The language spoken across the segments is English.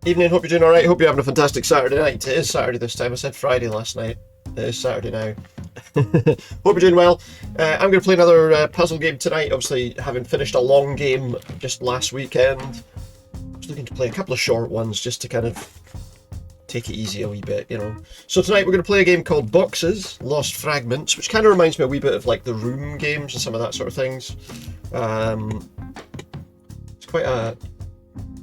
Evening, hope you're doing alright. Hope you're having a fantastic Saturday night. It is Saturday this time. I said Friday last night. It is Saturday now. Hope you're doing well. I'm going to play another puzzle game tonight. Obviously, having finished a long game just last weekend, I was looking to play a couple of short ones just to kind of take it easy a wee bit, you know. So tonight we're going to play a game called Boxes, Lost Fragments, which kind of reminds me a wee bit of like the Room games and some of that sort of things.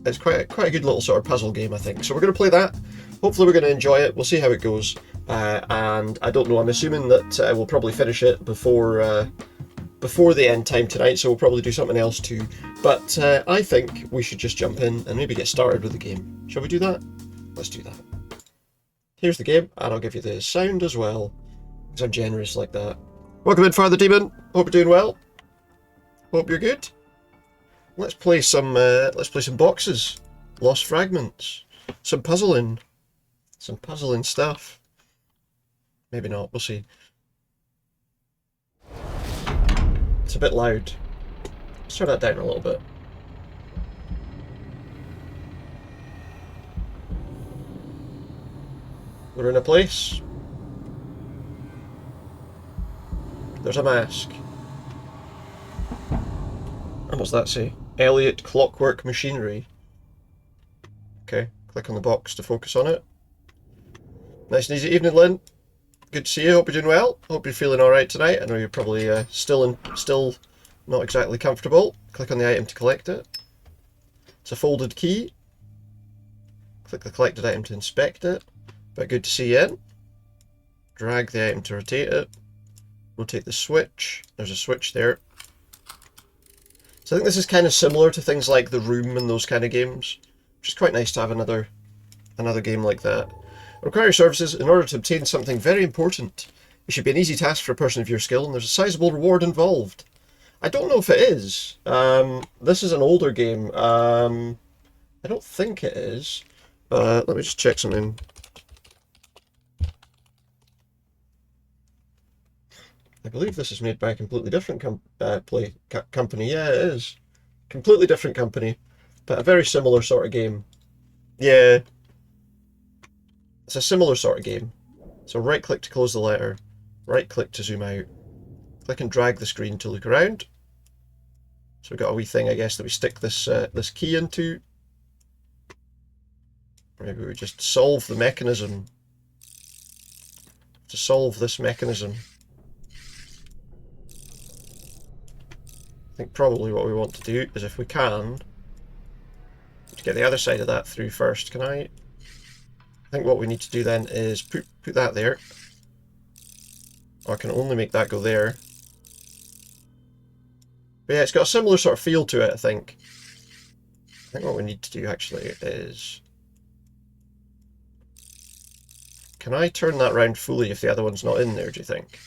It's quite a good little sort of puzzle game, I think. So we're going to play that. Hopefully we're going to enjoy it. We'll see how it goes. And I don't know, I'm assuming that we'll probably finish it before the end time tonight, so we'll probably do something else too. But I think we should just jump in and maybe get started with the game. Shall we do that? Let's do that. Here's the game, and I'll give you the sound as well, because I'm generous like that. Welcome in, Father Demon. Hope you're doing well. Hope you're good. Let's play some boxes, lost fragments, some puzzling stuff. Maybe not. We'll see. It's a bit loud. Let's turn that down a little bit. We're in a place. There's a mask. And what's that say? Elliot Clockwork Machinery. Okay, click on the box to focus on it. Nice and easy evening, Lynn. Good to see you. Hope you're doing well. Hope you're feeling alright tonight. I know you're probably still not exactly comfortable. Click on the item to collect it. It's a folded key. Click the collected item to inspect it. But good to see you in. Drag the item to rotate it. Rotate the switch. There's a switch there. So I think this is kind of similar to things like The Room and those kind of games, which is quite nice to have another game like that. Require your services in order to obtain something very important. It should be an easy task for a person of your skill, and there's a sizable reward involved. I don't know if it is. This is an older game. I don't think it is. Let me just check something. I believe this is made by a completely different company. Yeah, it is. Completely different company, but a very similar sort of game. Yeah. It's a similar sort of game. So right click to close the letter, right click to zoom out, click and drag the screen to look around. So we've got a wee thing, I guess, that we stick this this key into. Maybe we just solve the mechanism. To solve this mechanism. I think probably what we want to do is, if we can, to get the other side of that through first. I think what we need to do then is put that there. I can only make that go there. But yeah, it's got a similar sort of feel to it, I think. I think what we need to do actually is... Can I turn that round fully if the other one's not in there, do you think?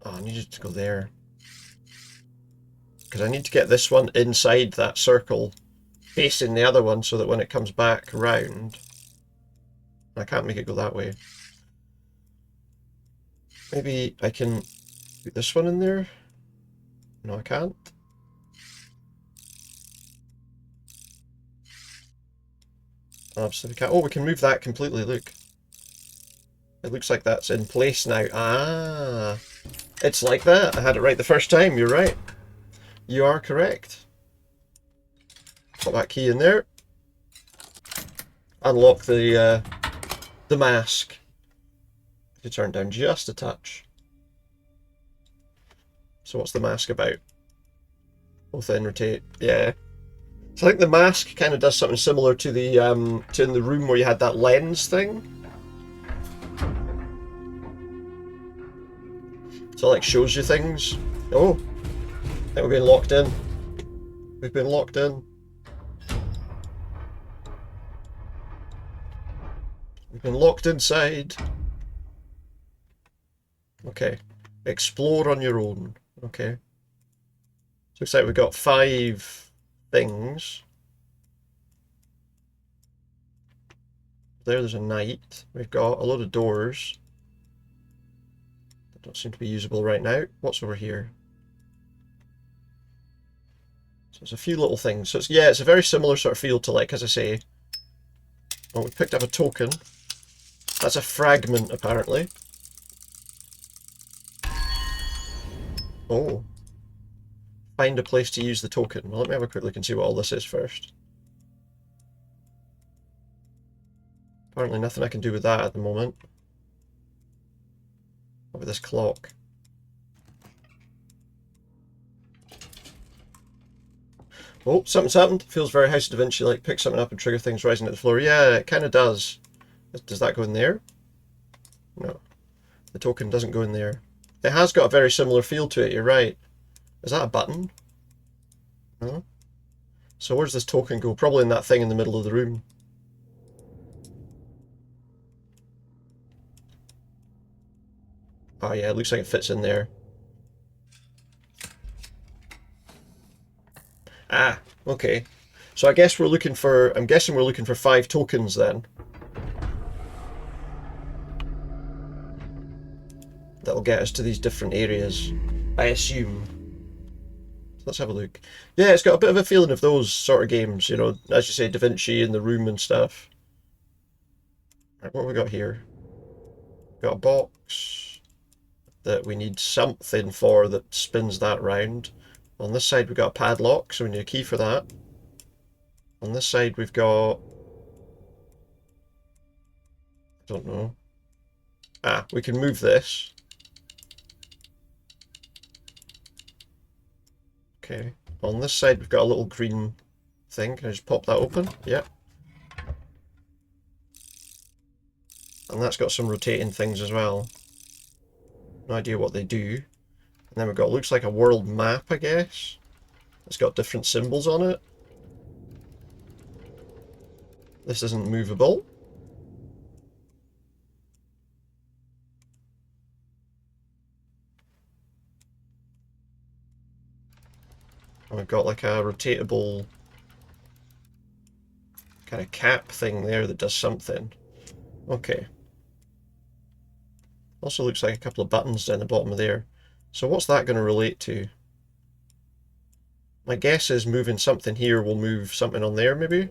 Oh, I need it to go there. Because I need to get this one inside that circle, facing the other one, so that when it comes back round... I can't make it go that way. Maybe I can put this one in there? No, I can't. Absolutely can't. Oh, we can move that completely, look. It looks like that's in place now. Ah, it's like that. I had it right the first time. You're right. You are correct. Put that key in there. Unlock the mask. You turn down just a touch. So what's the mask about? Both in, rotate. Yeah. So I think the mask kind of does something similar to the to in The Room, where you had that lens thing. So it like shows you things. Oh, I think we're being locked in. We've been locked in. We've been locked inside. Okay. Explore on your own. Okay. So looks like we've got 5 things. There's a knight. We've got a load of doors that don't seem to be usable right now. What's over here? there's a few little things. So it's, yeah, it's a very similar sort of feel to, like, as I say. Oh, we picked up a token. That's a fragment, apparently. Oh. Find a place to use the token. Well, let me have a quick look and see what all this is first. Apparently nothing I can do with that at the moment. What with this clock? Oh, something's happened. Feels very House of Da Vinci, like pick something up and trigger things rising to the floor. Yeah, it kind of does. Does that go in there? No. The token doesn't go in there. It has got a very similar feel to it, you're right. Is that a button? No. So where's this token go? Probably in that thing in the middle of the room. Oh yeah, it looks like it fits in there. Ah, okay. So I guess we're looking for, I'm guessing we're looking for 5 tokens then. That'll get us to these different areas, I assume. So let's have a look. Yeah, it's got a bit of a feeling of those sort of games, you know, as you say, Da Vinci in the room and stuff. Right, what have we got here? Got a box that we need something for that spins that round. On this side we've got a padlock, so we need a key for that. On this side we've got... I don't know. Ah, we can move this. Okay. On this side we've got a little green thing. Can I just pop that open? Yep. And that's got some rotating things as well. No idea what they do. And then we've got, looks like a world map, I guess. It's got different symbols on it. This isn't movable. And we've got like a rotatable kind of cap thing there that does something. Okay. Also looks like a couple of buttons down the bottom of there. So what's that going to relate to? My guess is moving something here will move something on there, maybe?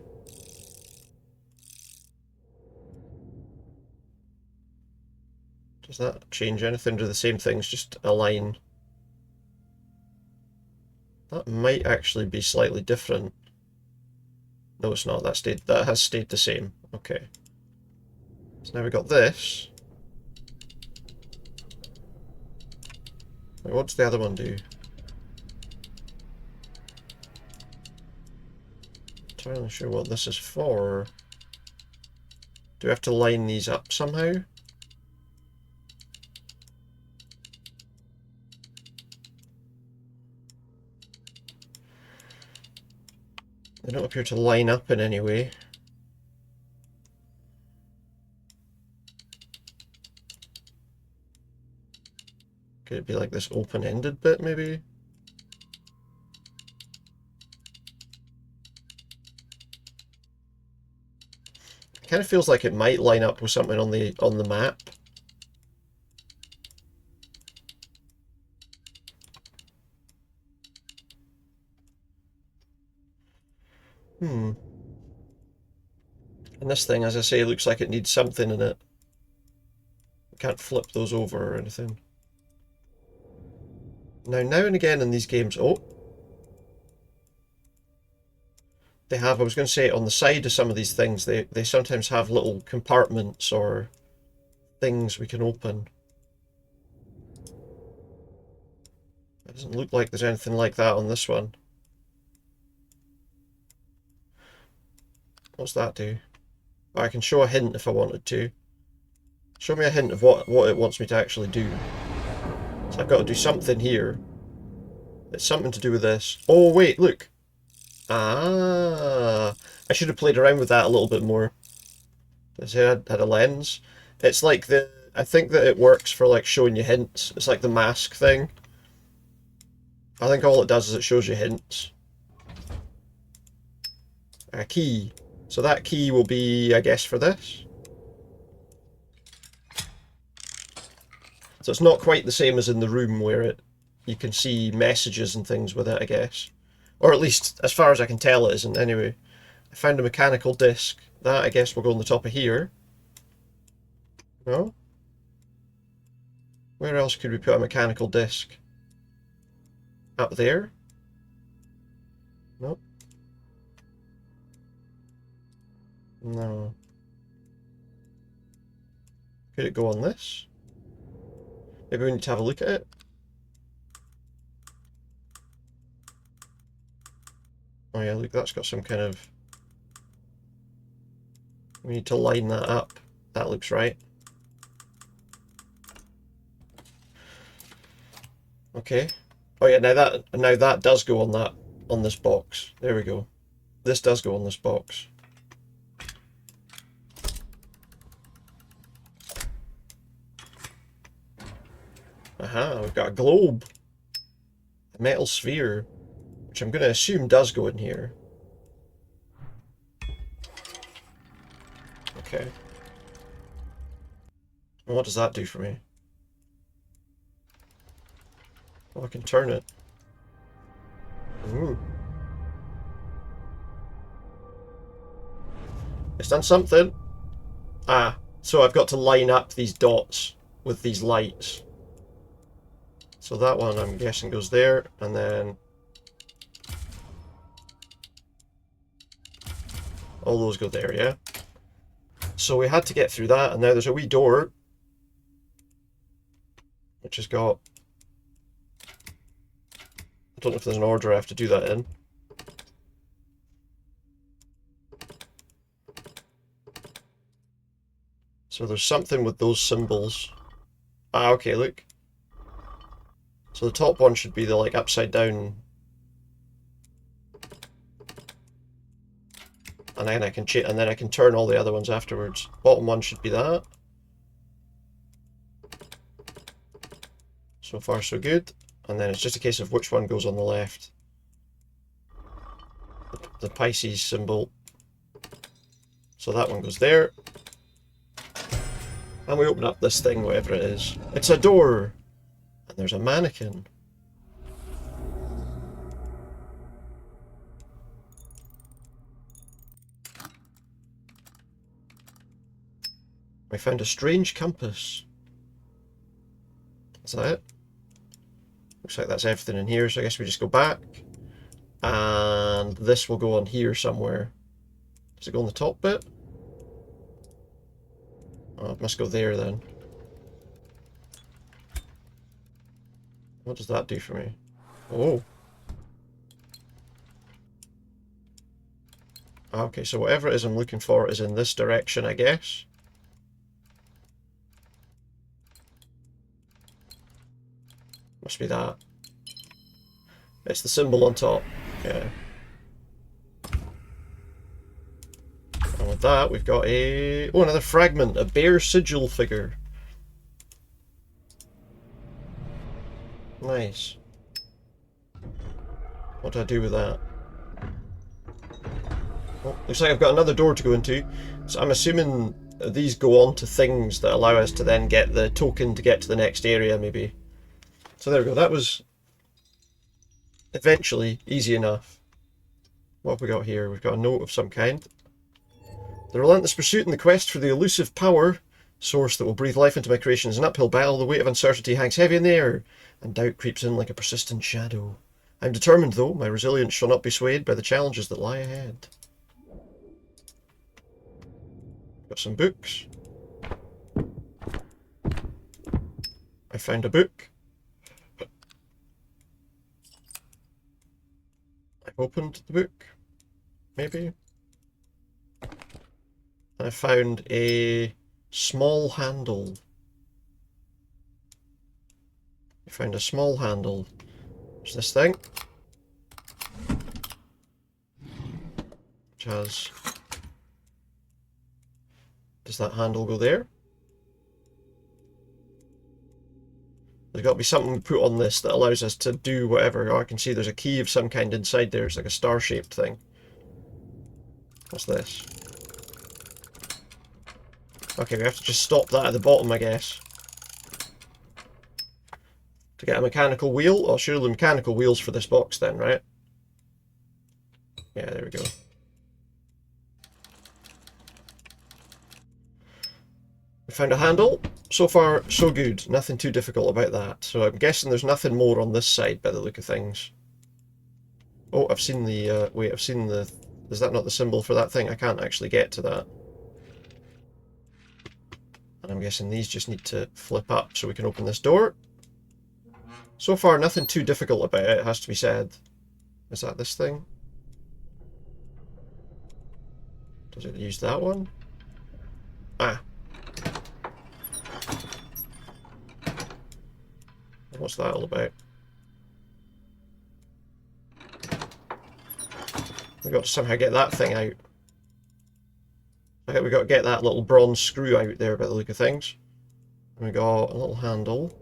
Does that change anything? Do the same things just align? That might actually be slightly different. No, it's not. That has stayed the same. Okay. So now we've got this. Wait, what does the other one do? Not entirely sure what this is for. Do we have to line these up somehow? They don't appear to line up in any way. Could it be like this open-ended bit, maybe? It kind of feels like it might line up with something on the map. And this thing, as I say, looks like it needs something in it. We can't flip those over or anything. Now and again in these games... Oh! They have, I was going to say, on the side of some of these things, they sometimes have little compartments or things we can open. It doesn't look like there's anything like that on this one. What's that do? Oh, I can show a hint if I wanted to. Show me a hint of what it wants me to actually do. So I've got to do something here. It's something to do with this. Oh, wait, look. Ah, I should have played around with that a little bit more. It had a lens. It's like I think that it works for like showing you hints. It's like the mask thing. I think all it does is it shows you hints. A key. So that key will be, I guess, for this. So it's not quite the same as in the room where you can see messages and things with it, I guess. Or at least, as far as I can tell, it isn't. Anyway, I found a mechanical disc. That, I guess, will go on the top of here. No? Where else could we put a mechanical disc? Up there? Nope. No. Could it go on this? Maybe we need to have a look at it. Oh yeah, look, that's got some kind of... We need to line that up. That looks right. Okay. Oh yeah, now that does go on this box. There we go. This does go on this box. Aha, we've got a globe. A metal sphere, which I'm going to assume does go in here. Okay. And what does that do for me? Oh, I can turn it. Ooh. It's done something. Ah, so I've got to line up these dots with these lights. So that one, I'm guessing, goes there, and then all those go there, yeah? So we had to get through that, and now there's a wee door, which has got... I don't know if there's an order I have to do that in. So there's something with those symbols. Ah, okay, look. So the top one should be the, like, upside down. And then I can turn all the other ones afterwards. Bottom one should be that. So far so good. And then it's just a case of which one goes on the left. The Pisces symbol. So that one goes there. And we open up this thing, whatever it is. It's a door! And there's a mannequin. I found a strange compass. Is that it? Looks like that's everything in here, so I guess we just go back. And this will go on here somewhere. Does it go on the top bit? Oh, it must go there then. What does that do for me? Oh. Okay, so whatever it is I'm looking for is in this direction, I guess. Must be that. It's the symbol on top. Yeah. And with that, we've got a... Oh, another fragment. A bear sigil figure. Nice. What do I do with that? Oh, looks like I've got another door to go into. So I'm assuming these go on to things that allow us to then get the token to get to the next area, maybe. So there we go. That was eventually easy enough. What have we got here? We've got a note of some kind. The relentless pursuit and the quest for the elusive power source that will breathe life into my creation is an uphill battle. The weight of uncertainty hangs heavy in the air, and doubt creeps in like a persistent shadow. I'm determined, though. My resilience shall not be swayed by the challenges that lie ahead. Got some books. I found a book. I've opened the book. Maybe. I found a small handle. I found a small handle. What's this thing? Which has... Does that handle go there? There's got to be something we put on this that allows us to do whatever. Oh, I can see there's a key of some kind inside there. It's like a star-shaped thing. What's this? Okay, we have to just stop that at the bottom, I guess. To get a mechanical wheel? Oh, surely mechanical wheels for this box then, right? Yeah, there we go. We found a handle. So far, so good. Nothing too difficult about that. So I'm guessing there's nothing more on this side by the look of things. Oh, I've seen the, wait, I've seen the, is that not the symbol for that thing? I can't actually get to that. And I'm guessing these just need to flip up so we can open this door. So far, nothing too difficult about it, it has to be said. Is that this thing? Does it use that one? Ah. What's that all about? We've got to somehow get that thing out. I think we've got to get that little bronze screw out there by the look of things. And we got a little handle.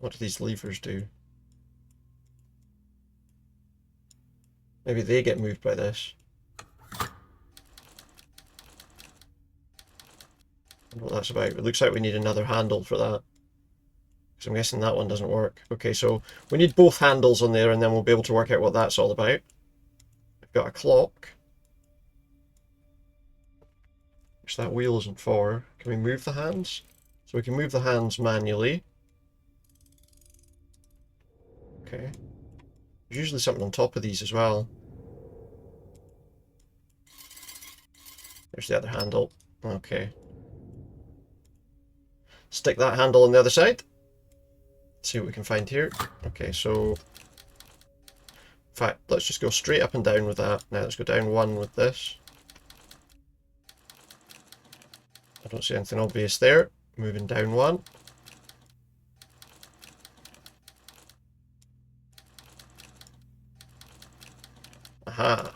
What do these levers do? Maybe they get moved by this. I don't know what that's about. It looks like we need another handle for that. So I'm guessing that one doesn't work. Okay, so we need both handles on there and then we'll be able to work out what that's all about. We've got a clock. Which that wheel isn't for. Can we move the hands? So we can move the hands manually. Okay. There's usually something on top of these as well. There's the other handle. Okay. Stick that handle on the other side. See what we can find here. Okay, so in fact, let's just go straight up and down with that. Now let's go down one with this. I don't see anything obvious there. Moving down one. Aha.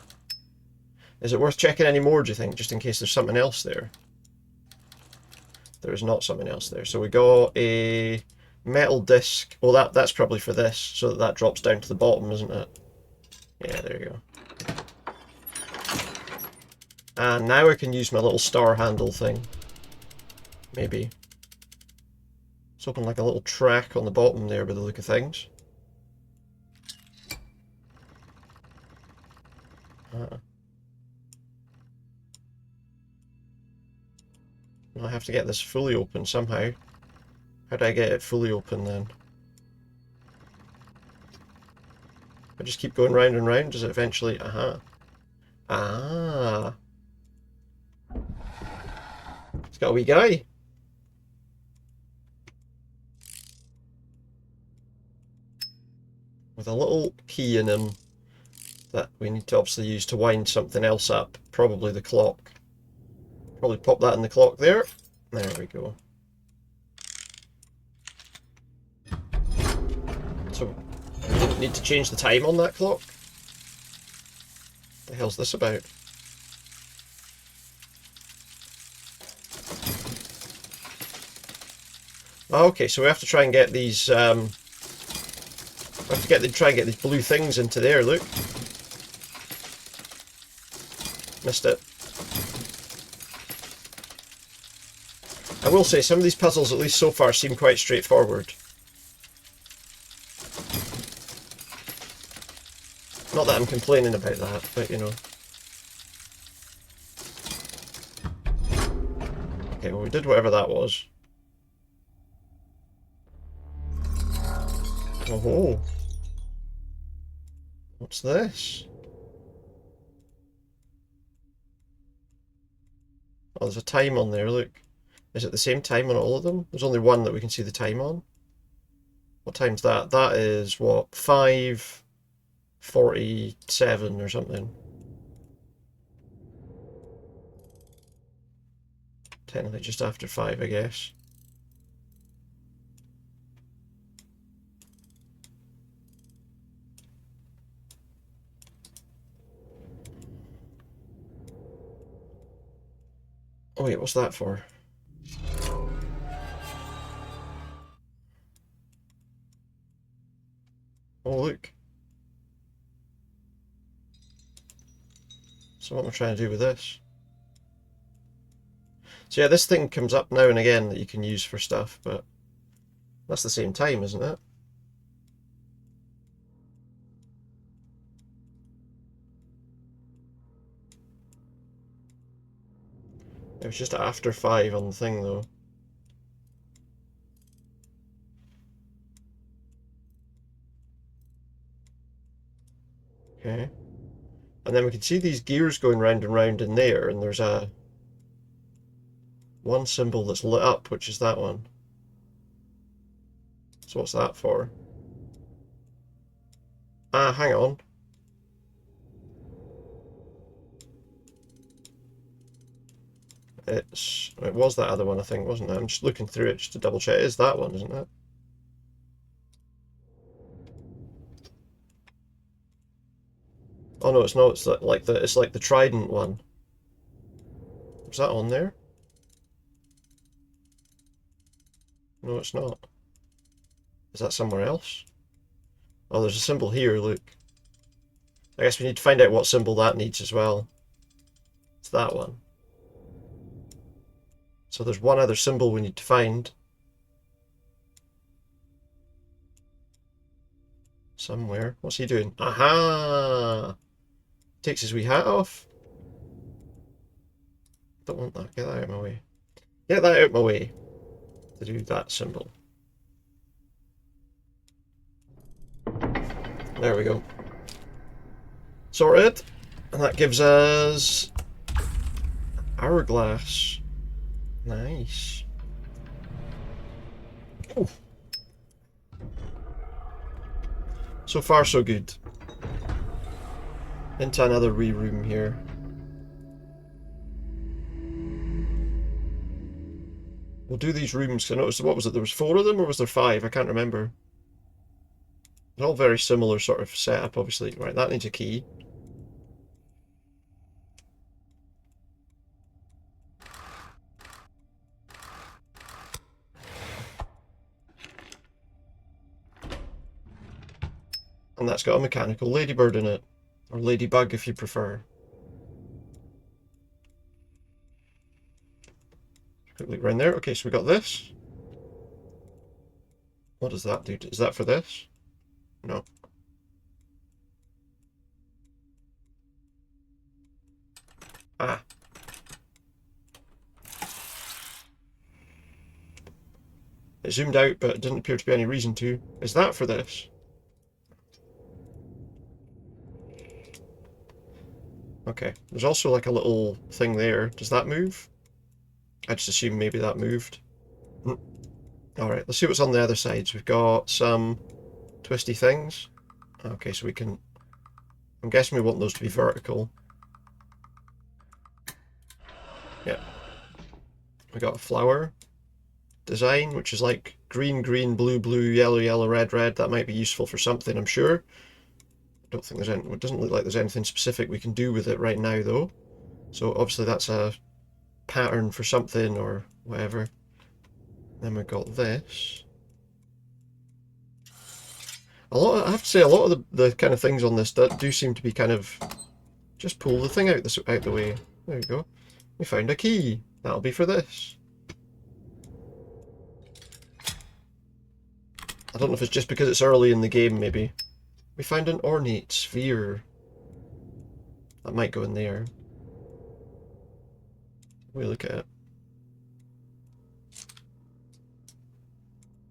Is it worth checking any more, do you think, just in case there's something else there? There is not something else there. So we got a metal disc. Well, that's probably for this, so that drops down to the bottom, isn't it? Yeah, there you go. And now I can use my little star handle thing. Maybe. It's open like a little track on the bottom there by the look of things. I have to get this fully open somehow. How do I get it fully open then? I just keep going round and round, does it eventually... Aha. Ah. It's got a wee guy. With a little key in him that we need to obviously use to wind something else up. Probably the clock. Probably pop that in the clock there. There we go. So, we didn't need to change the time on that clock? What the hell's this about? Okay, so we have to try and get these, we have to try and get these blue things into there, look. Missed it. I will say, some of these puzzles, at least so far, seem quite straightforward. Not that I'm complaining about that, but you know. Okay, well we did whatever that was. Oh, what's this? Oh, there's a time on there, look. Is it the same time on all of them? There's only one that we can see the time on. What time's that? That is, what, 5:47 or something. Technically just after 5, I guess. Oh wait, what's that for? Oh look. So what am I trying to do with this? So yeah, this thing comes up now and again that you can use for stuff, but that's the same time, isn't it? It was just after 5 on the thing though. Okay. And then we can see these gears going round and round in there, and there's a one symbol that's lit up, which is that one. So what's that for? Ah, hang on. It was that other one, I think, wasn't it? I'm just looking through it just to double check. It is that one, isn't it? Oh no, it's not. It's like the trident one. Was that on there? No, it's not. Is that somewhere else? Oh, there's a symbol here, look. I guess we need to find out what symbol that needs as well. It's that one. So there's one other symbol we need to find. Somewhere. What's he doing? Aha! Takes his wee hat off. Don't want that. Get that out of my way. Get that out of my way. To do that symbol. There we go. Sorted. And that gives us hourglass. Nice. Oh. So far so good. Into another wee room here. We'll do these rooms. I noticed, what was it? There was 4 of them, or was there 5? I can't remember. They're all very similar sort of setup, obviously. Right, that needs a key. And that's got a mechanical ladybird in it. Or ladybug, if you prefer. Quick look around there. Okay, so we got this. What does that do? Is that for this? No. Ah. It zoomed out, but it didn't appear to be any reason to. Is that for this? Okay. There's also like a little thing there. Does that move? I just assumed maybe that moved. Alright, let's see what's on the other sides. We've got some twisty things. Okay, so we can... I'm guessing we want those to be vertical. Yeah. We got a flower design, which is like green, green, blue, blue, yellow, yellow, red, red. That might be useful for something, I'm sure. I don't think there's any... It doesn't look like there's anything specific we can do with it right now, though. So obviously that's a pattern for something or whatever. Then we've got this. I have to say, a lot of the kind of things on this do seem to be kind of... Just pull the thing out the way. There we go. We found a key. That'll be for this. I don't know if it's just because it's early in the game, maybe. We found an ornate sphere. That might go in there. We look at it.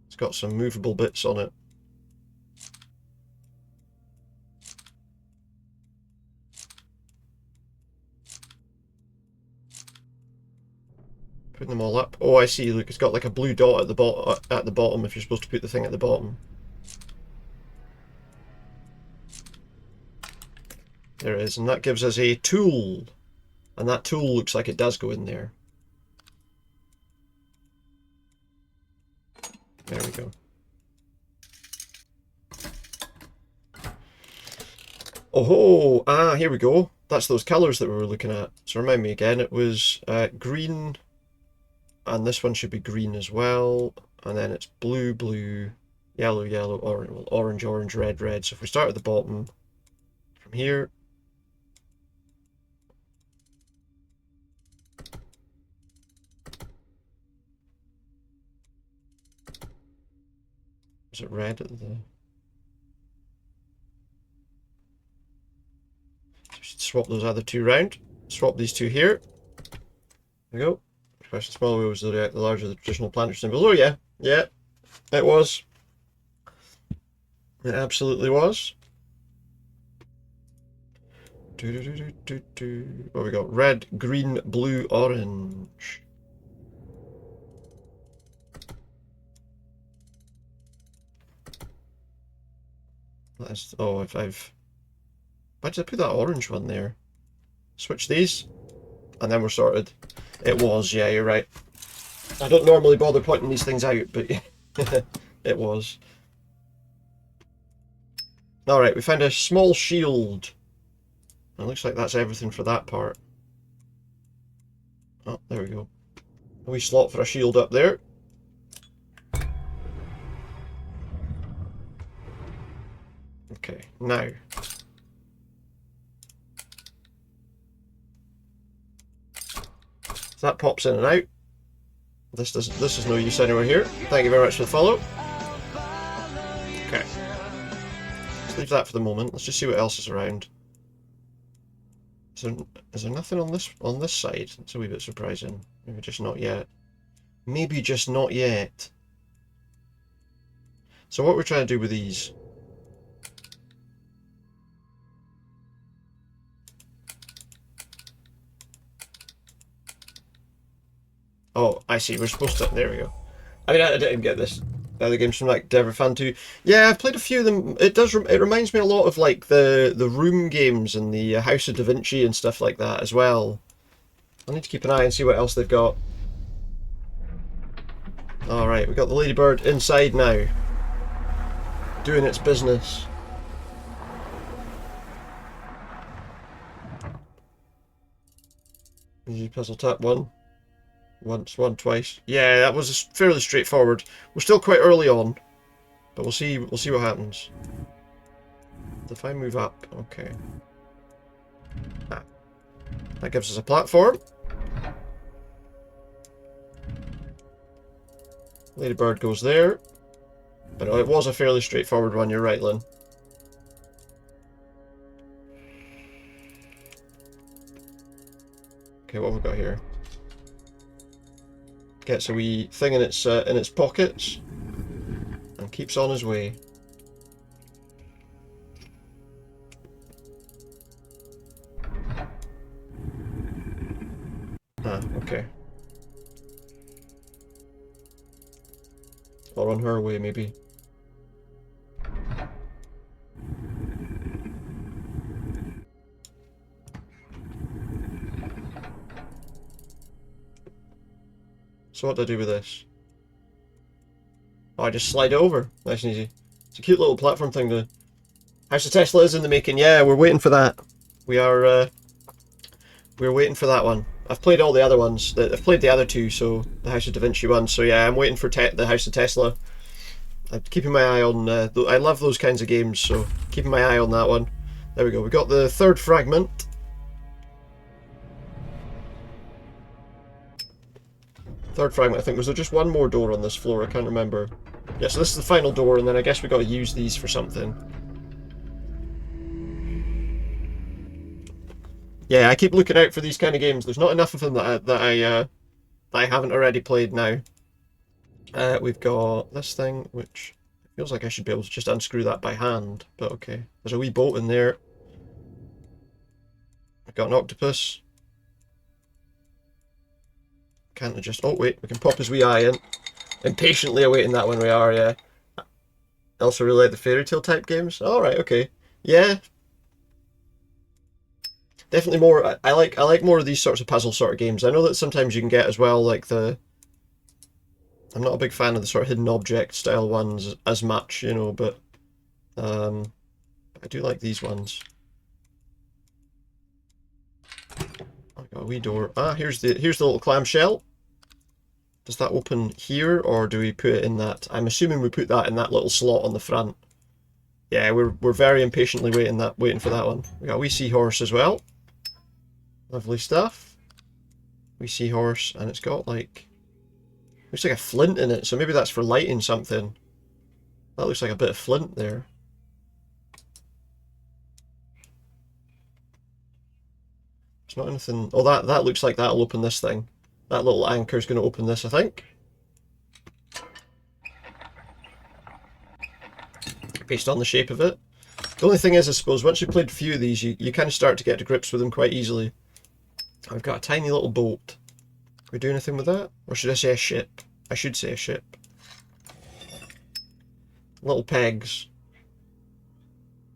It's got some movable bits on it. Putting them all up. Oh, I see. Look, it's got like a blue dot at the bottom if you're supposed to put the thing at the bottom. There it is, and that gives us a tool. And that tool looks like it does go in there. There we go. Oh, ah, here we go. That's those colours that we were looking at. So remind me again, it was green, and this one should be green as well. And then it's blue, blue, yellow, yellow, orange, well, orange, orange, red, red. So if we start at the bottom, from here, is it red at the... So we should swap those other two round. Swap these two here. we go. Question smaller wheel was the larger the traditional planter symbols. Oh yeah, yeah, it was. It absolutely was. What we got? Red, green, blue, orange. That's I've why did I put that orange one there? Switch these, and then we're sorted. It was, yeah, you're right. I don't normally bother pointing these things out, but it was. Alright, we found a small shield. It looks like that's everything for that part. Oh, there we go. A wee slot for a shield up there. Okay, now. So that pops in and out. This is no use anywhere here. Thank you very much for the follow. Okay. Let's leave that for the moment. Let's just see what else is around. Is there nothing on this side? It's a wee bit surprising. Maybe just not yet. Maybe just not yet. So what we're trying to do with these. Oh, I see. We're supposed to. There we go. I mean, I didn't get this. Other games from like Devil Fan 2. Yeah, I've played a few of them. It does. It reminds me a lot of like the Room games and the House of Da Vinci and stuff like that as well. I need to keep an eye and see what else they've got. All right, we got the Ladybird inside now, doing its business. Easy puzzle tap one. Once, one, twice. Yeah, that was fairly straightforward. We're still quite early on, but we'll see what happens. If I move up, okay. Ah. That gives us a platform. Ladybird goes there. But it was a fairly straightforward one, you're right, Lynn. Okay, what have we got here? Gets a wee thing in its pockets and keeps on his way. Ah, okay. Or on her way, maybe. So what do I do with this? Oh, I just slide it over. Nice and easy. It's a cute little platform thing to... House of Tesla is in the making. Yeah, we're waiting for that. We're waiting for that one. I've played all the other ones. I've played the other two, so the House of Da Vinci one. So yeah, I'm waiting for the House of Tesla. I'm keeping my eye on... I love those kinds of games, so keeping my eye on that one. There we go. We got the third fragment. Third fragment, I think. Was there just one more door on this floor? I can't remember. Yeah, so this is the final door, and then I guess we got to use these for something. Yeah, I keep looking out for these kind of games. There's not enough of them that I haven't already played now. We've got this thing, which feels like I should be able to just unscrew that by hand, but okay. There's a wee bolt in there. I've got an octopus. Can't adjust. Oh wait, we can pop his wee eye in. Impatiently awaiting that one we are, yeah. I also really like the fairy tale type games. Alright, okay. Yeah. Definitely more I like more of these sorts of puzzle sort of games. I know that sometimes you can get as well like the I'm not a big fan of the sort of hidden object style ones as much, you know, but I do like these ones. I got a wee door. Ah, here's the little clamshell. Does that open here, or do we put it in that? I'm assuming we put that in that little slot on the front. Yeah, we're very impatiently waiting for that one. We got a wee seahorse as well. Lovely stuff. Wee seahorse, and it's got like looks like a flint in it, so maybe that's for lighting something. That looks like a bit of flint there. It's not anything. Oh, that looks like that'll open this thing. That little anchor is going to open this, I think. Based on the shape of it. The only thing is, I suppose, once you've played a few of these, you kind of start to get to grips with them quite easily. I've got a tiny little boat. Can we do anything with that? Or should I say a ship? I should say a ship. Little pegs.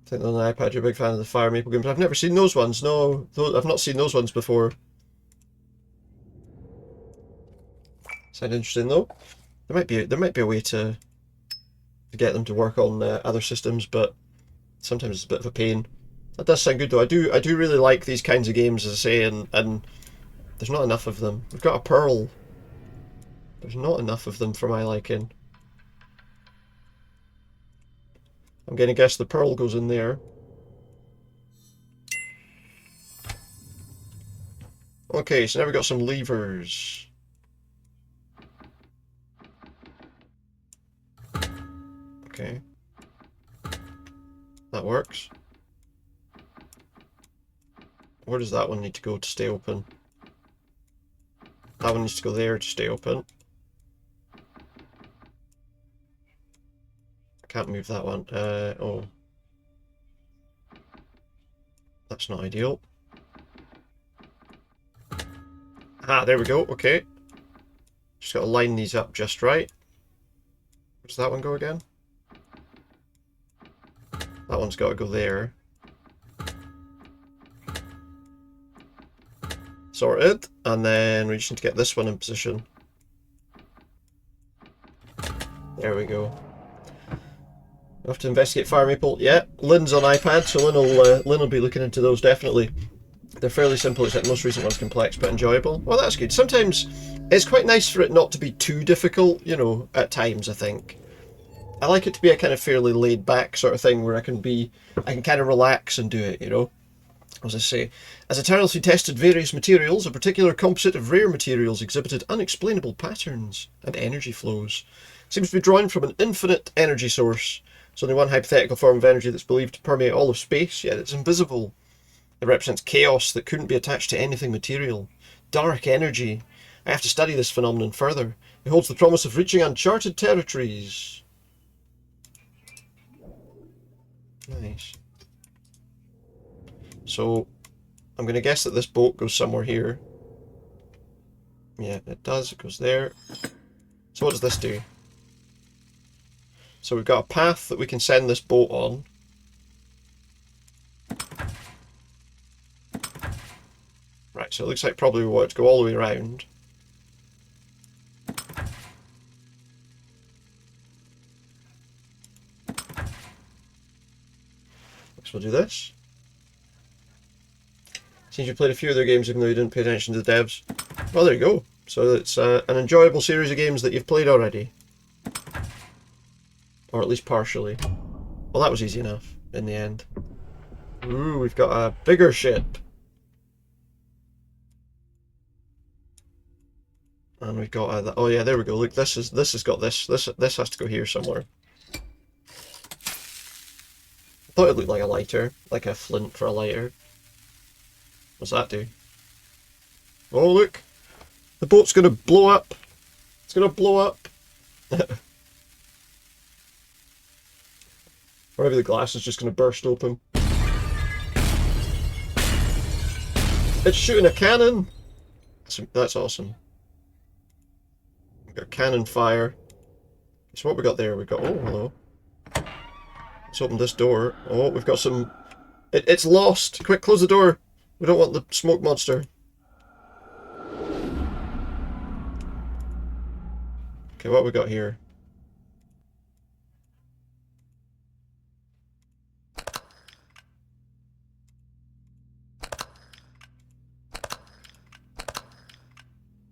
I think on the iPad you're a big fan of the Fire Maple games. I've never seen those ones. No, I've not seen those ones before. Sound interesting though. There might be a way to get them to work on other systems, but sometimes it's a bit of a pain. That does sound good though. I do really like these kinds of games, as I say, and there's not enough of them. We've got a pearl. There's not enough of them for my liking. I'm going to guess the pearl goes in there. Okay, so now we've got some levers. Okay. That works. Where does that one need to go to stay open? That one needs to go there to stay open. I can't move that one. Oh. That's not ideal. Ah, there we go. Okay. Just got to line these up just right. Where does that one go again? That one's got to go there. Sorted. And then we just need to get this one in position. There we go. We have to investigate Fire Maple. Yeah, Lynn's on iPad, so Lynn will be looking into those definitely. They're fairly simple, except the most recent one's complex but enjoyable. Well, that's good. Sometimes it's quite nice for it not to be too difficult, you know, at times, I think. I like it to be a kind of fairly laid back sort of thing where I can kind of relax and do it, you know. As I say, as Eternals who tested various materials, a particular composite of rare materials exhibited unexplainable patterns and energy flows. Seems to be drawn from an infinite energy source. There's only one hypothetical form of energy that's believed to permeate all of space, yet it's invisible. It represents chaos that couldn't be attached to anything material. Dark energy. I have to study this phenomenon further. It holds the promise of reaching uncharted territories. Nice. So, I'm going to guess that this boat goes somewhere here. Yeah, it does. It goes there. So what does this do? So we've got a path that we can send this boat on. Right, so it looks like probably we want it to go all the way around. So we'll do this. Seems you played a few of their games even though you didn't pay attention to the devs. Well, there you go. So it's an enjoyable series of games that you've played already. Or at least partially. Well, that was easy enough in the end. Ooh, we've got a bigger ship. And we've got oh yeah, there we go. Look, this has got this. This has to go here somewhere. I thought it looked like a lighter, like a flint for a lighter. What's that do? Oh look, the boat's gonna blow up. It's gonna blow up. Or maybe the glass is just gonna burst open. It's shooting a cannon. That's awesome. We've got cannon fire. So what we got there? We've got, oh, hello. Let's open this door. Oh, we've got some... It's lost! Quick, close the door! We don't want the smoke monster. Okay, what have we got here?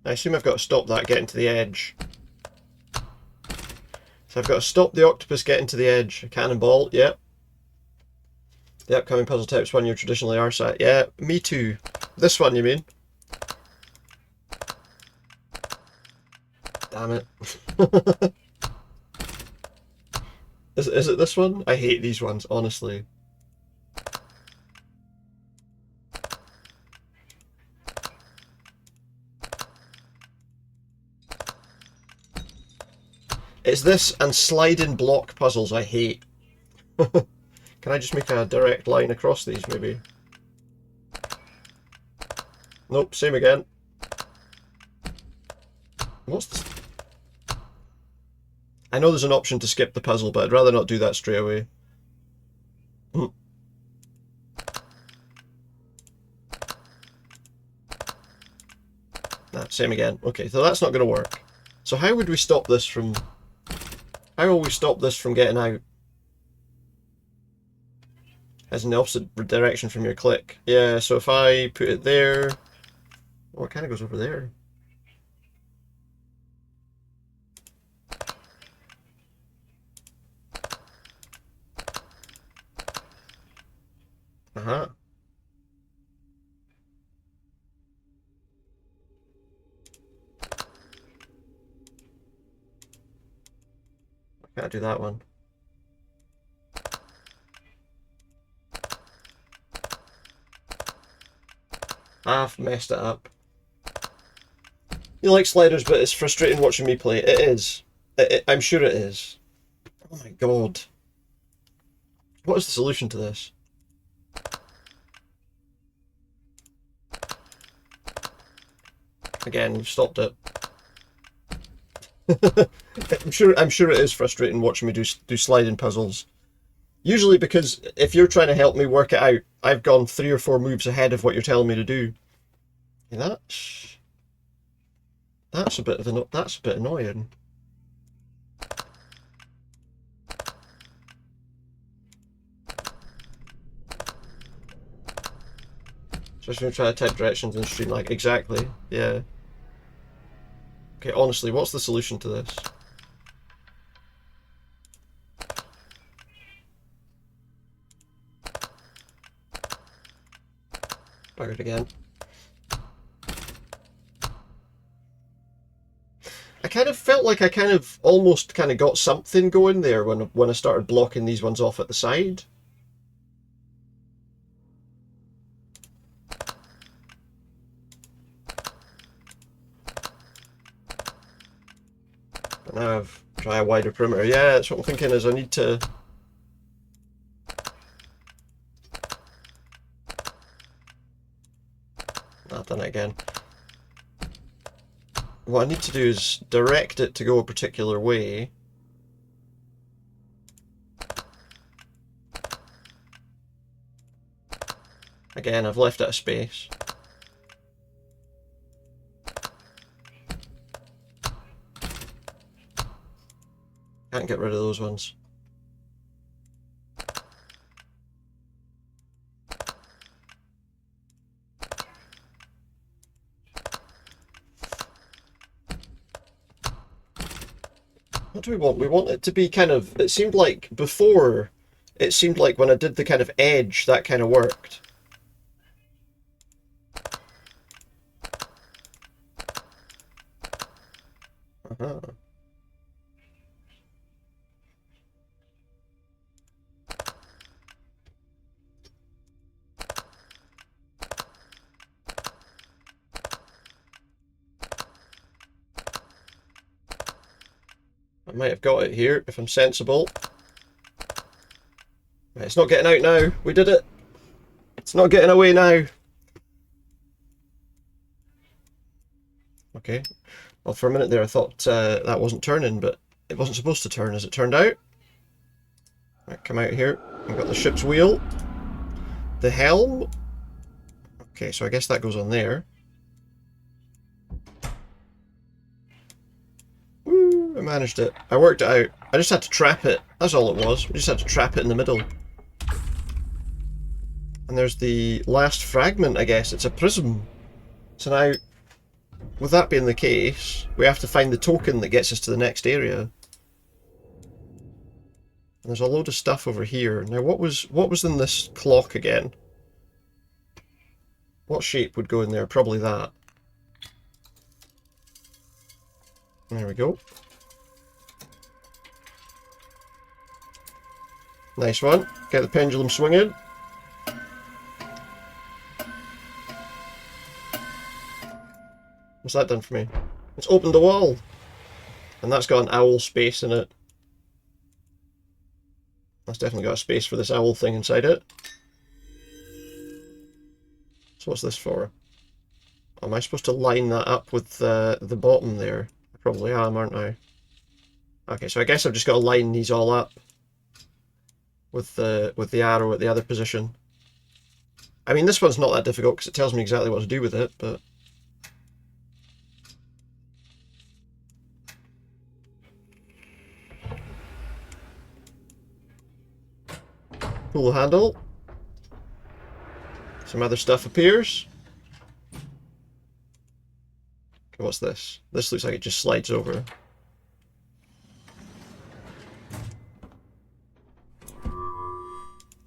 I assume I've got to stop that getting to the edge. So I've got to stop the octopus getting to the edge. A cannonball, yep. The upcoming puzzle types one you're traditionally are at. Yeah, me too. This one, you mean? Damn it. Is it this one? I hate these ones, honestly. It's this and sliding block puzzles I hate. Can I just make a direct line across these, maybe? Nope, same again. What's this? I know there's an option to skip the puzzle, but I'd rather not do that straight away. Nah, same again. Okay, so that's not going to work. So how would we stop this from... How will we stop this from getting out? As in the opposite direction from your click. Yeah, so if I put it there... Oh, it kind of goes over there. Uh-huh. I can't do that one. I've messed it up. You like sliders, but it's frustrating watching me play. It is. I'm sure it is. Oh my god. What is the solution to this? Again, you've stopped it. I'm sure it is frustrating watching me do sliding puzzles. Usually because if you're trying to help me work it out, I've gone 3 or 4 moves ahead of what you're telling me to do. And that's a bit annoying. Just gonna try to type directions in stream like exactly. Yeah. Okay, honestly, what's the solution to this? Buggered again. I kind of felt like I almost got something going there when I started blocking these ones off at the side. But now I've tried a wider perimeter. Yeah, that's what I'm thinking is I need to... I've done it again. What I need to do is direct it to go a particular way. Again, I've left it a space. Can't get rid of those ones. What do we want? We want it to be it seemed like before, it seemed like when I did the kind of edge, that kind of worked. Uh-huh. I might have got it here if I'm sensible. Right, it's not getting out now. We did it. It's not getting away now. Okay. Well, for a minute there I thought that wasn't turning, but it wasn't supposed to turn as it turned out. Right, come out here. We've got the ship's wheel. The helm. Okay, so I guess that goes on there. Woo, I managed it. I worked it out. I just had to trap it. That's all it was. We just had to trap it in the middle. And there's the last fragment, I guess. It's a prism. So now, with that being the case, we have to find the token that gets us to the next area. And there's a load of stuff over here. Now, what was in this clock again? What shape would go in there? Probably that. There we go. Nice one. Get the pendulum swinging. What's that done for me? It's opened the wall. And that's got an owl space in it. That's definitely got a space for this owl thing inside it. So what's this for? Am I supposed to line that up with the bottom there? I probably am, aren't I? Okay, so I guess I've just got to line these all up with the arrow at the other position. I mean, this one's not that difficult because it tells me exactly what to do with it, but... Pull the handle. Some other stuff appears. Okay, what's this? This looks like it just slides over.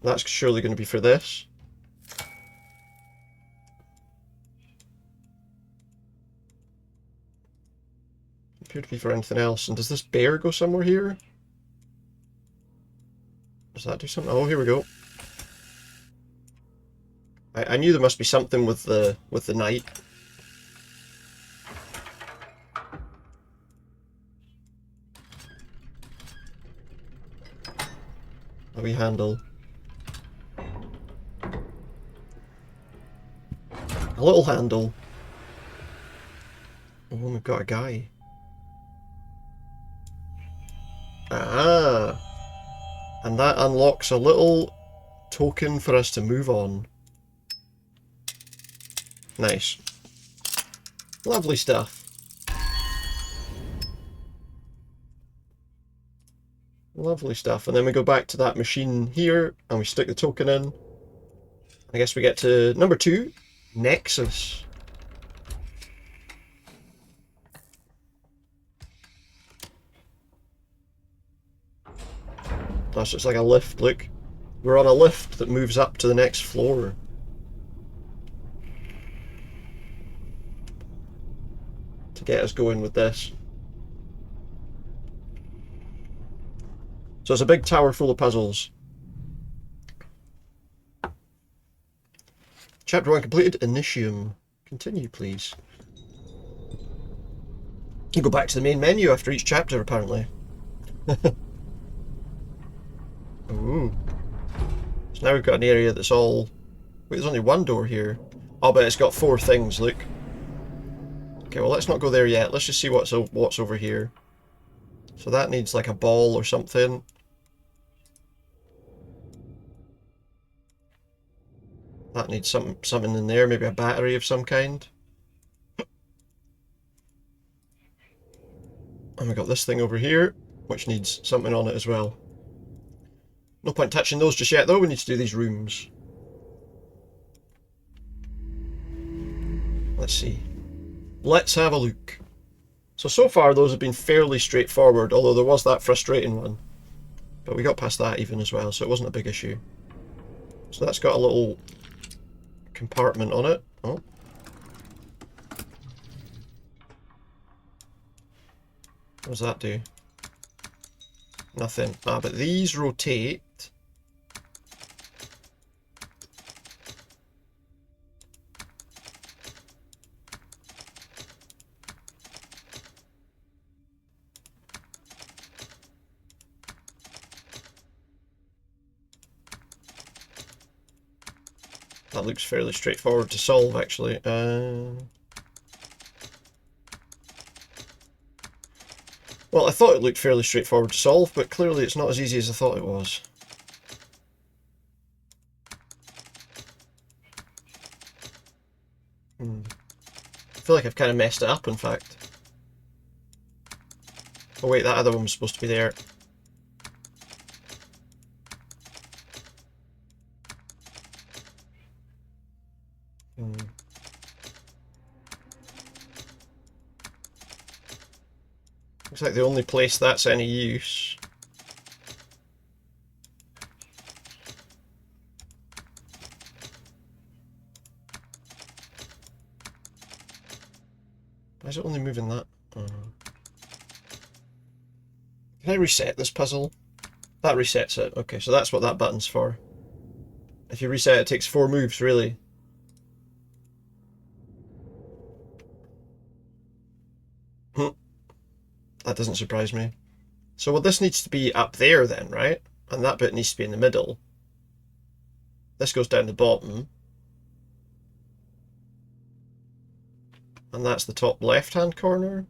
That's surely going to be for this. Appear to be for anything else. And does this bear go somewhere here? Does that do something? Oh, here we go. I knew there must be something with the knight. A wee handle. A little handle. Oh, we've got a guy. Ah! And that unlocks a little token for us to move on. Nice. Lovely stuff. Lovely stuff. And then we go back to that machine here and we stick the token in. I guess we get to number 2, Nexus. That's just like a lift, look. We're on a lift that moves up to the next floor. To get us going with this. So it's a big tower full of puzzles. Chapter 1 completed. Initium. Continue, please. You go back to the main menu after each chapter, apparently. Ooh. So now we've got an area that's all... Wait, there's only one door here. Oh, but it's got 4 things, look. Okay, well, let's not go there yet. Let's just see what's over here. So that needs like a ball or something. That needs something in there, maybe a battery of some kind. And we got this thing over here, which needs something on it as well. No point touching those just yet, though. We need to do these rooms. Let's see. Let's have a look. So far those have been fairly straightforward, although there was that frustrating one. But we got past that even as well, so it wasn't a big issue. So that's got a little compartment on it. Oh. What does that do? Nothing. Ah, but these rotate. That looks fairly straightforward to solve, actually. Well, I thought it looked fairly straightforward to solve, but clearly it's not as easy as I thought it was. I feel like I've kind of messed it up, in fact. Oh wait, that other one was supposed to be there. Looks like the only place that's any use. Why is it only moving that? Can I reset this puzzle? That resets it. Okay, so that's what that button's for. If you reset it, it takes 4 moves, really. That doesn't surprise me. So well, this needs to be up there then, right? And that bit needs to be in the middle. This goes down the bottom. And that's the top left-hand corner.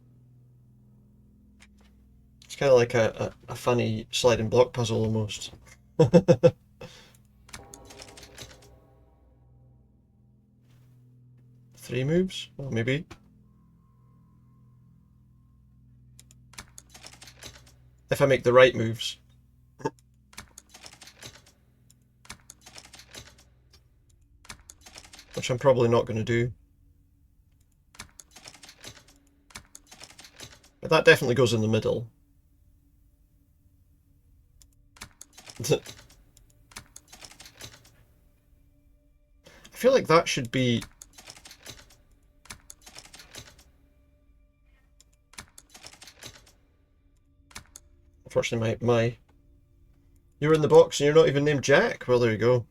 It's kind of like a funny sliding block puzzle almost. 3 moves? Well, maybe. If I make the right moves. Which I'm probably not going to do. But that definitely goes in the middle. I feel like that should be... Unfortunately, my... You're in the box and you're not even named Jack? Well, there you go.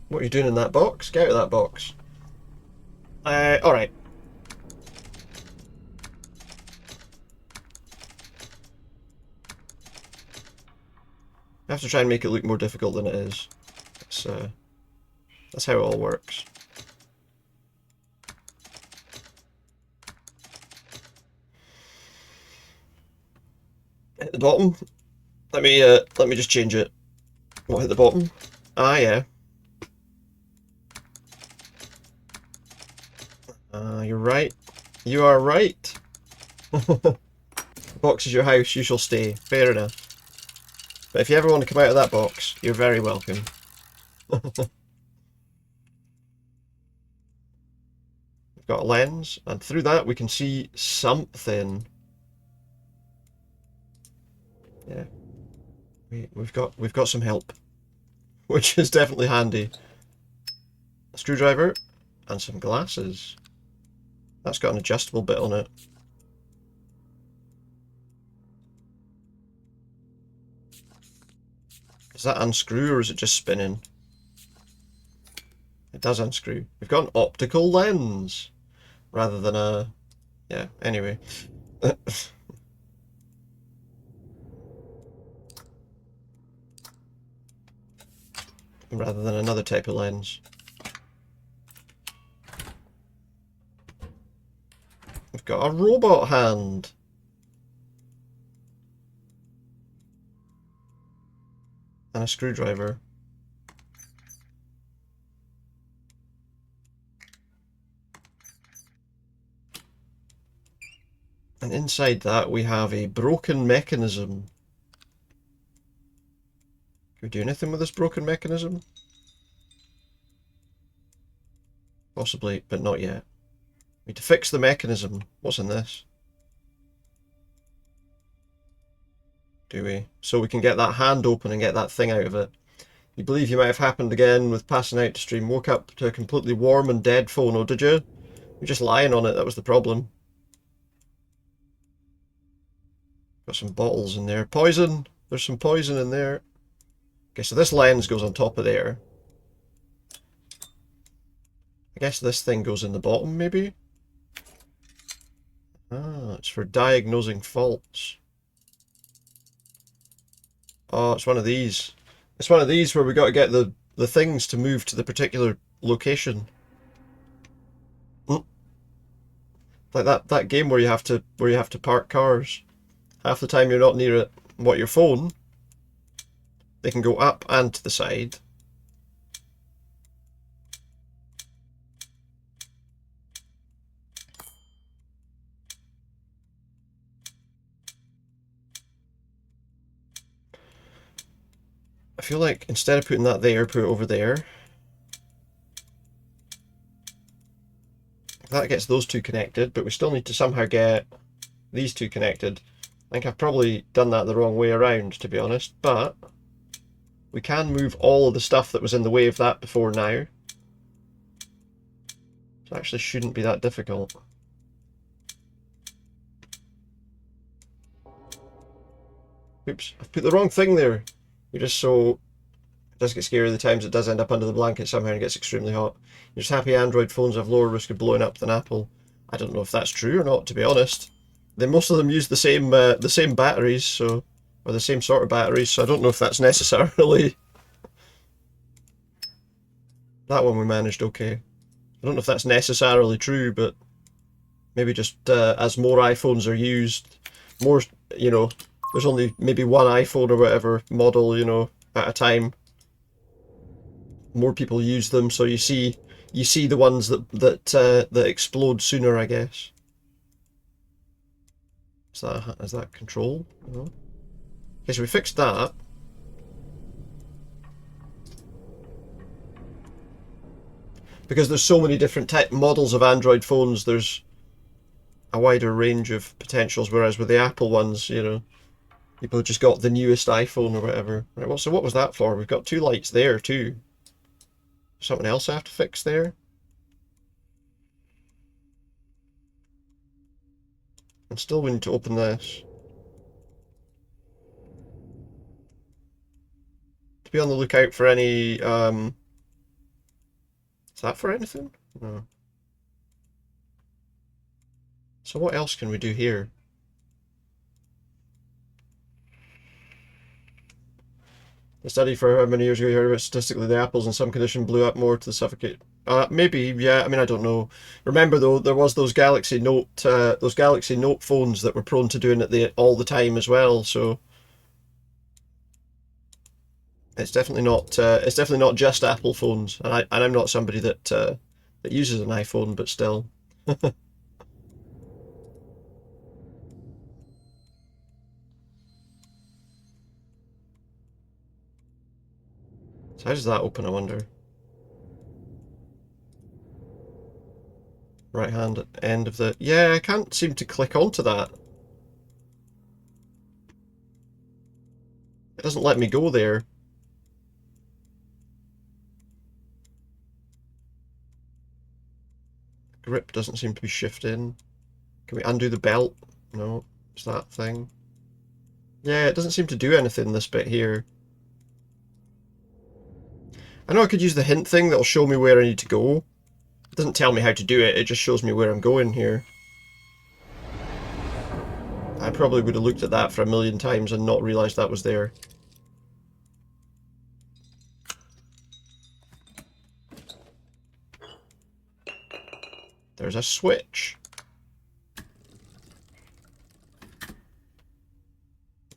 What are you doing in that box? Get out of that box. Alright. I have to try and make it look more difficult than it is. That's how it all works. Hit the bottom. Let me just change it. What, hit the bottom? Ah, yeah. You're right. You are right. The box is your house, you shall stay. Fair enough. But if you ever want to come out of that box, you're very welcome. We've got a lens, and through that we can see something. Yeah. We've got some help. Which is definitely handy. A screwdriver and some glasses. That's got an adjustable bit on it. Does that unscrew or is it just spinning? It does unscrew. We've got an optical lens rather than a... Yeah, anyway. Rather than another type of lens. We've got a robot hand. And a screwdriver. And inside that we have a broken mechanism. Can we do anything with this broken mechanism? Possibly, but not yet. We need to fix the mechanism. What's in this? Do we? So we can get that hand open and get that thing out of it. You believe you might have happened again with passing out to stream. Woke up to a completely warm and dead phone, oh did you? You're just lying on it, that was the problem. Got some bottles in there. Poison! There's some poison in there. Okay, so this lens goes on top of there. I guess this thing goes in the bottom, maybe? Ah, it's for diagnosing faults. Oh, it's one of these. It's one of these where we got to get the things to move to the particular location. Like that game where you have to park cars. Half the time you're not near it. What, your phone? They can go up and to the side. I feel like instead of putting that there, put it over there. That gets those two connected, but we still need to somehow get these two connected. I think I've probably done that the wrong way around, to be honest, but we can move all of the stuff that was in the way of that before now. So it actually shouldn't be that difficult. Oops, I've put the wrong thing there. You're just so... It does get scary the times it does end up under the blanket somehow and it gets extremely hot. You're just happy Android phones have lower risk of blowing up than Apple. I don't know if that's true or not, to be honest. most of them use the same batteries, so, or the same sort of batteries. So I don't know if that's necessarily. That one we managed okay. I don't know if that's necessarily true, but maybe just as more iPhones are used, more, you know, there's only maybe one iPhone or whatever model, you know, at a time. More people use them, so you see the ones that explode sooner, I guess. Is that control? No. Okay, so we fixed that. Because there's so many different models of Android phones, there's a wider range of potentials, whereas with the Apple ones, you know, people have just got the newest iPhone or whatever. Right, well, so what was that for? We've got two lights there too. Something else I have to fix there? And still we need to open this. To be on the lookout for any, is that for anything? No. So what else can we do here? The study for how many years ago you heard about statistically the apples in some condition blew up more to suffocate. Maybe, yeah. I mean, I don't know. Remember though, there was those Galaxy Note phones that were prone to doing it all the time as well. So it's definitely not. It's definitely not just Apple phones. And I'm not somebody that uses an iPhone, but still. So how does that open? I wonder. Right hand end of the. Yeah, I can't seem to click onto that. It doesn't let me go there. Grip doesn't seem to be shifting. Can we undo the belt? No, it's that thing. Yeah, it doesn't seem to do anything, this bit here. I know I could use the hint thing that'll show me where I need to go. It doesn't tell me how to do it, it just shows me where I'm going here. I probably would have looked at that for a million times and not realised that was there. There's a switch.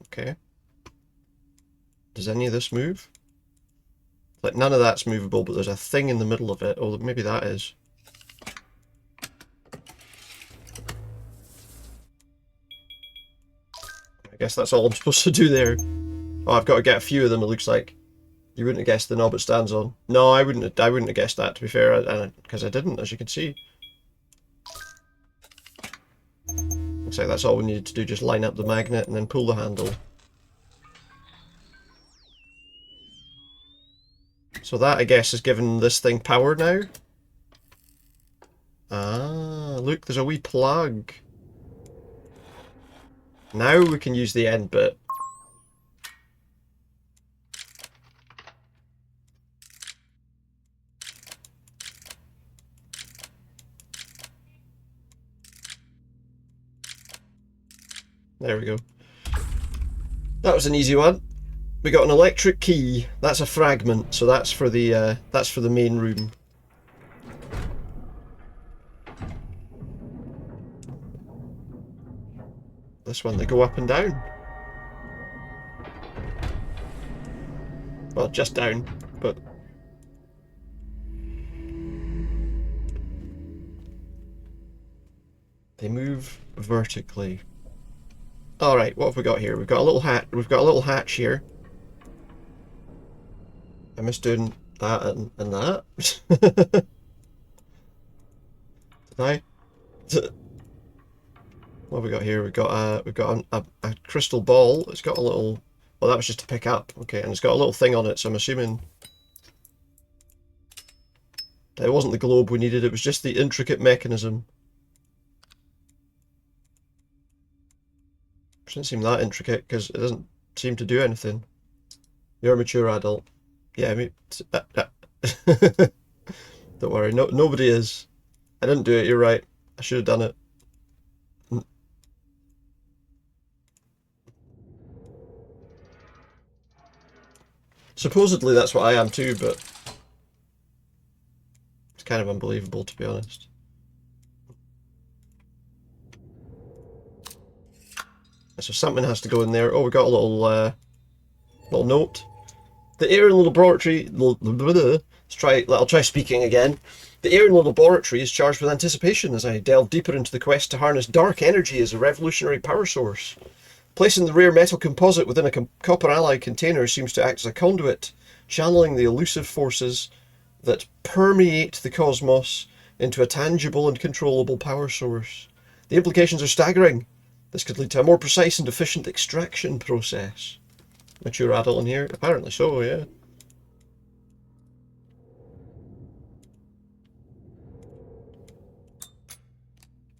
Okay. Does any of this move? Like, none of that's movable, but there's a thing in the middle of it. Oh, maybe that is. I guess that's all I'm supposed to do there. Oh, I've got to get a few of them, it looks like. You wouldn't have guessed the knob it stands on. No, I wouldn't have guessed that, to be fair, because I didn't, as you can see. Looks like that's all we needed to do, just line up the magnet and then pull the handle. So that, I guess, is giving this thing power now. Ah, look, there's a wee plug. Now we can use the end bit. There we go. That was an easy one. We got an electric key. That's a fragment, so that's for the main room. This one, they go up and down. Well, just down, but they move vertically. All right, what have we got here? We've got a little hat. We've got a little hatch here. I missed doing that and that. Did I? What have we got here? We've got a crystal ball. It's got a little. Well, that was just to pick up. Okay, and it's got a little thing on it. So I'm assuming it wasn't the globe we needed. It was just the intricate mechanism. It doesn't seem that intricate because it doesn't seem to do anything. You're a mature adult. Yeah, I mean, don't worry. No, nobody is. I didn't do it. You're right. I should have done it. Supposedly that's what I am too, but it's kind of unbelievable, to be honest. So something has to go in there. Oh, we got a little note. The air in the laboratory. I'll try speaking again. The air in the laboratory is charged with anticipation as I delve deeper into the quest to harness dark energy as a revolutionary power source. Placing the rare metal composite within a copper alloy container seems to act as a conduit, channeling the elusive forces that permeate the cosmos into a tangible and controllable power source. The implications are staggering. This could lead to a more precise and efficient extraction process. Mature adult in here? Apparently so, yeah.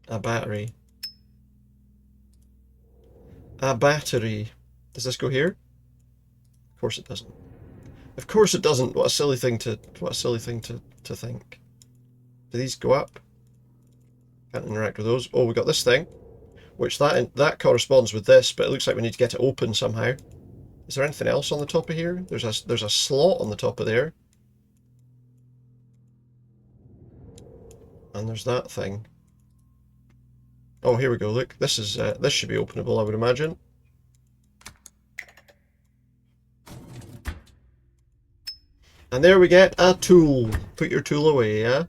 A battery. A battery. Does this go here? Of course it doesn't. Of course it doesn't. What a silly thing to think. Do these go up? Can't interact with those. Oh, we got this thing, which that corresponds with this, but it looks like we need to get it open somehow. Is there anything else on the top of here? There's a slot on the top of there. And there's that thing. Oh, here we go. Look, this should be openable, I would imagine. And there we get a tool. Put your tool away, yeah?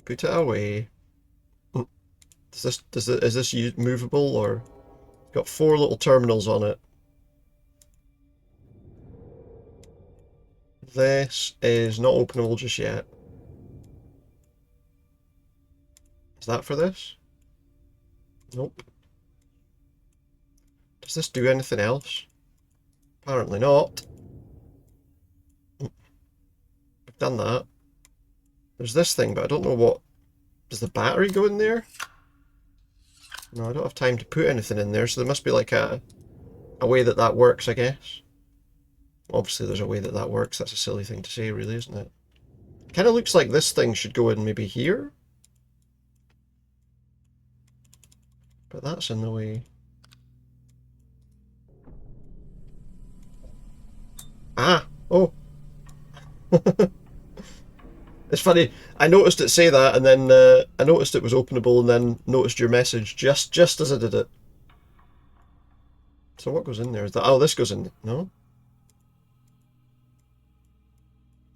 Put it away. Is this movable, or got 4 little terminals on it? This is not openable just yet. Is that for this? Nope. Does this do anything else? Apparently not. We've done that. There's this thing, but I don't know what... Does the battery go in there? No, I don't have time to put anything in there, so there must be like a way that works, I guess. Obviously there's a way that works. That's a silly thing to say, really, isn't it? Kind of looks like this thing should go in maybe here. But that's in the way. Ah! Oh! It's funny, I noticed it say that, and then I noticed it was openable, and then noticed your message just as I did it. So what goes in there? Is that, oh, this goes in, no?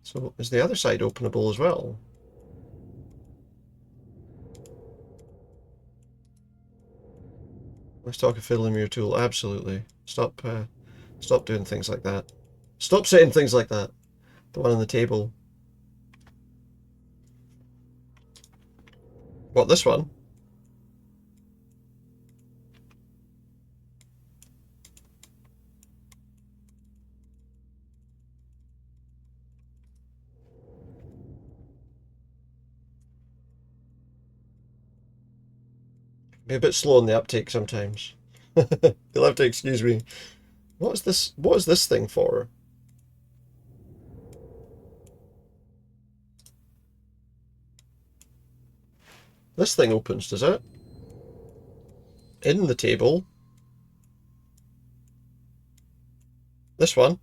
So is the other side openable as well? Let's talk a fiddle in your tool. Absolutely. Stop doing things like that. Stop saying things like that. The one on the table. What, this one? Be a bit slow on the uptake sometimes. You'll have to excuse me. What is this? What is this thing for? This thing opens, does it? In the table. This one.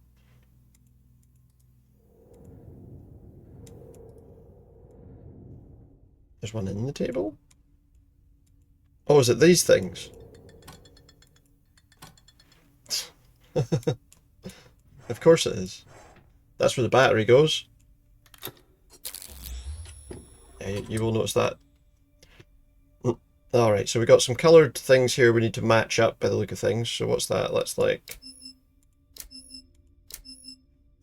There's one in the table? Oh, is it these things? Of course it is. That's where the battery goes. Yeah, you will notice that. Alright, so we got some coloured things here we need to match up by the look of things. So what's that? Let's like...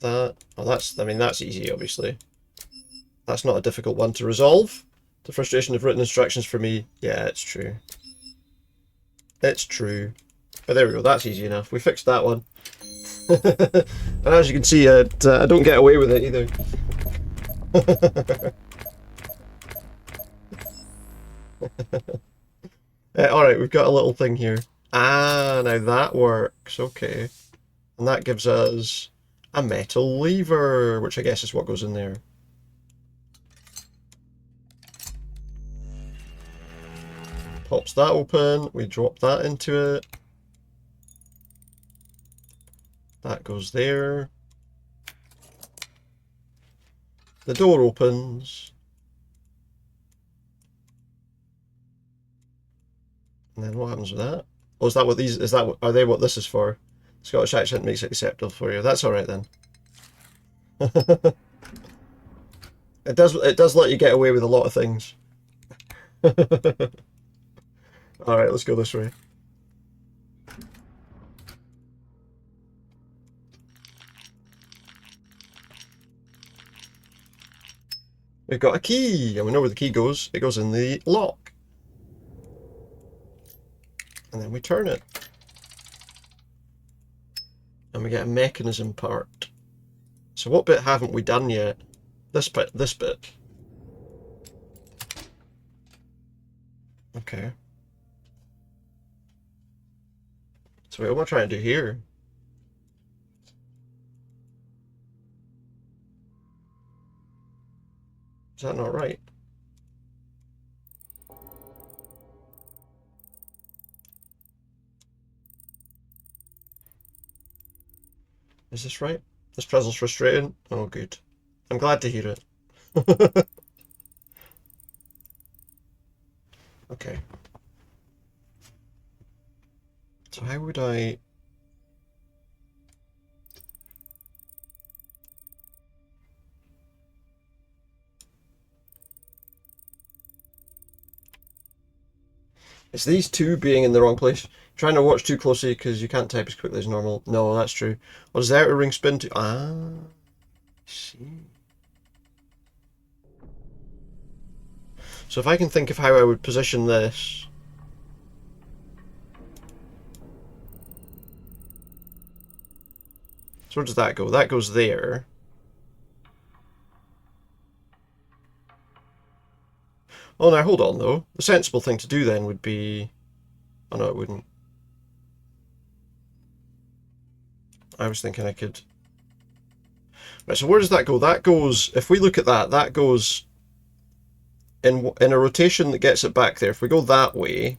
that. Oh, that's easy, obviously. That's not a difficult one to resolve. The frustration of written instructions for me. Yeah, it's true. It's true. But there we go, that's easy enough. We fixed that one. And as you can see, I don't get away with it either. Alright, we've got a little thing here. Ah, now that works. Okay. And that gives us a metal lever, which I guess is what goes in there. Pops that open, we drop that into it. That goes there. The door opens. And then what happens with that? Oh, is that what these, are they what this is for? Scottish accent makes it acceptable for you. That's alright then. It does let you get away with a lot of things. Alright, let's go this way. We've got a key, and we know where the key goes. It goes in the lock. And then we turn it. And we get a mechanism part. So what bit haven't we done yet? This bit. Okay. So what am I trying to do here? Is that not right? Is this right? This puzzle's frustrating. Oh, good. I'm glad to hear it. Okay. So how would I... It's these two being in the wrong place. Trying to watch too closely because you can't type as quickly as normal. No, that's true. What does the outer ring spin to? Ah, I see. So if I can think of how I would position this... So where does that go? That goes there. Oh, now hold on though. The sensible thing to do then would be... Oh no, it wouldn't. I was thinking I could... Right, so where does that go? That goes... If we look at that, that goes in a rotation that gets it back there. If we go that way,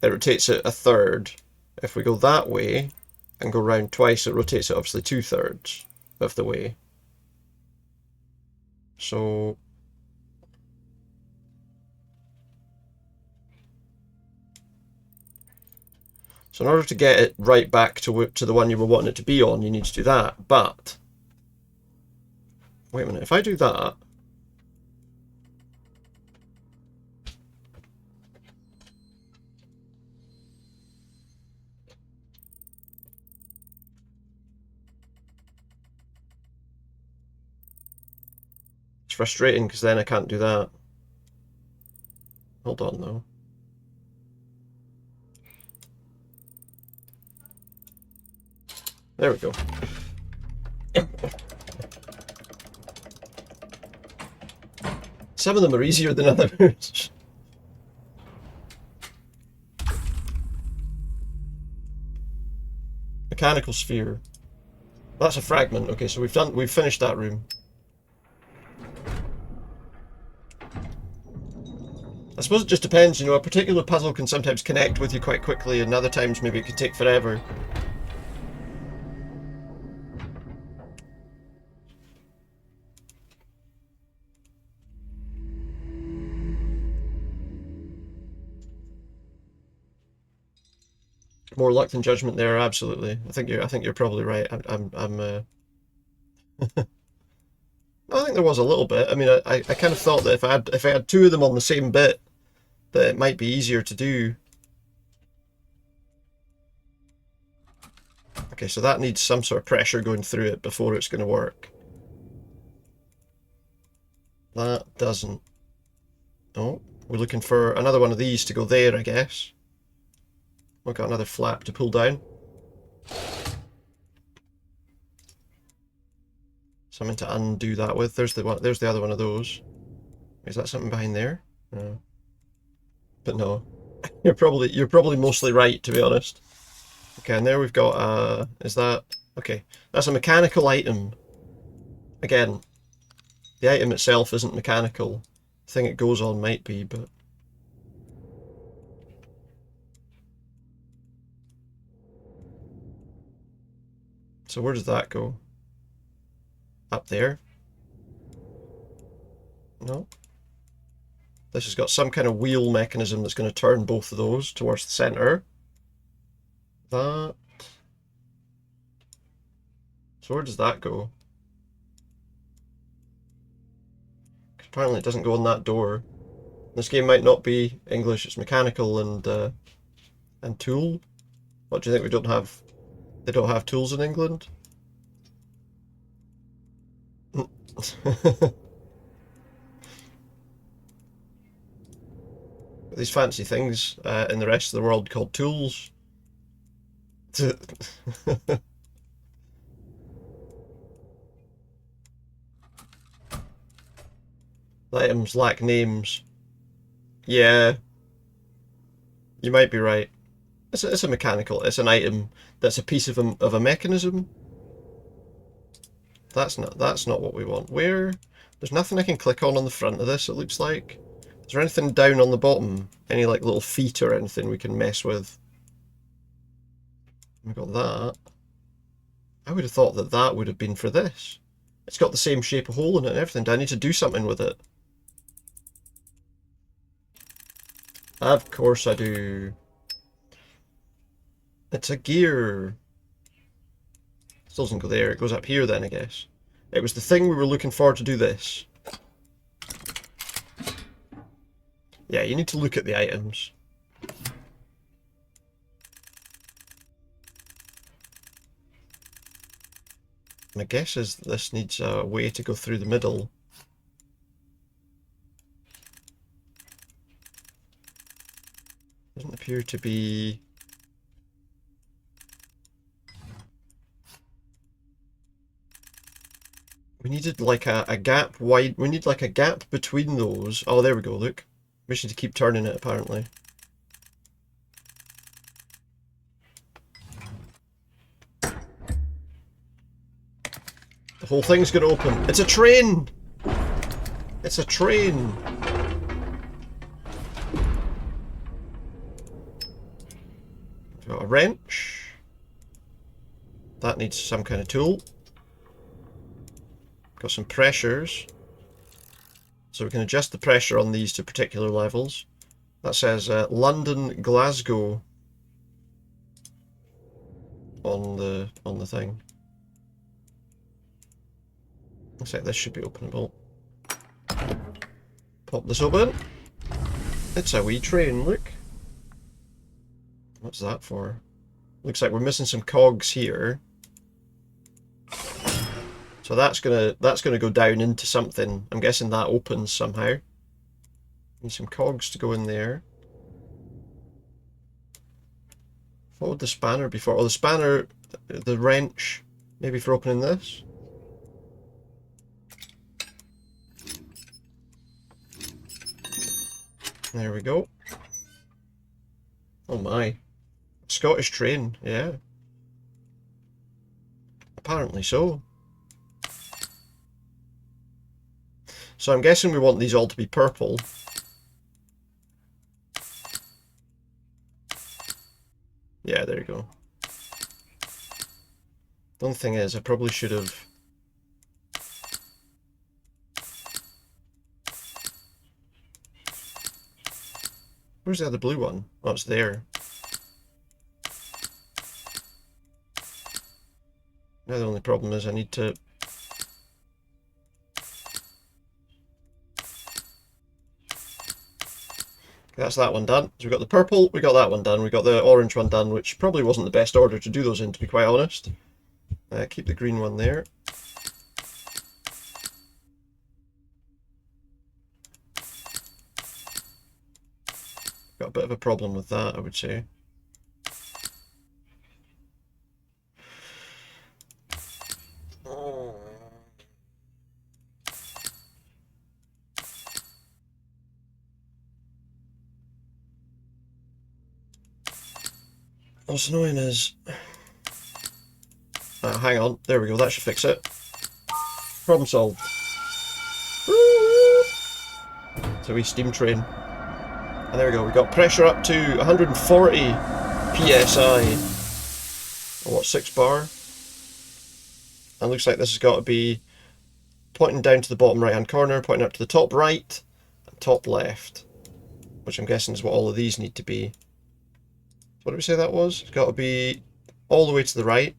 it rotates it a third. If we go that way and go round twice, it rotates it obviously 2/3 of the way. So... So in order to get it right back to the one you were wanting it to be on, you need to do that. But... Wait a minute, if I do that... It's frustrating because then I can't do that. Hold on though. There we go. Some of them are easier than others. Mechanical sphere. That's a fragment. Okay, so we've finished that room. I suppose it just depends, you know, a particular puzzle can sometimes connect with you quite quickly and other times maybe it can take forever. More luck than judgment there, absolutely. I think you're probably right. I think there was a little bit. I mean, I kind of thought that if I had two of them on the same bit, that it might be easier to do. Okay, so that needs some sort of pressure going through it before it's going to work. That doesn't. Oh, we're looking for another one of these to go there, I guess. We've got another flap to pull down. Something to undo that with. There's the other one of those. Is that something behind there? No. But no. You're probably mostly right, to be honest. Okay, and there we've got is that okay. That's a mechanical item. Again, the item itself isn't mechanical. The thing it goes on might be, but So where does that go? Up there? No. This has got some kind of wheel mechanism that's going to turn both of those towards the centre. That. So where does that go? Apparently it doesn't go on that door. This game might not be English, it's mechanical and tool. What do you think we don't have? They don't have tools in England? These fancy things in the rest of the world called tools. The items lack names. Yeah, you might be right. It's a mechanical. It's an item that's a piece of a mechanism. That's not what we want. Where? There's nothing I can click on the front of this. It looks like. Is there anything down on the bottom? Any like little feet or anything we can mess with? We got that. I would have thought that that would have been for this. It's got the same shape of hole in it and everything. Do I need to do something with it? Of course I do. It's a gear. Still doesn't go there. It goes up here then, I guess. It was the thing we were looking for to do this. Yeah, you need to look at the items. My guess is this needs a way to go through the middle. Doesn't appear to be... We needed like a gap wide... We need like a gap between those. Oh, there we go, look. We just need to keep turning it, apparently. The whole thing's gonna open. It's a train! It's a train! We've got a wrench. That needs some kind of tool. Got some pressures. So we can adjust the pressure on these to particular levels. That says London, Glasgow on the thing. Looks like this should be openable. Pop this open. It's a wee train, look. What's that for? Looks like we're missing some cogs here. So that's gonna go down into something. I'm guessing that opens somehow. Need some cogs to go in there. What would the spanner be for? Oh, the spanner, the wrench, maybe for opening this. There we go. Oh my. Scottish train, yeah. Apparently so. So I'm guessing we want these all to be purple. Yeah, there you go. The only thing is, I probably should have... Where's the other blue one? Oh, it's there. Now the only problem is I need to... That's that one done. So we got the purple, we got that one done, we got the orange one done, which probably wasn't the best order to do those in, to be quite honest. Keep the green one there. Got a bit of a problem with that, I would say. What's annoying is... hang on, there we go, that should fix it. Problem solved. So we steam train. And there we go, we got pressure up to 140 PSI. Or what, 6 bar? And it looks like this has got to be pointing down to the bottom right hand corner, pointing up to the top right, and top left. Which I'm guessing is what all of these need to be. What did we say that was? It's got to be all the way to the right.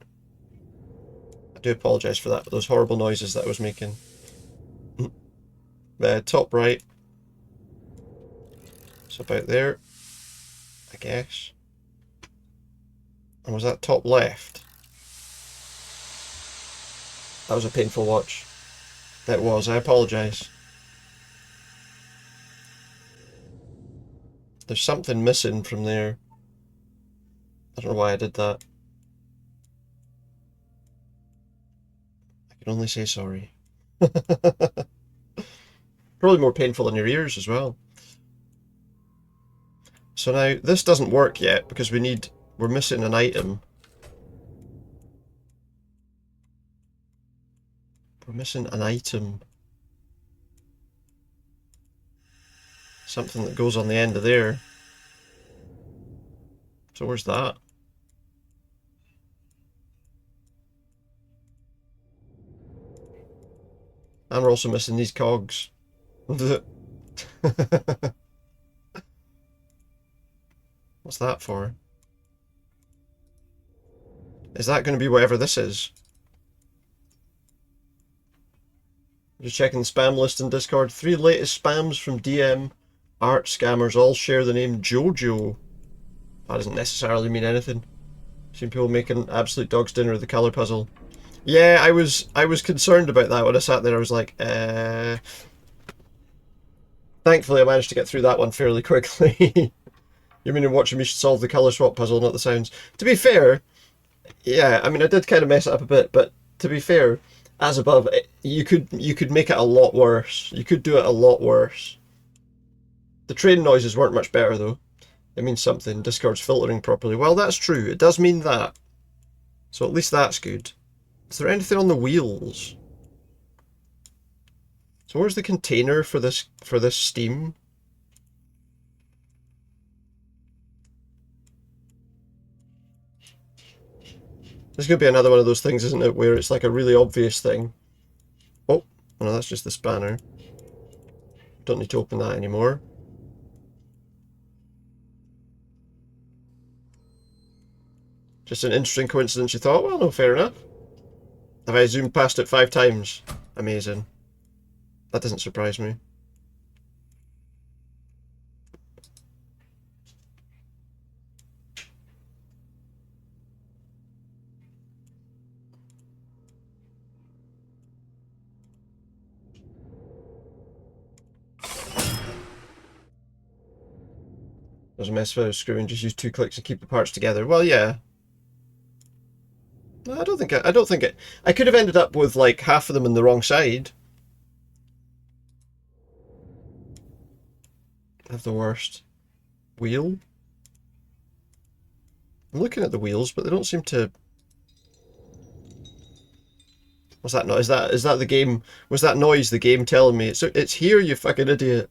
I do apologise for that, but those horrible noises that I was making. Top right. It's about there, I guess. And was that top left? That was a painful watch. It was, I apologise. There's something missing from there. I don't know why I did that. I can only say sorry. Probably more painful in your ears as well. So now, this doesn't work yet because we're missing an item. We're missing an item. Something that goes on the end of there. So where's that? And we're also missing these cogs. What's that for? Is that going to be whatever this is? Just checking the spam list in Discord. 3 latest spams from DM art scammers all share the name Jojo. That doesn't necessarily mean anything. Seen people making absolute dog's dinner of the colour puzzle. Yeah, I was concerned about that when I sat there. I was like, Thankfully I managed to get through that one fairly quickly. You mean you're watching me solve the colour swap puzzle, not the sounds. To be fair, yeah, I mean I did kind of mess it up a bit, but to be fair, as above, you could make it a lot worse. You could do it a lot worse. The train noises weren't much better though. It means something. Discord's filtering properly. Well, that's true. It does mean that. So at least that's good. Is there anything on the wheels? So where's the container for this steam? This could be another one of those things, isn't it, where it's like a really obvious thing. Oh, no, that's just the spanner. Don't need to open that anymore. Just an interesting coincidence, you thought? Well, no, fair enough. Have I zoomed past it 5 times? Amazing. That doesn't surprise me. Doesn't mess with screwing, just use 2 clicks to keep the parts together. Well, yeah. No, I don't think it. I could have ended up with like half of them in the wrong side. I have the worst. Wheel? I'm looking at the wheels, but they don't seem to... What's that noise? Is that the game? Was that noise the game telling me? It's here, you fucking idiot.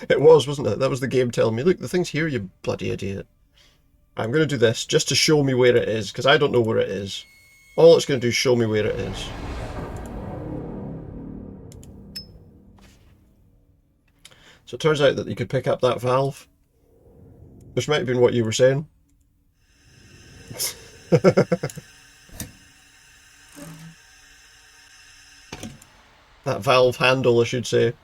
It was, wasn't it? That was the game telling me, look, the thing's here, you bloody idiot. I'm going to do this just to show me where it is, because I don't know where it is. All it's going to do is show me where it is. So it turns out that you could pick up that valve, which might have been what you were saying. That valve handle, I should say.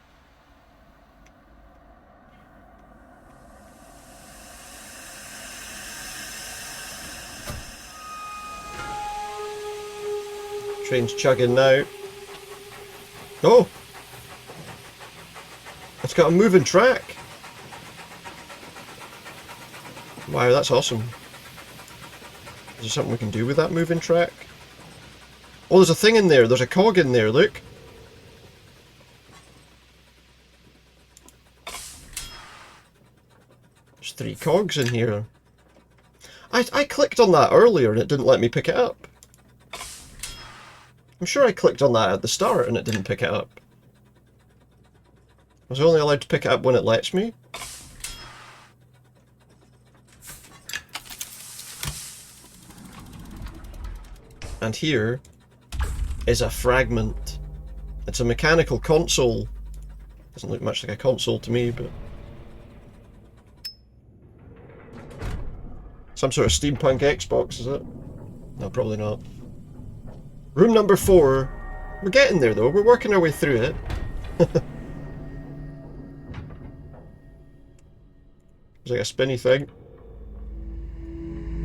Train's chugging now. Oh! It's got a moving track. Wow, that's awesome. Is there something we can do with that moving track? Oh, there's a thing in there. There's a cog in there, look. There's 3 cogs in here. I clicked on that earlier and it didn't let me pick it up. I'm sure I clicked on that at the start and it didn't pick it up. Was I only allowed to pick it up when it lets me? And here is a fragment. It's a mechanical console. Doesn't look much like a console to me, but some sort of steampunk Xbox, is it? No, probably not. Room number 4. We're getting there though, we're working our way through it. It's like a spinny thing.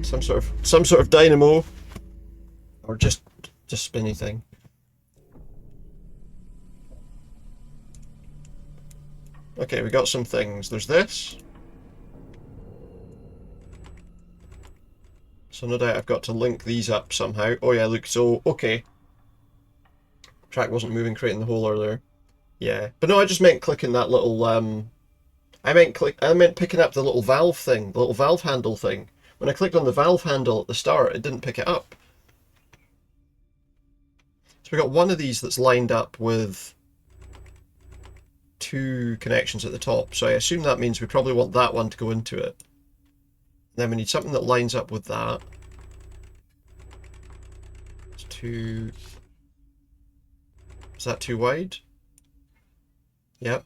Some sort of dynamo. Or just spinny thing. Okay, we got some things. There's this. So no doubt I've got to link these up somehow. Oh yeah, look, so, okay. Track wasn't moving, creating the hole earlier. Yeah, but no, I just meant clicking that little, I meant picking up the little valve thing, the little valve handle thing. When I clicked on the valve handle at the start, it didn't pick it up. So we got one of these that's lined up with 2 connections at the top. So I assume that means we probably want that one to go into it. Then we need something that lines up with that. It's too... Is that too wide? Yep.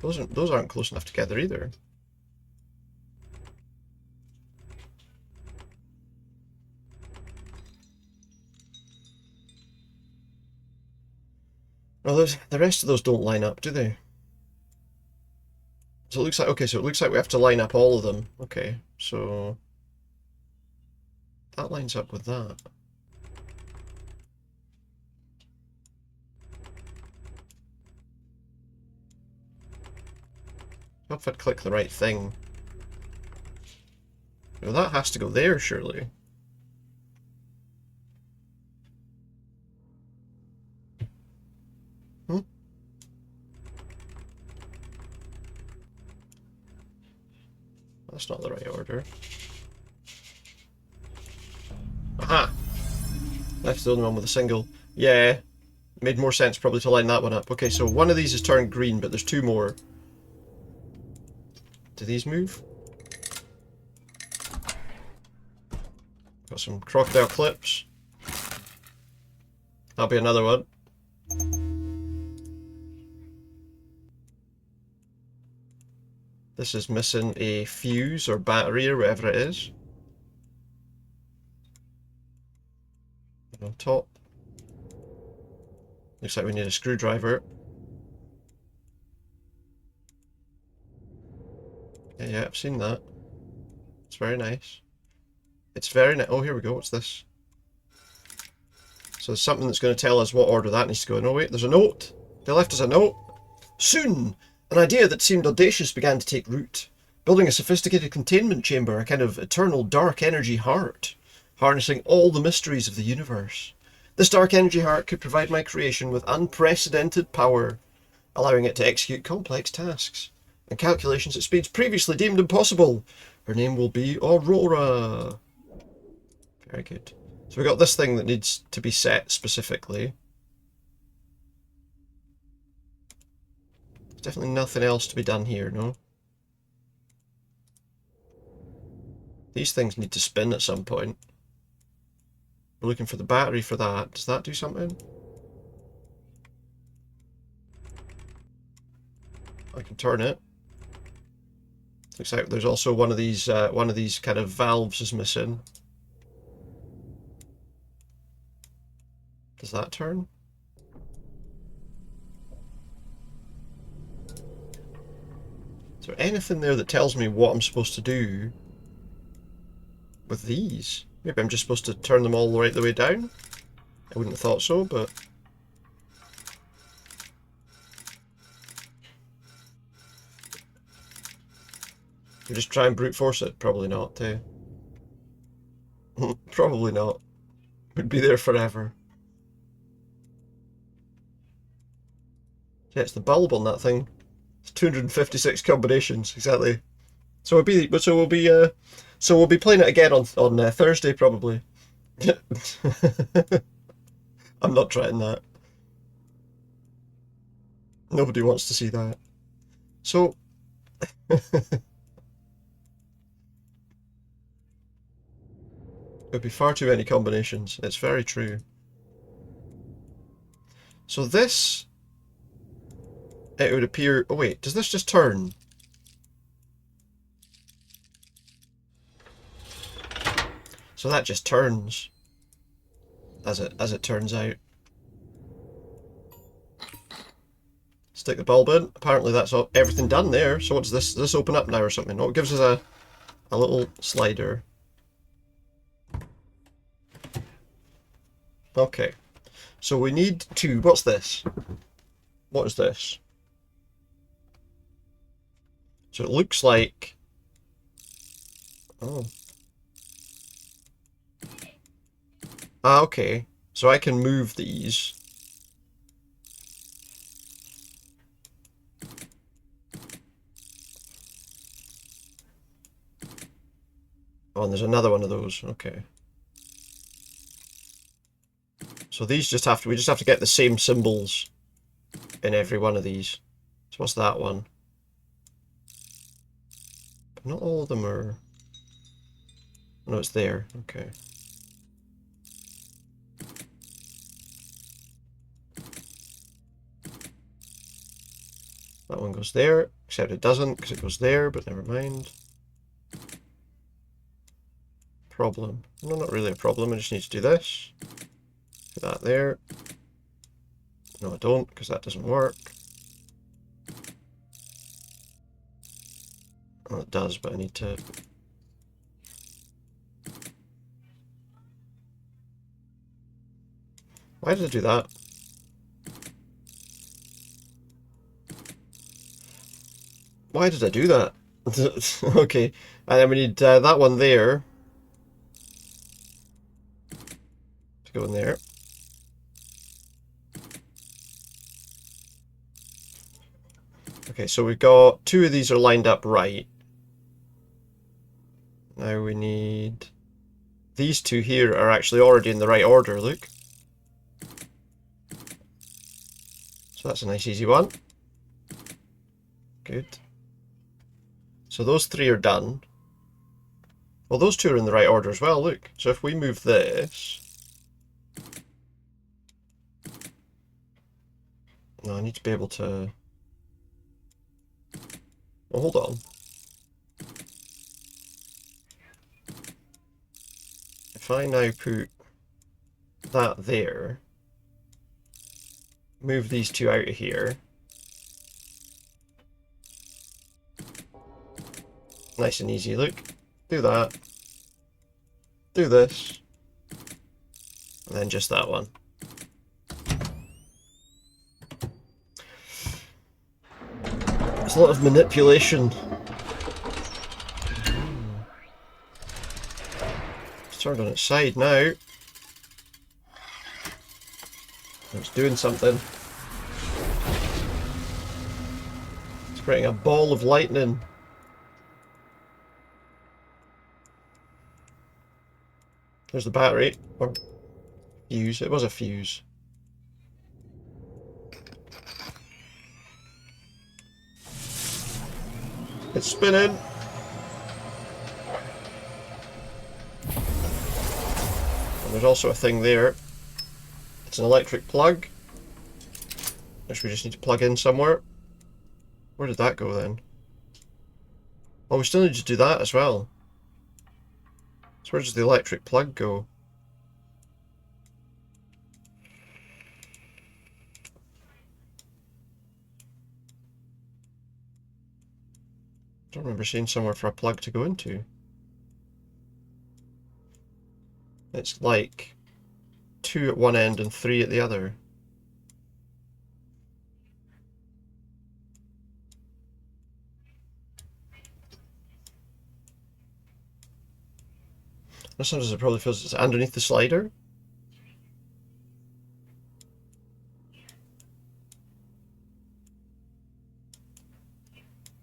Those aren't close enough together either. Well, the rest of those don't line up, do they? So it looks like, okay, so it looks like we have to line up all of them. Okay, so that lines up with that. I hope I'd click the right thing. Well, that has to go there, surely. Hmm? That's not the right order. Aha! That's the only one with a single. Yeah, made more sense probably to line that one up. Okay, so one of these is turned green, but there's 2 more. Do these move? Got some crocodile clips. That'll be another one. This is missing a fuse or battery or whatever it is. And on top. Looks like we need a screwdriver. Yeah, I've seen that. It's very nice. It's very nice. Oh, here we go. What's this? So there's something that's going to tell us what order that needs to go in. Oh wait, there's a note. They left us a note. Soon, an idea that seemed audacious began to take root. Building a sophisticated containment chamber, a kind of eternal dark energy heart, harnessing all the mysteries of the universe. This dark energy heart could provide my creation with unprecedented power, allowing it to execute complex tasks and calculations at speeds previously deemed impossible. Her name will be Aurora. Very good. So we got this thing that needs to be set specifically. There's definitely nothing else to be done here, no? These things need to spin at some point. We're looking for the battery for that. Does that do something? I can turn it. Looks like there's also one of these kind of valves is missing. Does that turn? Is there anything there that tells me what I'm supposed to do with these? Maybe I'm just supposed to turn them all right the way down? I wouldn't have thought so, but... You just try and brute force it? Probably not, too. Probably not. Would be there forever. Yeah, it's the bulb on that thing. It's 256 combinations, exactly. So we'll be playing it again on Thursday probably. I'm not trying that. Nobody wants to see that. So There'd be far too many combinations. It's very true. So this, it would appear... Oh wait, does this just turn? So that just turns, as it turns out. Stick the bulb in. Apparently that's all, everything done there. So what's this? Does this open up now or something? Oh, it gives us a little slider. Okay. So we need to... What's this? What is this? So it looks like... Oh. Ah, okay. So I can move these. Oh, and there's another one of those. Okay. So these just have to... We just have to get the same symbols in every one of these. So what's that one? But not all of them are... No, it's there. Okay. That one goes there, except it doesn't because it goes there, but never mind. Problem. No, not really a problem. I just need to do this. Put that there. No, I don't, because that doesn't work. Well, it does, but I need to... Why did I do that? Why did I do that? Okay, and then we need that one there to go in there. Okay, so we've got two of these are lined up right. Now we need... These two here are actually already in the right order, look. So that's a nice easy one. Good. So those three are done. Well, those two are in the right order as well, look. So if we move this... No, I need to be able to... Well, hold on. If I now put that there, move these two out of here. Nice and easy, look. Do that. Do this. And then just that one. There's a lot of manipulation. It's turned on its side now. It's doing something. It's creating a ball of lightning. There's the battery. Or fuse. It was a fuse. It's spinning. And there's also a thing there. It's an electric plug, which we just need to plug in somewhere. Where did that go then? Oh, we still need to do that as well. So where does the electric plug go? I don't remember seeing somewhere for a plug to go into. It's like 2 at one end and 3 at the other. That sounds as it probably feels it's underneath the slider.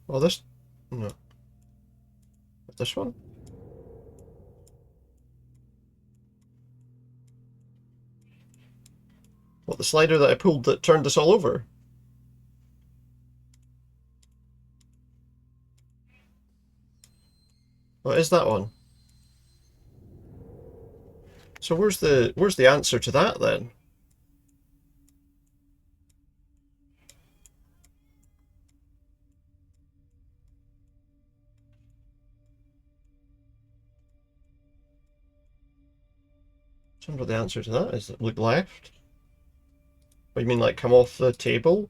Well, this... No. This one? What, the slider that I pulled that turned this all over? What is that one? So where's the answer to that then? I wonder what the answer to that is. Look left. What do you mean, like come off the table?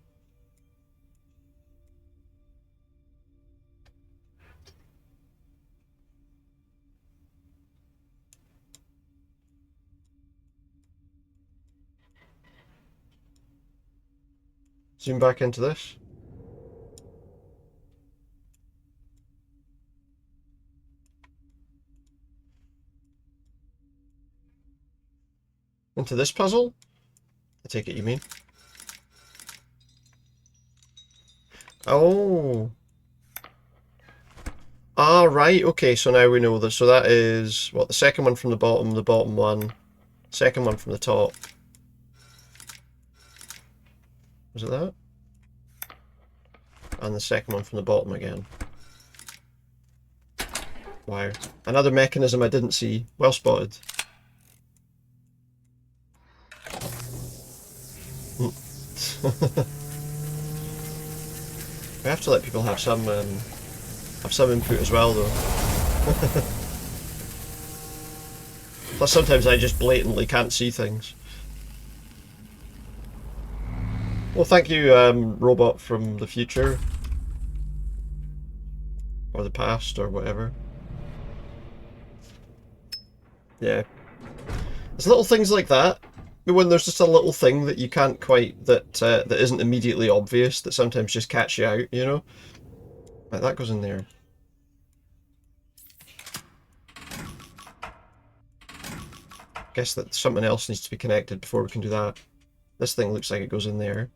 Zoom back into this. Into this puzzle? I take it you mean. Oh. Ah, right, okay, so now we know this. So that is, what, the second one from the bottom one, second one from the top. Was it that? And the second one from the bottom again. Wow. Another mechanism I didn't see. Well spotted. We have to let people have some input as well, though. Plus, sometimes I just blatantly can't see things. Well, thank you, robot from the future. Or the past, or whatever. Yeah. It's little things like that. When there's just a little thing that you can't quite, that isn't immediately obvious, that sometimes just catch you out, you know? Right, that goes in there. Guess that something else needs to be connected before we can do that. This thing looks like it goes in there.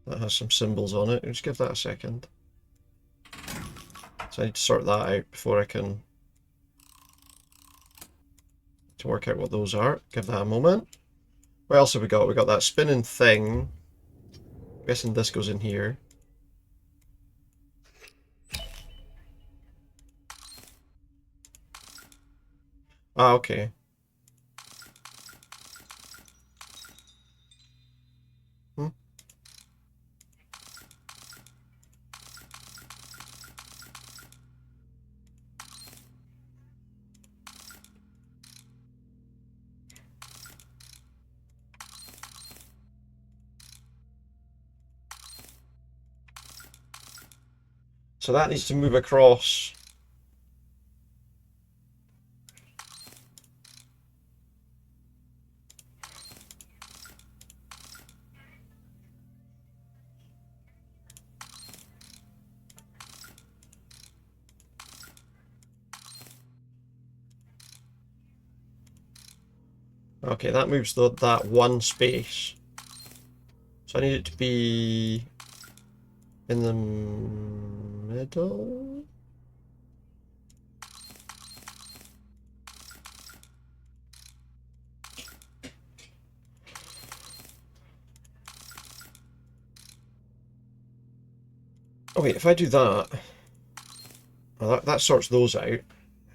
That has some symbols on it. Just give that a second. So I need to sort that out before I can to work out what those are. Give that a moment. What else have we got? We got that spinning thing. I'm guessing this goes in here. Ah, okay. Hmm. So that needs to move across. Okay, that moves that one space. So I need it to be in the middle. Oh wait, if I do that, well, that sorts those out.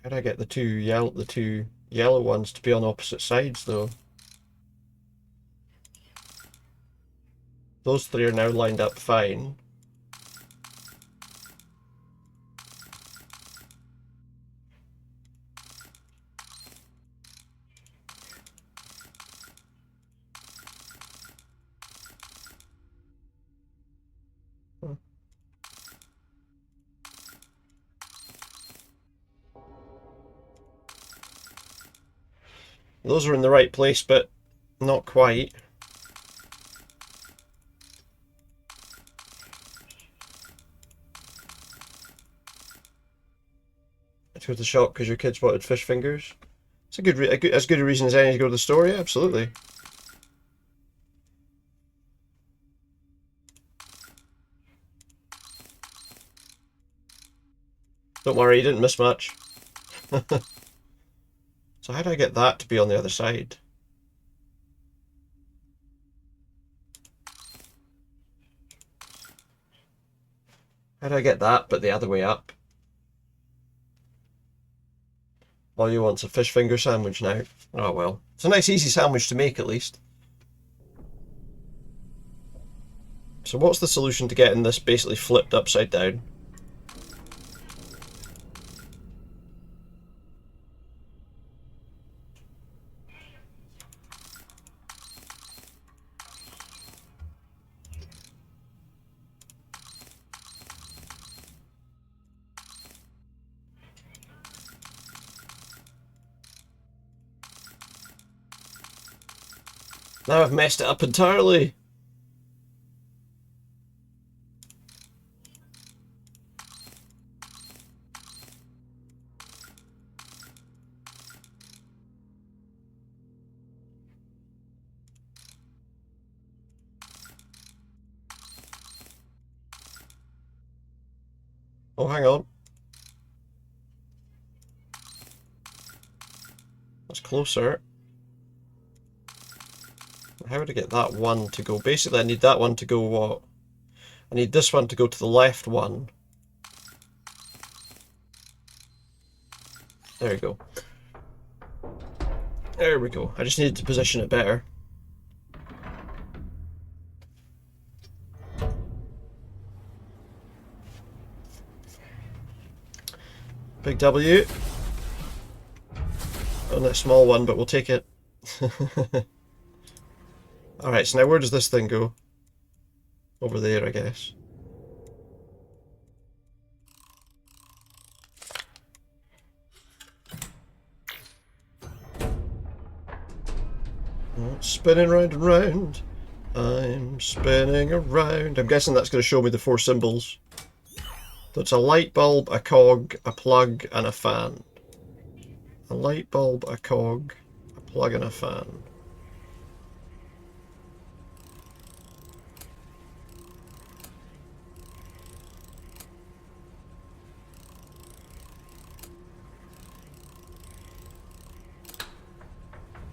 How do I get the two yellow ones to be on opposite sides though? Those three are now lined up fine. Those are in the right place, but not quite. I go to the shop because your kids wanted fish fingers. It's as good a reason as any to go to the store, yeah, absolutely. Don't worry, you didn't miss much. So how do I get that to be on the other side? How do I get that, but the other way up? All you want's a fish finger sandwich now. Oh well. It's a nice easy sandwich to make at least. So what's the solution to getting this basically flipped upside down? Now I've messed it up entirely. Oh, hang on. That's closer. How would I get that one to go? Basically, I need that one to go what? I need this one to go to the left one. There we go. There we go. I just needed to position it better. Big W. Only a small one, but we'll take it. Alright, so now where does this thing go? Over there, I guess. Oh, spinning round and round. I'm spinning around. I'm guessing that's going to show me the 4 symbols. So it's a light bulb, a cog, a plug, and a fan. A light bulb, a cog, a plug, and a fan.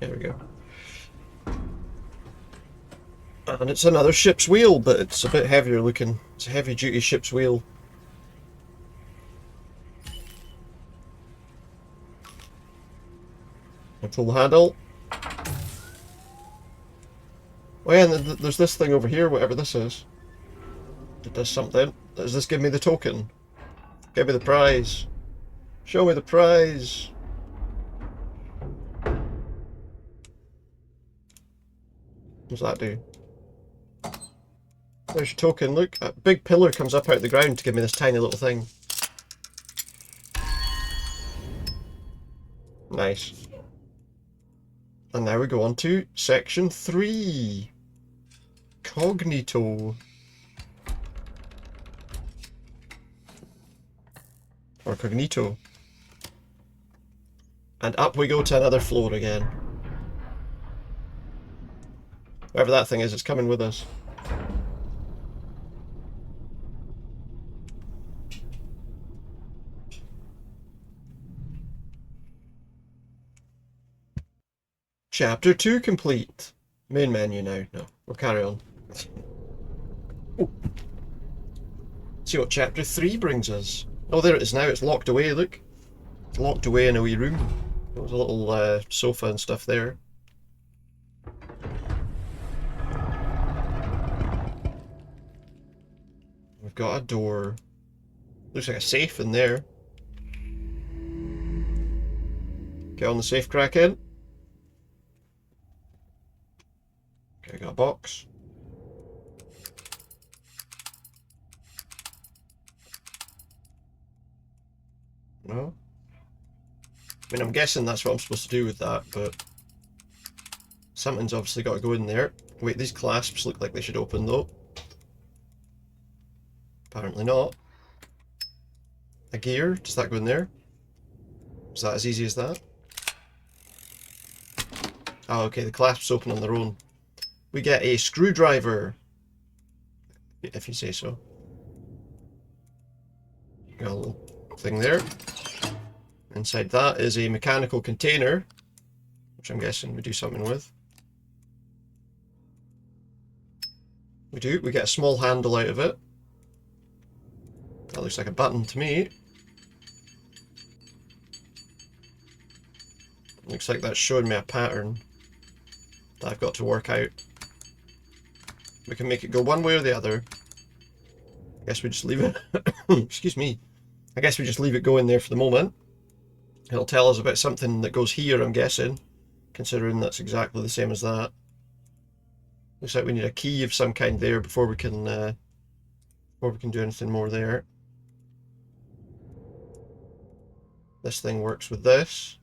There we go. And it's another ship's wheel, but it's a bit heavier looking. It's a heavy duty ship's wheel. Control the handle. Oh yeah, and there's this thing over here, whatever this is. It does something. Does this give me the token? Give me the prize. Show me the prize. What does that do? There's your token, look. A big pillar comes up out of the ground to give me this tiny little thing. Nice. And now we go on to section 3. Cognito. Or cognito. And up we go to another floor again. Whatever that thing is, it's coming with us. Chapter 2 complete. Main menu now. No, we'll carry on. Oh. See what chapter 3 brings us. Oh, there it is now. It's locked away, look. It's locked away in a wee room. There was a little sofa and stuff there. We've got a door. Looks like a safe in there. Get on the safe crack in. Okay, got a box. No? I mean, I'm guessing that's what I'm supposed to do with that, but something's obviously got to go in there. Wait, these clasps look like they should open though. Apparently not. A gear, does that go in there? Is that as easy as that? Oh, okay, the clasps open on their own. We get a screwdriver, if you say so. Got a little thing there. Inside that is a mechanical container, which I'm guessing we do something with. We do. We get a small handle out of it. That looks like a button to me. Looks like that's showing me a pattern that I've got to work out. We can make it go one way or the other. I guess we just leave it. Excuse me. I guess we just leave it going there for the moment. It'll tell us about something that goes here, I'm guessing, considering that's exactly the same as that. Looks like we need a key of some kind there before we can do anything more there. This thing works with this.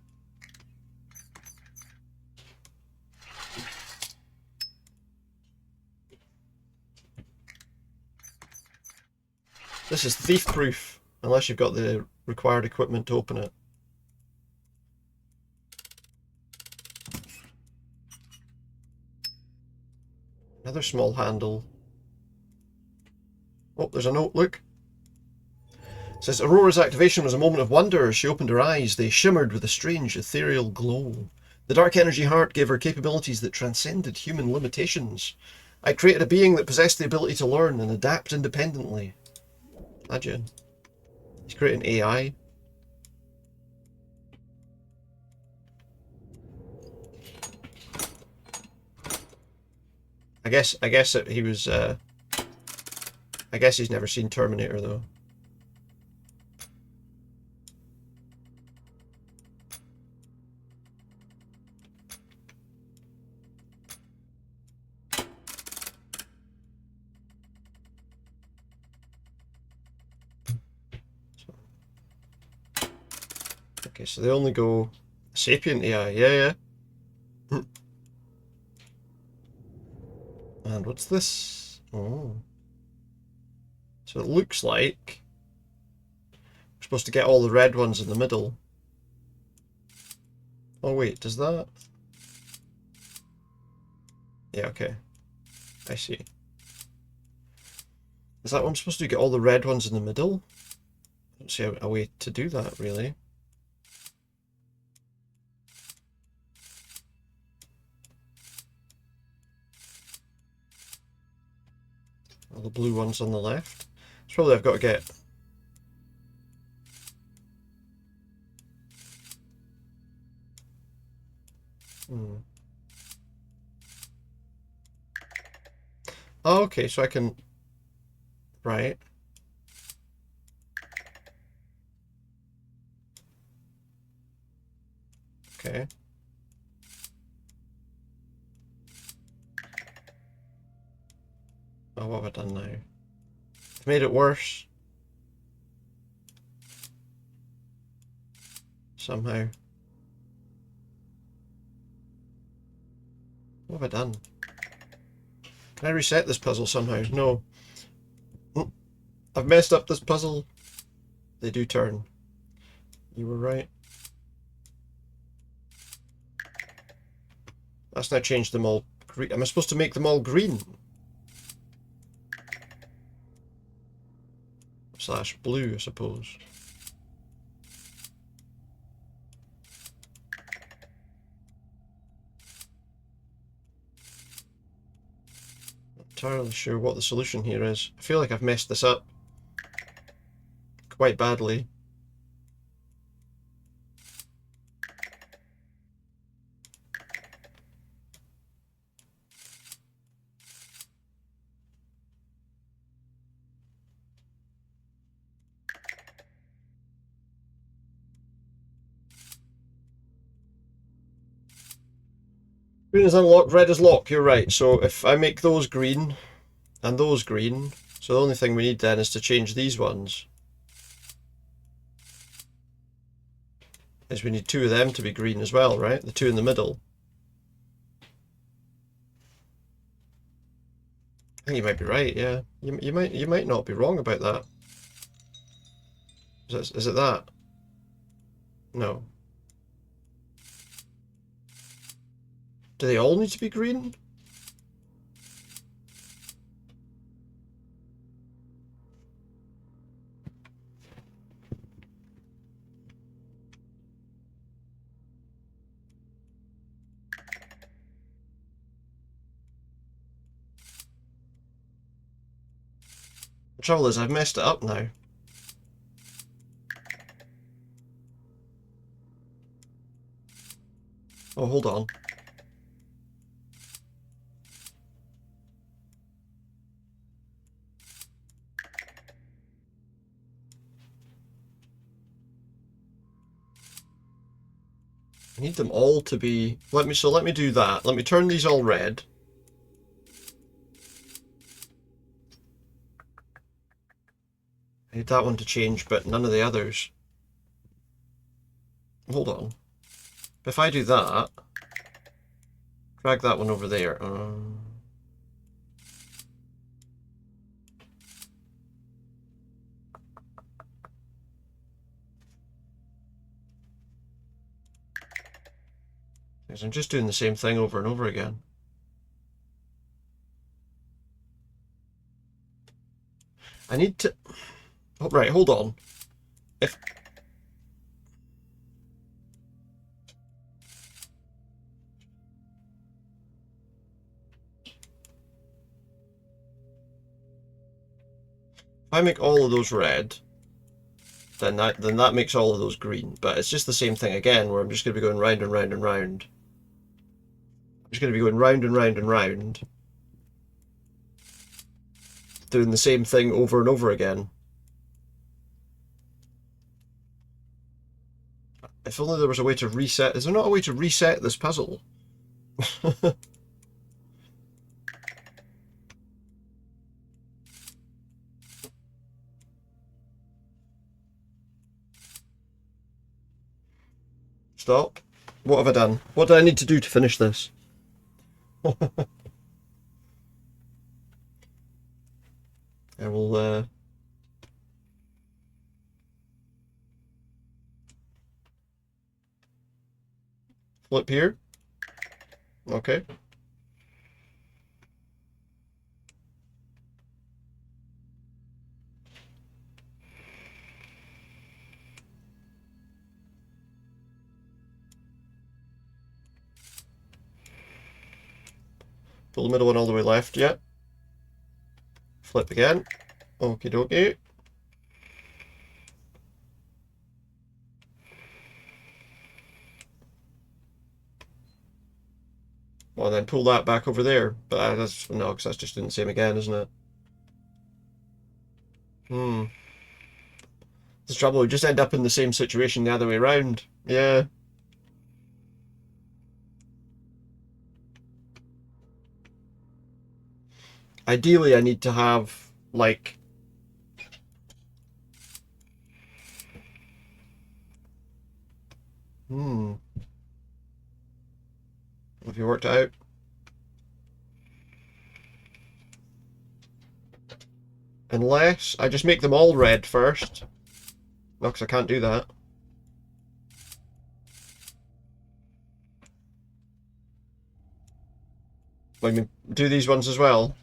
This is thief-proof, unless you've got the required equipment to open it. Another small handle. Oh, there's a note, look. It says, Aurora's activation was a moment of wonder. As she opened her eyes, they shimmered with a strange ethereal glow. The dark energy heart gave her capabilities that transcended human limitations. I created a being that possessed the ability to learn and adapt independently. Imagine. He's creating AI. I guess he was. I guess he's never seen Terminator though. Okay, so they only go sapient AI. Yeah. And what's this? Oh. So it looks like we're supposed to get all the red ones in the middle. Oh wait, does that? Yeah, okay. I see. Is that what I'm supposed to do? Get all the red ones in the middle? I don't see a way to do that, really. All the blue ones on the left. It's probably I've got to get... Oh, okay, so I can... Right. Okay. Oh, what have I done now? I've made it worse. Somehow. What have I done? Can I reset this puzzle somehow? No. I've messed up this puzzle. They do turn. You were right. That's now changed them all green. Am I supposed to make them all green? Slash blue, I suppose. Not entirely sure what the solution here is. I feel like I've messed this up quite badly. Green is unlocked, red is locked, you're right. So if I make those green and those green, so the only thing we need then is to change these ones. Is we need two of them to be green as well, right? The two in the middle. I think you might be right, yeah. You might not be wrong about that. Is it that? No. Do they all need to be green? The trouble is I've messed it up now. Oh, hold on. I need them all to be... let me do that. Let me turn these all red. I need that one to change, but none of the others. Hold on. If I do that, drag that one over there. Because I'm just doing the same thing over and over again. I need to... oh, right, hold on. If I make all of those red, then that makes all of those green. But it's just the same thing again, where I'm just going to be going round and round and round. I'm just going to be going round and round and round, doing the same thing over and over again. If only there was a way to reset. Is there not a way to reset this puzzle? Stop. What have I done? What do I need to do to finish this? I will flip here. Okay. Pull the middle one all the way left, yep. Flip again. Okie dokie. Well, then pull that back over there. But that's... no, because that's just doing the same again, isn't it? The trouble, we just end up in the same situation the other way around. Yeah. Ideally, I need to have, like... have you worked it out? Unless I just make them all red first. No, because I can't do that. I mean, do these ones as well.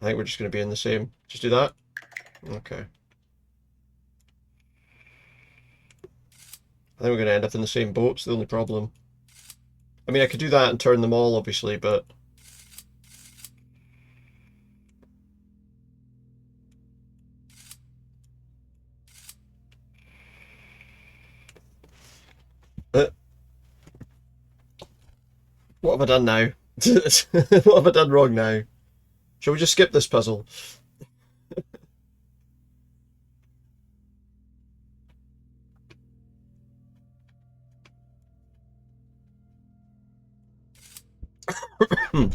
I think we're just going to be in the same. Just do that. Okay. I think we're going to end up in the same boat. It's the only problem. I mean, I could do that and turn them all, obviously, but... what have I done now? What have I done wrong now? Shall we just skip this puzzle? I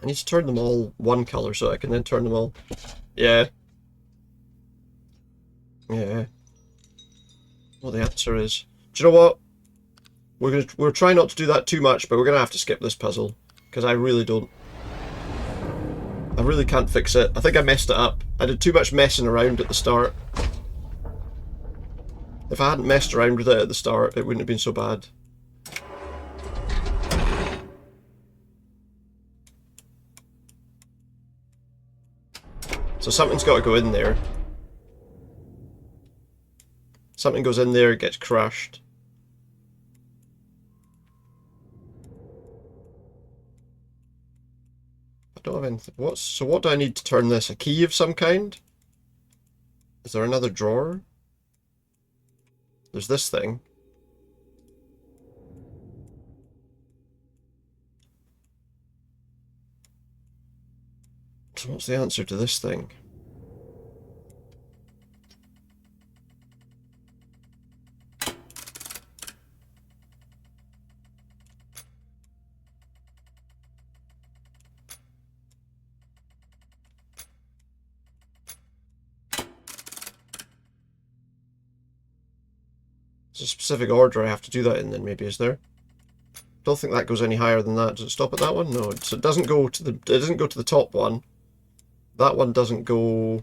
need to turn them all one colour so I can then turn them all... yeah. Yeah. Well, the answer is... do you know what? We're trying not to do that too much, but we're gonna have to skip this puzzle. Because I really don't... I really can't fix it. I think I messed it up. I did too much messing around at the start. If I hadn't messed around with it at the start, it wouldn't have been so bad. So something's got to go in there. Something goes in there, it gets crushed. don't have anything. So what do I need to turn this? A key of some kind? Is there another drawer? There's this thing. So what's the answer to this thing? There's a specific order I have to do that in then, maybe, is there? Don't think that goes any higher than that. Does it stop at that one? No, so it doesn't go to the top one. That one doesn't go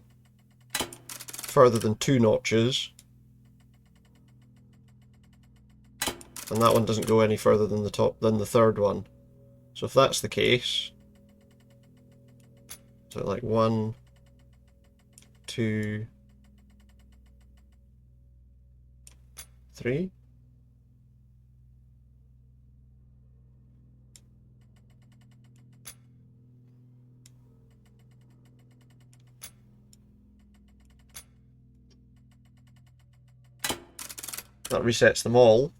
further than 2 notches. And that one doesn't go any further than the third one. So if that's the case, so like 1, 2, 3. That resets them all.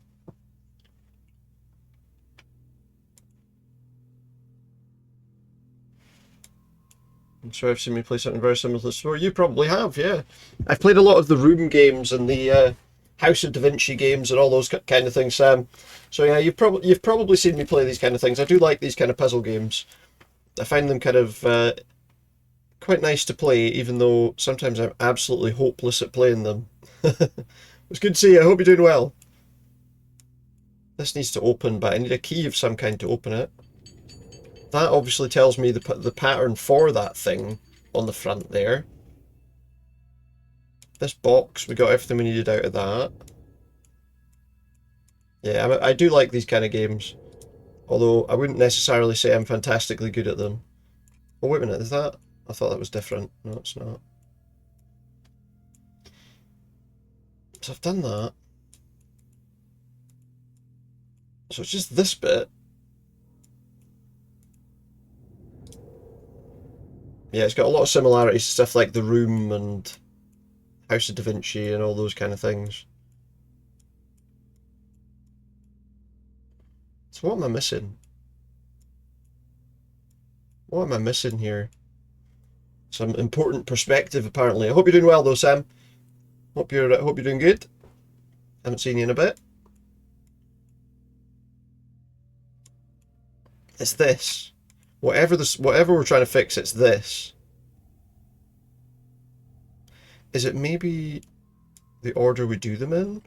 I'm sure I've seen me play something very similar to this before. You probably have, yeah. I've played a lot of the Room games and the House of Da Vinci games and all those kind of things, Sam. So yeah, you've probably seen me play these kind of things. I do like these kind of puzzle games. I find them kind of quite nice to play, even though sometimes I'm absolutely hopeless at playing them. It's good to see you. I hope you're doing well. This needs to open, but I need a key of some kind to open it. That obviously tells me the pattern for that thing on the front there. This box, we got everything we needed out of that. Yeah, I do like these kind of games. Although I wouldn't necessarily say I'm fantastically good at them. Oh, wait a minute, is that? I thought that was different. No, it's not. So I've done that. So it's just this bit. Yeah, it's got a lot of similarities to stuff like The Room and House of Da Vinci and all those kind of things. So what am I missing? What am I missing here? Some important perspective, apparently. I hope you're doing well, though, Sam. Hope you're doing good. Haven't seen you in a bit. It's this. Whatever we're trying to fix, it's this. Is it maybe the order we do them in?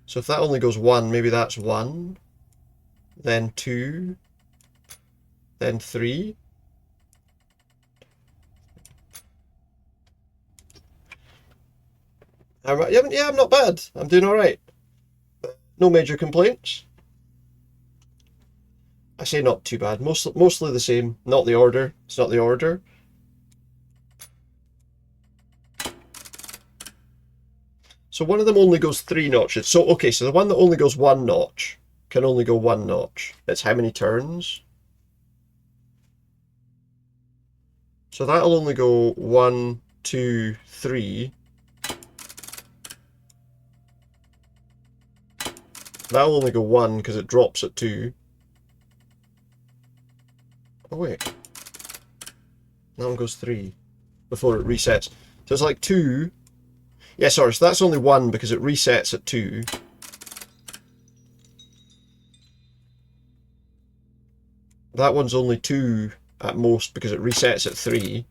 So if that only goes 1, maybe that's 1, then 2, then 3. Yeah, I'm not bad. I'm doing alright. No major complaints. I say not too bad. Mostly the same. Not the order. It's not the order. So one of them only goes 3 notches. So, okay, so the one that only goes 1 notch can only go 1 notch. It's how many turns? So that'll only go 1, 2, 3. That'll only go 1 because it drops at 2. Oh wait. That one goes 3 before it resets. So it's like 2. Yeah, sorry, so that's only 1 because it resets at 2. That one's only 2 at most because it resets at 3.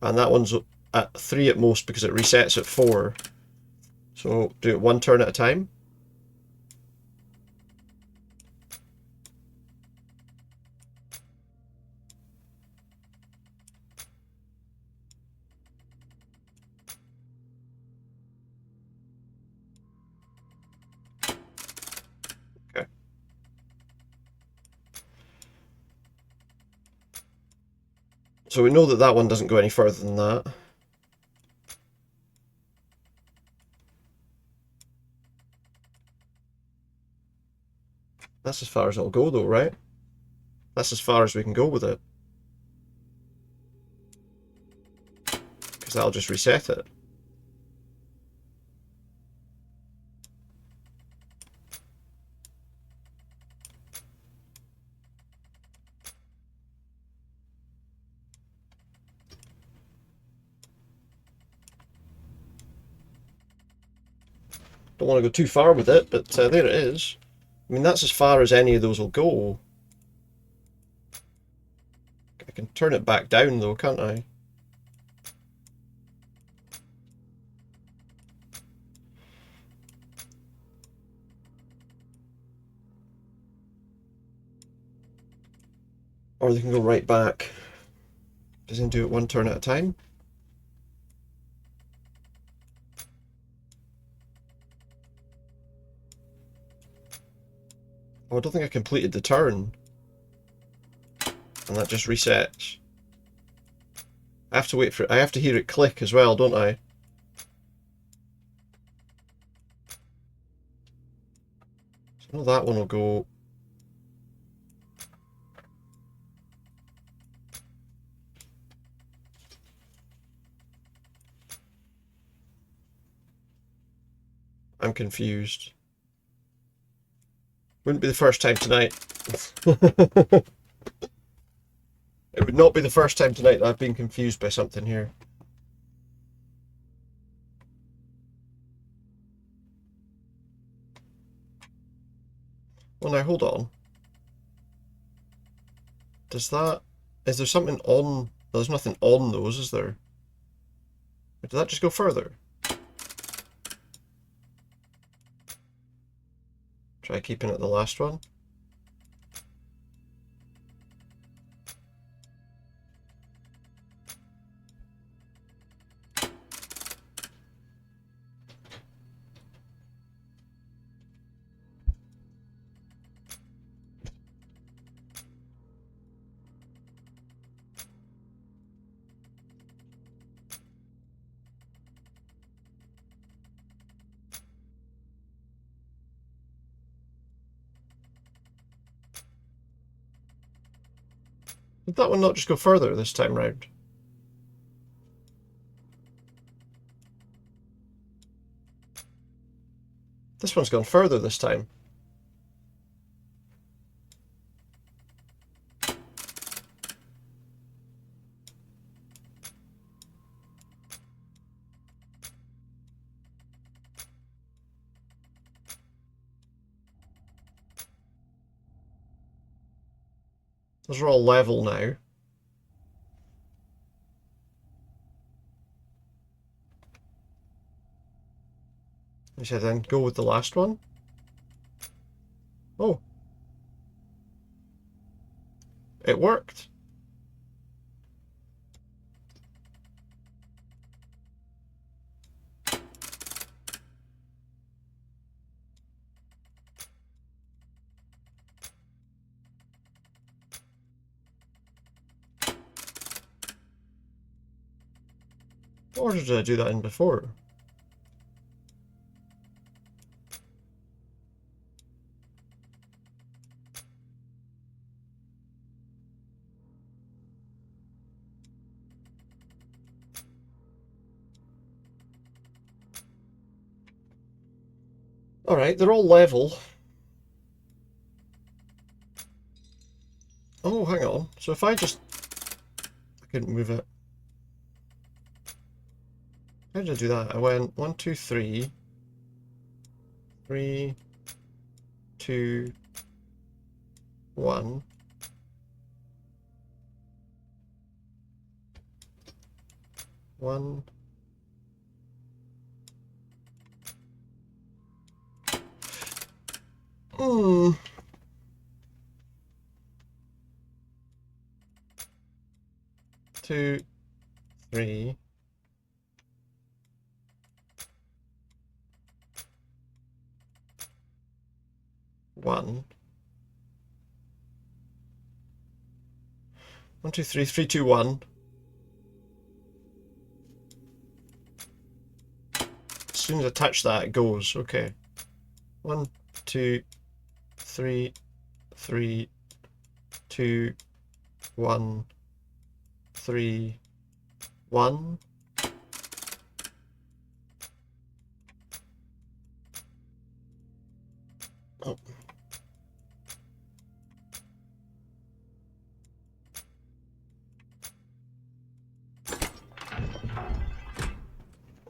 And that one's at 3 at most because it resets at 4. So do it 1 turn at a time. Okay. So we know that that one doesn't go any further than that. That's as far as it'll go though, right? That's as far as we can go with it. Because that'll just reset it. Don't want to go too far with it, but there it is. I mean, that's as far as any of those will go. I can turn it back down though, can't I? Or they can go right back. Does it do it one turn at a time? Oh, I don't think I completed the turn. And that just resets. I have to wait for it. I have to hear it click as well, don't I? So I know that one will go. I'm confused. Wouldn't be the first time tonight. It would not be the first time tonight that I've been confused by something here. Well, now hold on. Does that... Is there something on... There's nothing on those, is there? Did that just go further? Try keeping it the last one. Did that one not just go further this time round? This one's gone further this time. Those are all level now. I said then go with the last one. Oh. It worked. What order did I do that in before? Alright, they're all level. Oh, hang on. So if I just... I couldn't move it. How did I do that? I went 1, 2, 3. 3, 2, 1. 1. Hmm. 2, 3. 1. 1, 2, 3, 3, 2, 1. As soon as I touch that, it goes. Okay. 1, 2, 3, 3, 2, 1, 3, 1. Oh.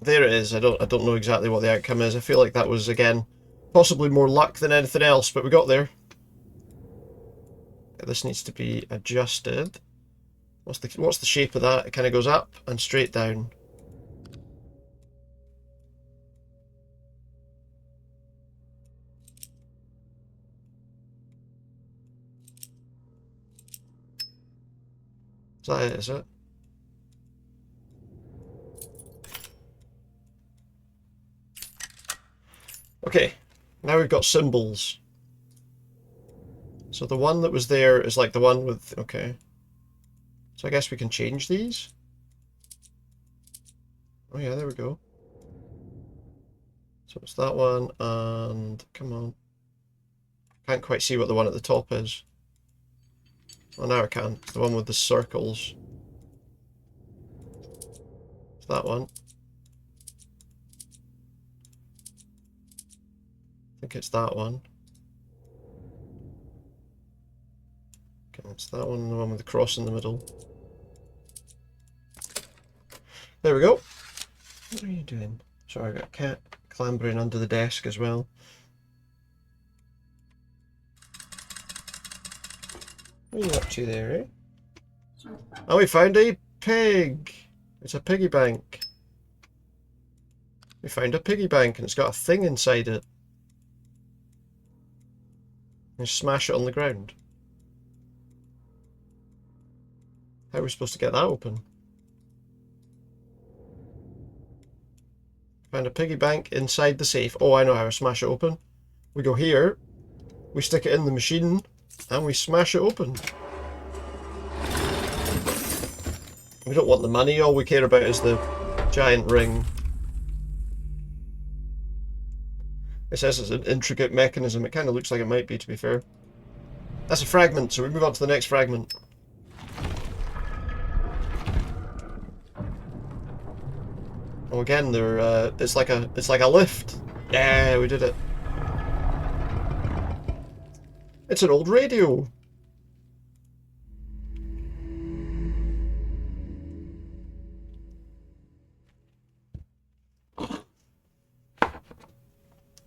There it is. I don't know exactly what the outcome is. I feel like that was, again, possibly more luck than anything else, but we got there. This needs to be adjusted. What's the shape of that? It kind of goes up and straight down. Is that it, is it? Okay, now we've got symbols. So the one that was there is like the one with... Okay. So I guess we can change these? Oh yeah, there we go. So it's that one, and... Come on. Can't quite see what the one at the top is. Oh, now I can. It's the one with the circles. It's that one. I think it's that one. Okay, it's that one, the one with the cross in the middle. There we go. What are you doing? Sorry, I got a cat clambering under the desk as well. What are you up to there, eh? Oh, we found a pig! It's a piggy bank. We found a piggy bank and it's got a thing inside it. And smash it on the ground. How are we supposed to get that open? Found a piggy bank inside the safe. Oh, I know how to smash it open. We go here, we stick it in the machine, and we smash it open. We don't want the money, all we care about is the giant ring. It says it's an intricate mechanism. It kind of looks like it might be, to be fair. That's a fragment, so we move on to the next fragment. Oh, again, it's like a lift. Yeah, we did it. It's an old radio.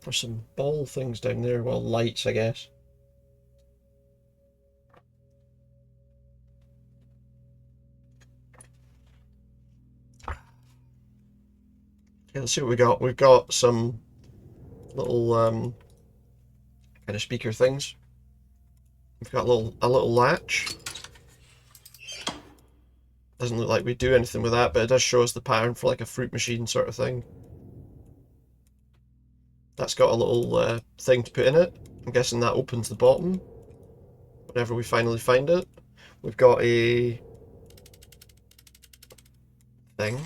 There's some ball things down there. Well, lights, I guess. Okay, let's see what we got. We've got some little kind of speaker things. We've got a little latch. Doesn't look like we do anything with that, but it does show us the pattern for like a fruit machine sort of thing. That's got a little thing to put in it. I'm guessing that opens the bottom whenever we finally find it. We've got a thing.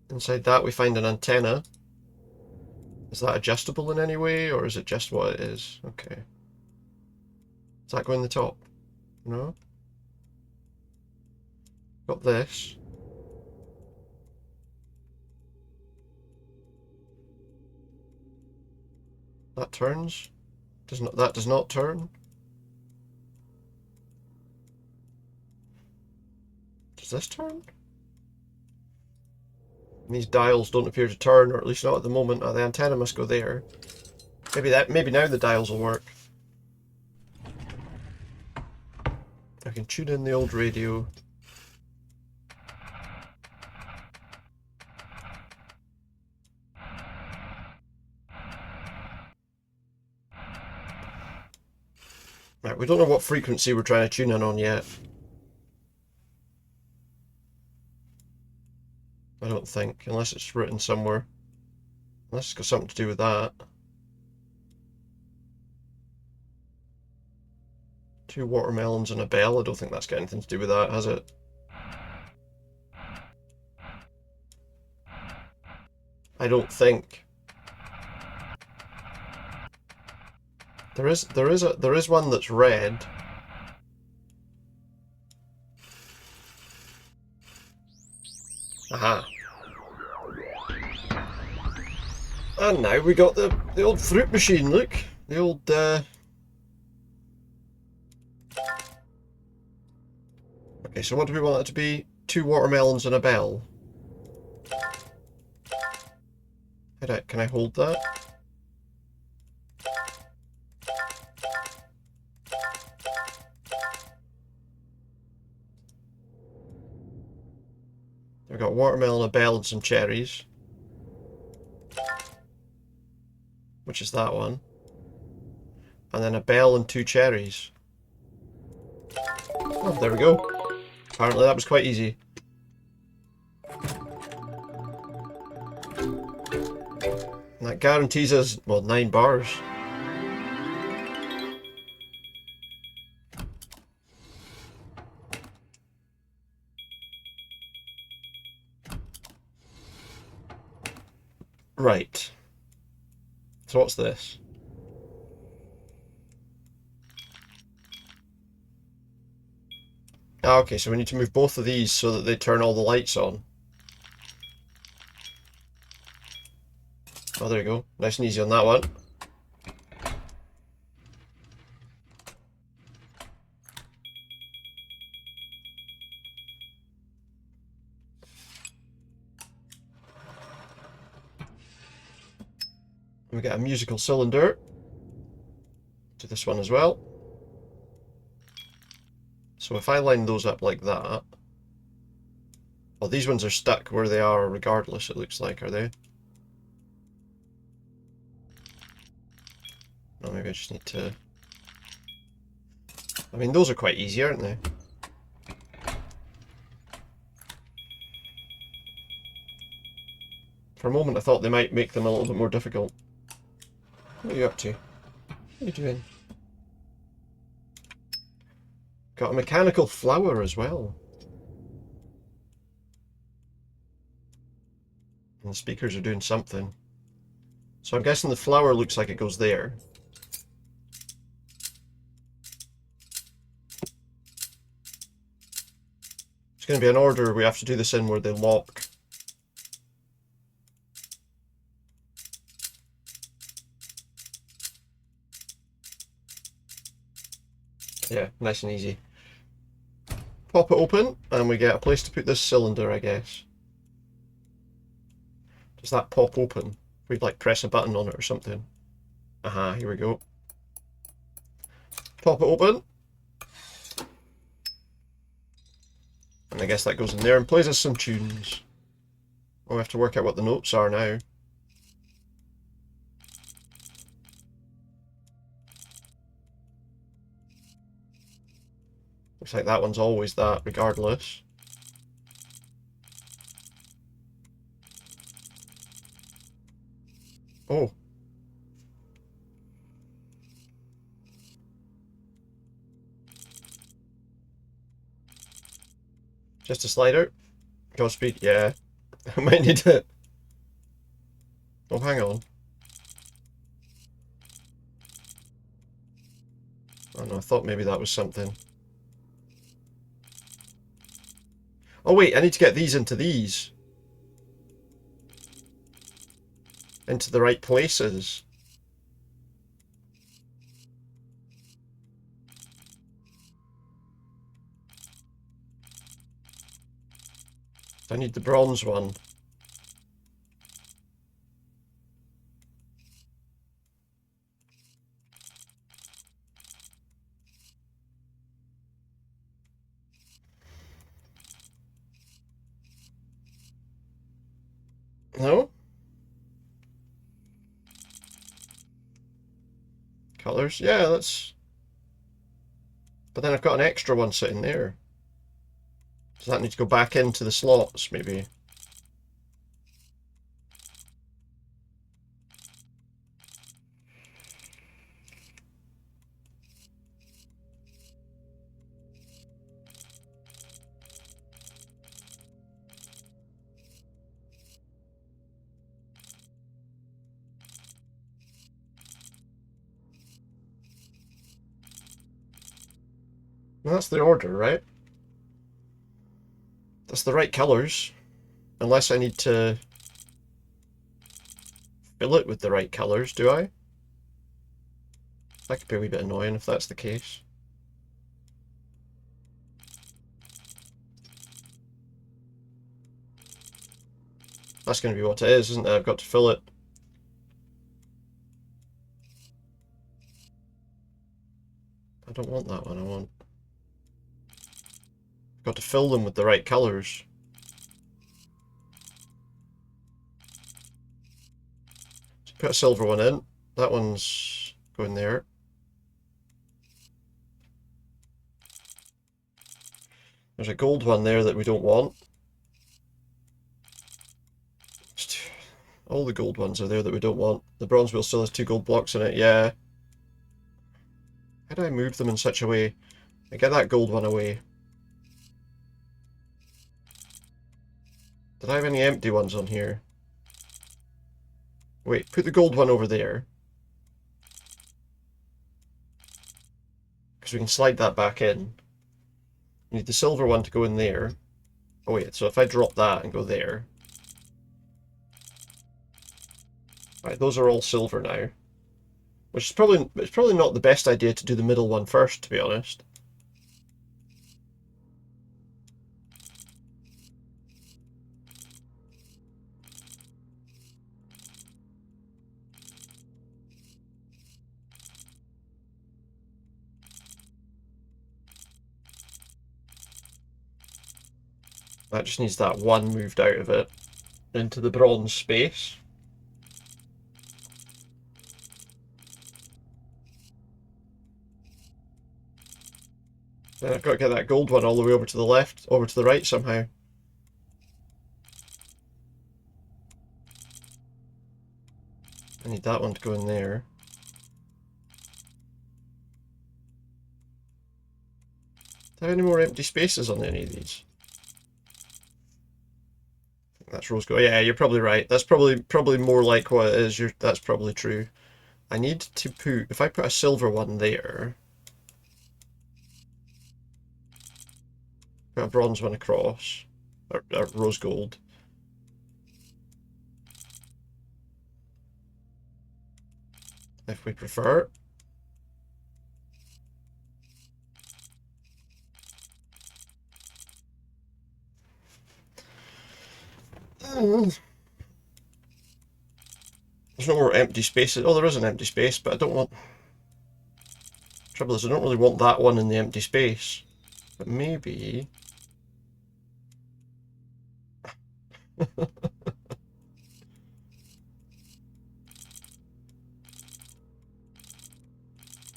Inside that we find an antenna. Is that adjustable in any way, or is it just what it is? Okay. Does that go in the top? No? Got this. That turns. That does not turn. Does this turn? And these dials don't appear to turn, or at least not at the moment. Oh, the antenna must go there. Maybe now the dials will work. I can tune in the old radio. Right, we don't know what frequency we're trying to tune in on yet. I don't think, unless it's written somewhere. Unless it's got something to do with that. 2 watermelons and a bell. I don't think that's got anything to do with that, has it? I don't think. There is one that's red. Aha. And now we got the old fruit machine, look. The old Okay, so what do we want it to be? 2 watermelons and a bell. Can I hold that? We've got watermelon, a bell, and some cherries. Which is that one. And then a bell and 2 cherries. Oh, there we go. Apparently that was quite easy. And that guarantees us, well, 9 bars. Right. So what's this? Ah, okay, so we need to move both of these so that they turn all the lights on. Oh, there you go. Nice and easy on that one. We get a musical cylinder. Do this one as well. So if I line those up like that... Well, these ones are stuck where they are regardless, it looks like, are they? No, maybe I just need to... I mean, those are quite easy, aren't they? For a moment I thought they might make them a little bit more difficult. What are you up to? What are you doing? Got a mechanical flower as well. And the speakers are doing something. So I'm guessing the flower looks like it goes there. It's going to be an order we have to do this in where they lock. Yeah, nice and easy. Pop it open and we get a place to put this cylinder, I guess. Does that pop open? We'd like press a button on it or something. Aha, here we go. Pop it open. And I guess that goes in there and plays us some tunes. Oh, we have to work out what the notes are now. Looks like that one's always that, regardless. Oh. Just a slider. Godspeed, yeah. I might need it. Oh, hang on. Oh no, I thought maybe that was something. Oh wait, I need to get these into these. Into the right places. I need the bronze one. No? Colours? Yeah, that's... But then I've got an extra one sitting there. Does that need to go back into the slots, maybe? Well, that's the order, right? That's the right colours. Unless I need to fill it with the right colours, do I? That could be a wee bit annoying if that's the case. That's going to be what it is, isn't it? I've got to fill it. I don't want that one, I want... I've got to fill them with the right colours. So put a silver one in. That one's going there. There's a gold one there that we don't want. All the gold ones are there that we don't want. The bronze wheel still has 2 gold blocks in it, yeah. How do I move them in such a way? I get that gold one away. Did I have any empty ones on here? Wait, put the gold one over there. Because we can slide that back in. You need the silver one to go in there. Oh wait, so if I drop that and go there... Right, those are all silver now. Which is probably not the best idea to do the middle one first, to be honest. That just needs that one moved out of it into the bronze space. Then I've got to get that gold one all the way over to the left, over to the right somehow. I need that one to go in there. Do I have any more empty spaces on any of these? I think that's rose gold. Yeah, you're probably right. That's probably more like what it is. That's probably true. I need to put, if I put a silver one there, put a bronze one across, or rose gold. If we prefer. There's no more empty spaces. Oh, there is an empty space, but I don't want... Trouble is, I don't really want that one in the empty space. But maybe...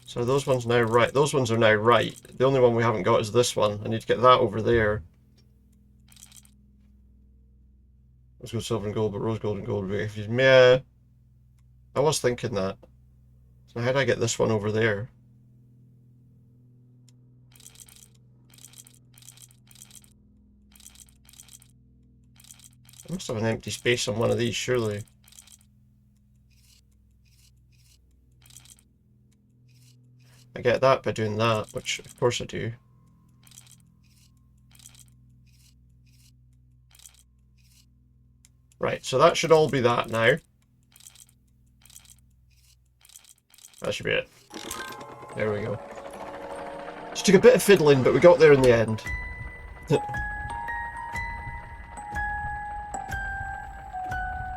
So those ones now right. Those ones are now right. The only one we haven't got is this one. I need to get that over there. Let's go silver and gold, but rose gold and gold would be confused. Yeah, I was thinking that. So how do I get this one over there? I must have an empty space on one of these, surely. I get that by doing that, which of course I do. Right, so that should all be that now. That should be it. There we go. Just took a bit of fiddling, but we got there in the end.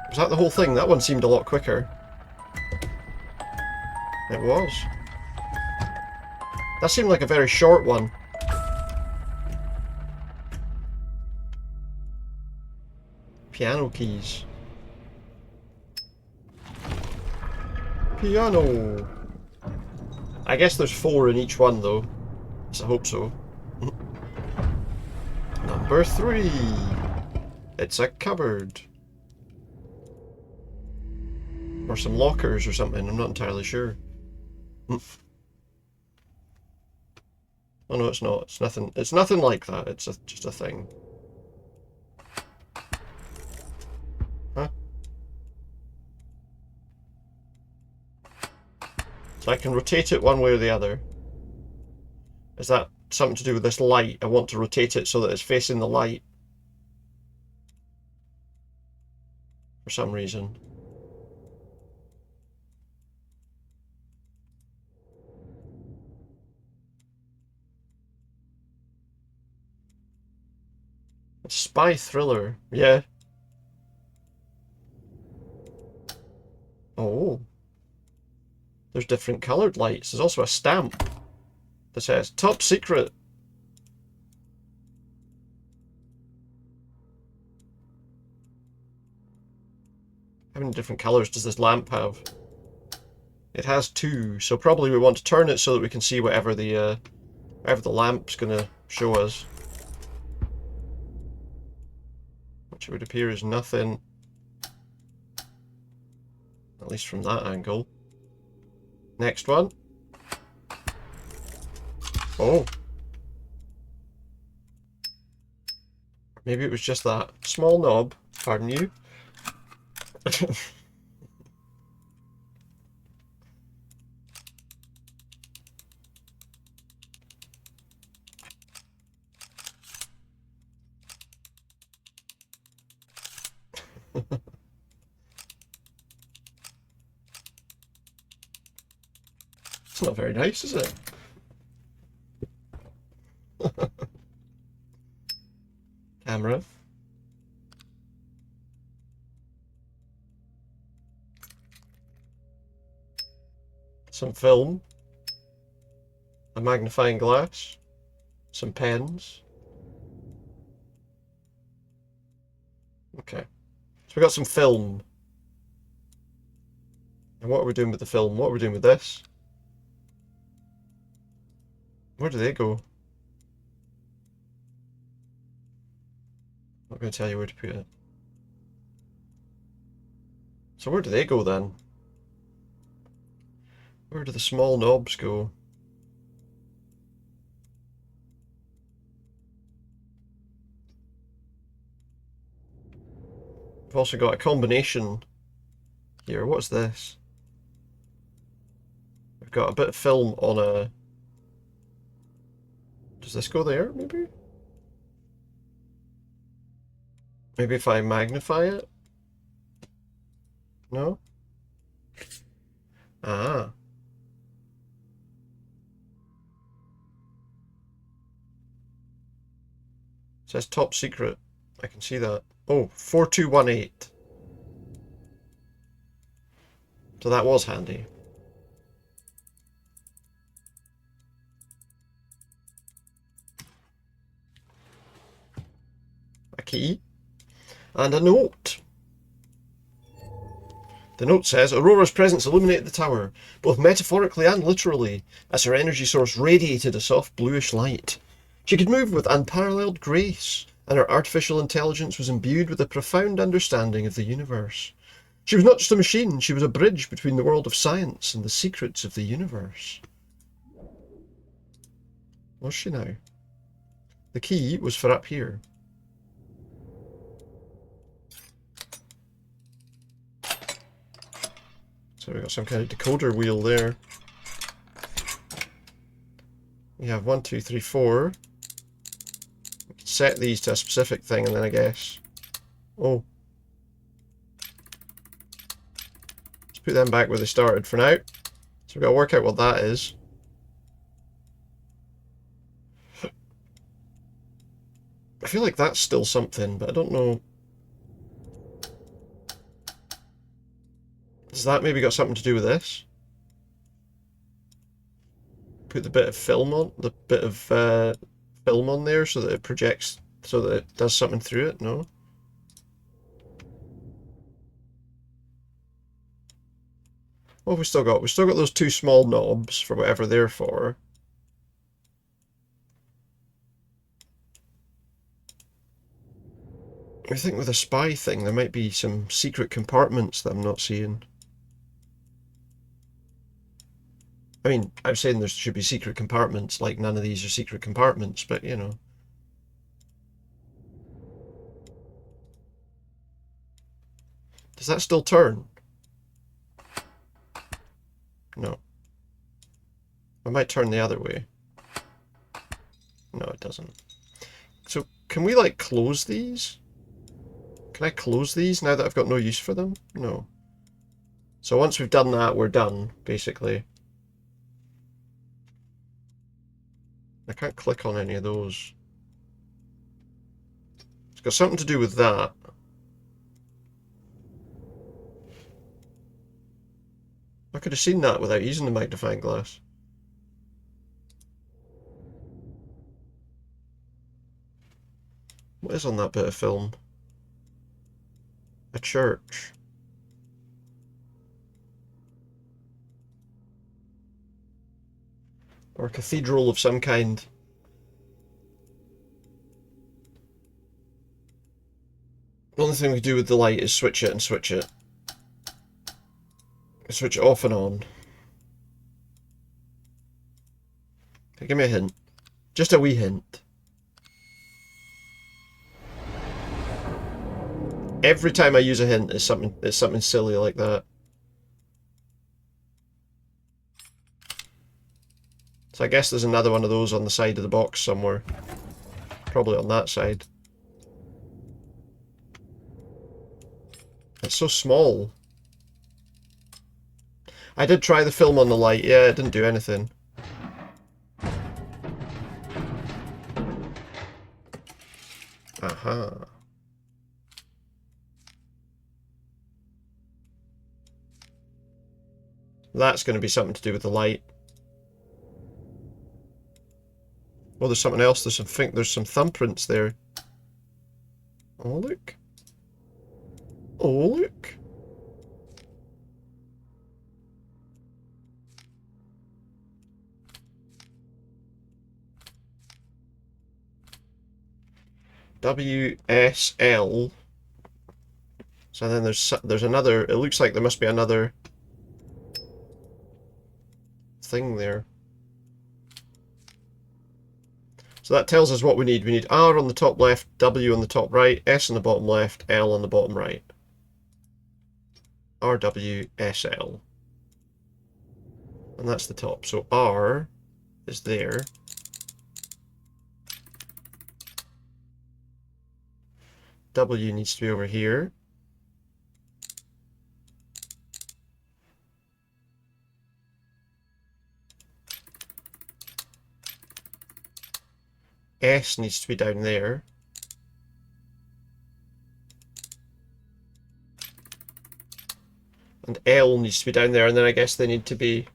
Was that the whole thing? That one seemed a lot quicker. It was. That seemed like a very short one. Piano keys. Piano. I guess there's 4 in each one though. So I hope so. Number 3. It's a cupboard. Or some lockers or something, I'm not entirely sure. Oh no, it's not. It's nothing like that. It's just a thing. Huh? So I can rotate it one way or the other. Is that something to do with this light. I want to rotate it so that it's facing the light. For some reason. It's spy thriller. Yeah. Oh. There's different coloured lights. There's also a stamp that says top secret. How many different colours does this lamp have? It has 2, so probably we want to turn it so that we can see whatever the lamp's gonna show us. Which would appear as nothing. At least from that angle. Next one. Oh. Maybe it was just that small knob. Pardon you. It's not very nice, is it? Camera. Some film. A magnifying glass. Some pens. Okay. So we got some film. And what are we doing with the film? What are we doing with this? Where do they go? I'm not going to tell you where to put it. So where do they go then? Where do the small knobs go? We've also got a combination here. What's this? We've got a bit of film on a... Does this go there, maybe? Maybe if I magnify it? No? Ah. It says top secret. I can see that. Oh, 4218. So that was handy. A key. And a note. The note says, Aurora's presence illuminated the tower, both metaphorically and literally, as her energy source radiated a soft bluish light. She could move with unparalleled grace, and her artificial intelligence was imbued with a profound understanding of the universe. She was not just a machine, she was a bridge between the world of science and the secrets of the universe. Was she now? The key was for up here. So we've got some kind of decoder wheel there. We have 1, 2, 3, 4. We can set these to a specific thing and then I guess... Oh. Let's put them back where they started for now. So we've got to work out what that is. I feel like that's still something, but I don't know. Has that maybe got something to do with this? Put the bit of film on, the bit of film on there so that it projects, so that it does something through it? No? What have we still got? We've still got those 2 small knobs for whatever they're for. I think with a spy thing there might be some secret compartments that I'm not seeing. I mean, I'm saying there should be secret compartments, like none of these are secret compartments, but you know. Does that still turn? No. I might turn the other way. No, it doesn't. So, can we, like, close these? Can I close these now that I've got no use for them? No. So once we've done that, we're done, basically. I can't click on any of those. It's got something to do with that. I could have seen that without using the magnifying glass. What is on that bit of film? A church. Or a cathedral of some kind. The only thing we do with the light is switch it and switch it. Switch it off and on. Okay, give me a hint. Just a wee hint. Every time I use a hint, it's something silly like that. So I guess there's another one of those on the side of the box somewhere. Probably on that side. It's so small. I did try the film on the light. Yeah, it didn't do anything. Aha. That's going to be something to do with the light. Oh, there's something else. There's some thumbprints there. Oh, look. Oh, look. WSL. So then there's another. It looks like there must be another thing there. So that tells us what we need. We need R on the top left, W on the top right, S on the bottom left, L on the bottom right. RWSL. And that's the top. So R is there. W needs to be over here. S needs to be down there. And L needs to be down there, and then I guess they need to be...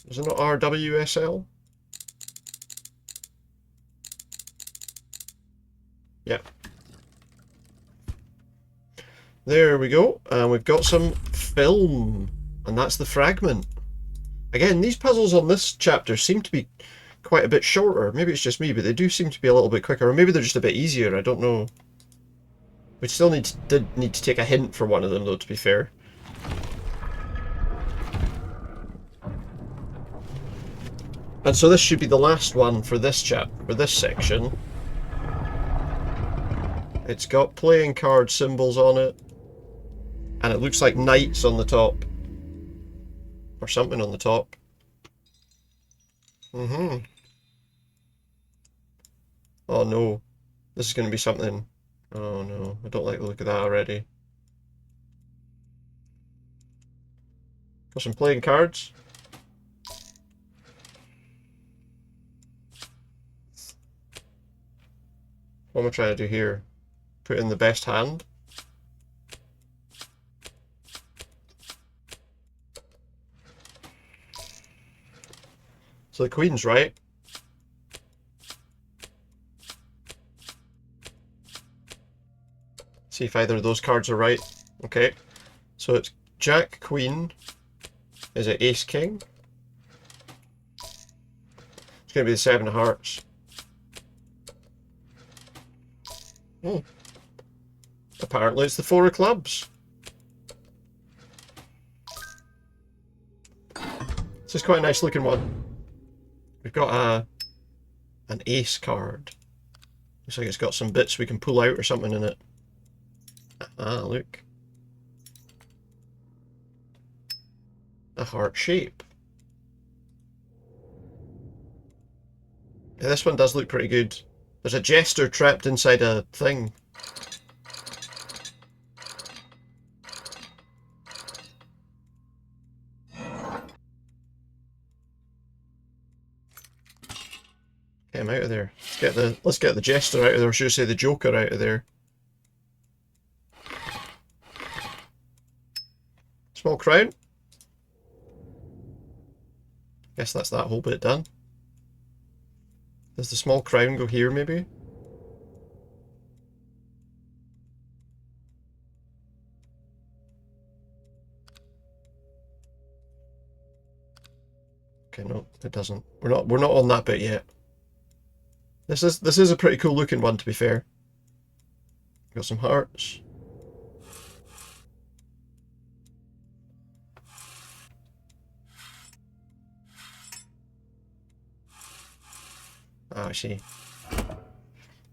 Is it not RWSL? Yep. There we go, and we've got some film, and that's the fragment. Again, these puzzles on this chapter seem to be quite a bit shorter. Maybe it's just me, but they do seem to be a little bit quicker, or maybe they're just a bit easier, I don't know. We still did need to take a hint for one of them, though, to be fair. And so this should be the last one for this for this section. It's got playing card symbols on it. And it looks like knights on the top. Or something on the top. Oh no. This is going to be something. Oh no. I don't like the look of that already. Got some playing cards. What am I trying to do here? Put in the best hand. So the queen's right. See if either of those cards are right. Okay. So it's Jack Queen. Is it Ace King? It's going to be the Seven of Hearts. Oh. Apparently it's the Four of Clubs. This is quite a nice looking one. We've got an ace card. Looks like it's got some bits we can pull out or something in it. Ah, look. A heart shape. Yeah, this one does look pretty good. There's a jester trapped inside a thing. Get him out of there. Let's get the jester out of there, or should I say the joker out of there. Small crown. Guess that's that whole bit done. Does the small crown go here, maybe? Okay, no, it doesn't. We're not on that bit yet. This is a pretty cool looking one, to be fair. Got some hearts. Ah, I see.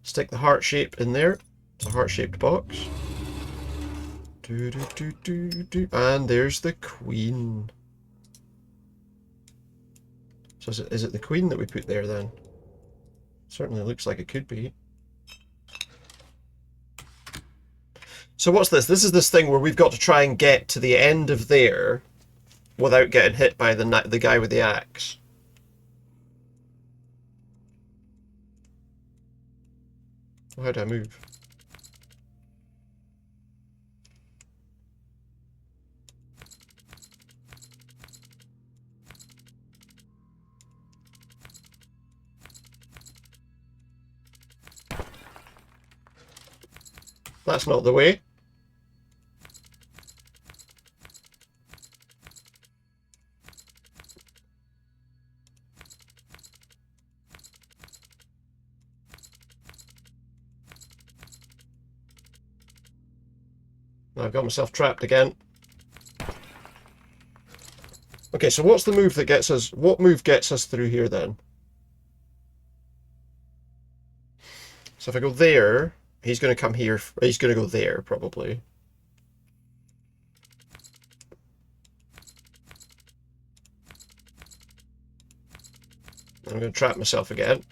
Stick the heart shape in there. It's a heart-shaped box. And there's the queen. So is it the queen that we put there then? Certainly looks like it could be. So what's this? This is this thing where we've got to try and get to the end of there without getting hit by the guy with the axe. How do I move? That's not the way. I've got myself trapped again. Okay, so what's the move that gets us... What move gets us through here then? So if I go there, he's going to come here. He's going to go there, probably. I'm going to trap myself again.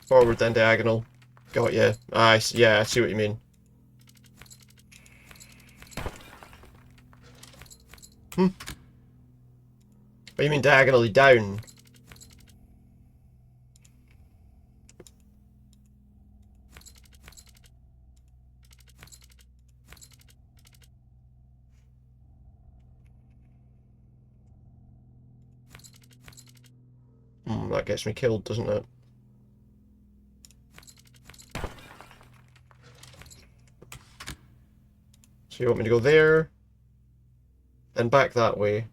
Forward, then diagonal. Got you. Yeah, I see what you mean. Oh, you mean diagonally down? That gets me killed, doesn't it? So you want me to go there, then back that way.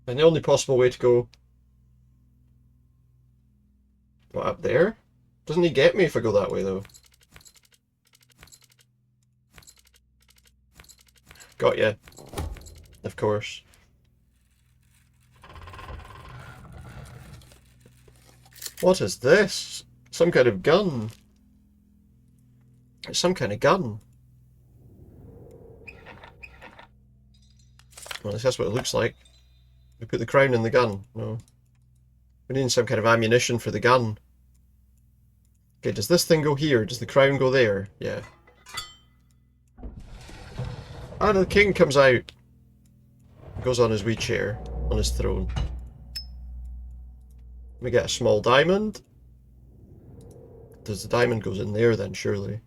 And the only possible way to go... What, up there? Doesn't he get me if I go that way, though? Got ya. Of course. What is this? Some kind of gun. It's some kind of gun. Well, that's what it looks like. We put the crown in the gun. No. We need some kind of ammunition for the gun. Okay, does this thing go here? Does the crown go there? Yeah. And the king comes out. Goes on his wee chair, on his throne. We get a small diamond. Does the diamond goes in there then, surely?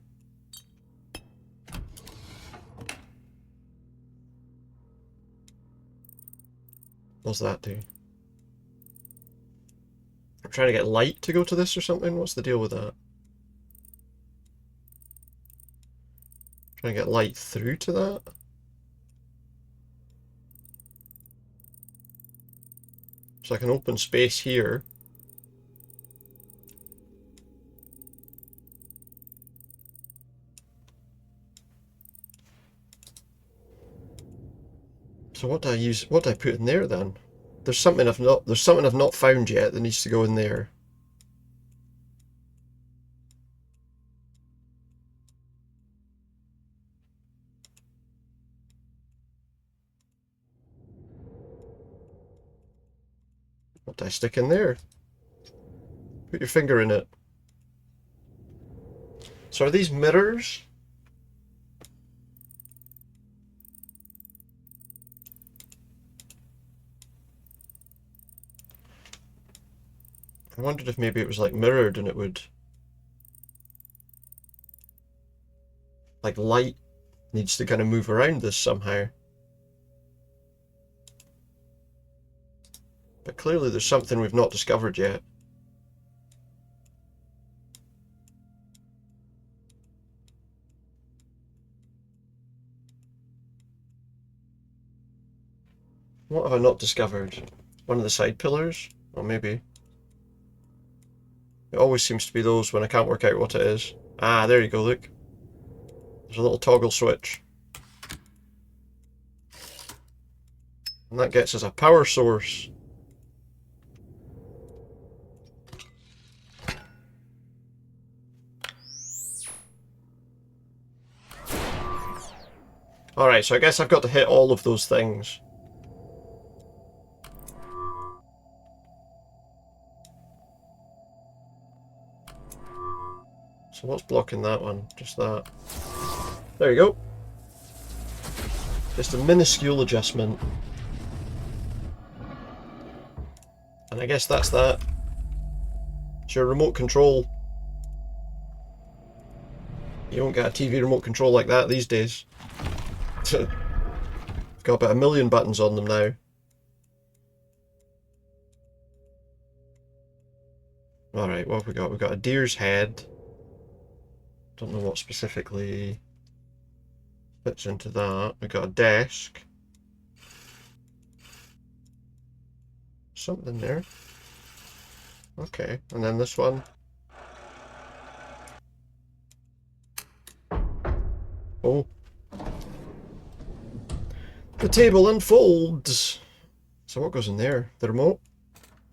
What's that do? I'm trying to get light to go to this or something? What's the deal with that? Trying to get light through to that? It's like an open space here. So what do I use? What do I put in there then? There's something I've not found yet that needs to go in there. What do I stick in there? Put your finger in it. So are these mirrors? I wondered if maybe it was like mirrored and it would... Like light needs to kind of move around this somehow. But clearly there's something we've not discovered yet. What have I not discovered? One of the side pillars? Or maybe. It always seems to be those when I can't work out what it is. Ah, there you go, look. There's a little toggle switch. And that gets us a power source. Alright, so I guess I've got to hit all of those things. So what's blocking that one? Just that. There you go. Just a minuscule adjustment. And I guess that's that. It's your remote control. You don't get a TV remote control like that these days. I've got about 1 million buttons on them now. Alright, what have we got? We've got a deer's head. Don't know what specifically fits into that. We've got a desk. Something there. Okay, and then this one. Oh. The table unfolds. So what goes in there? The remote?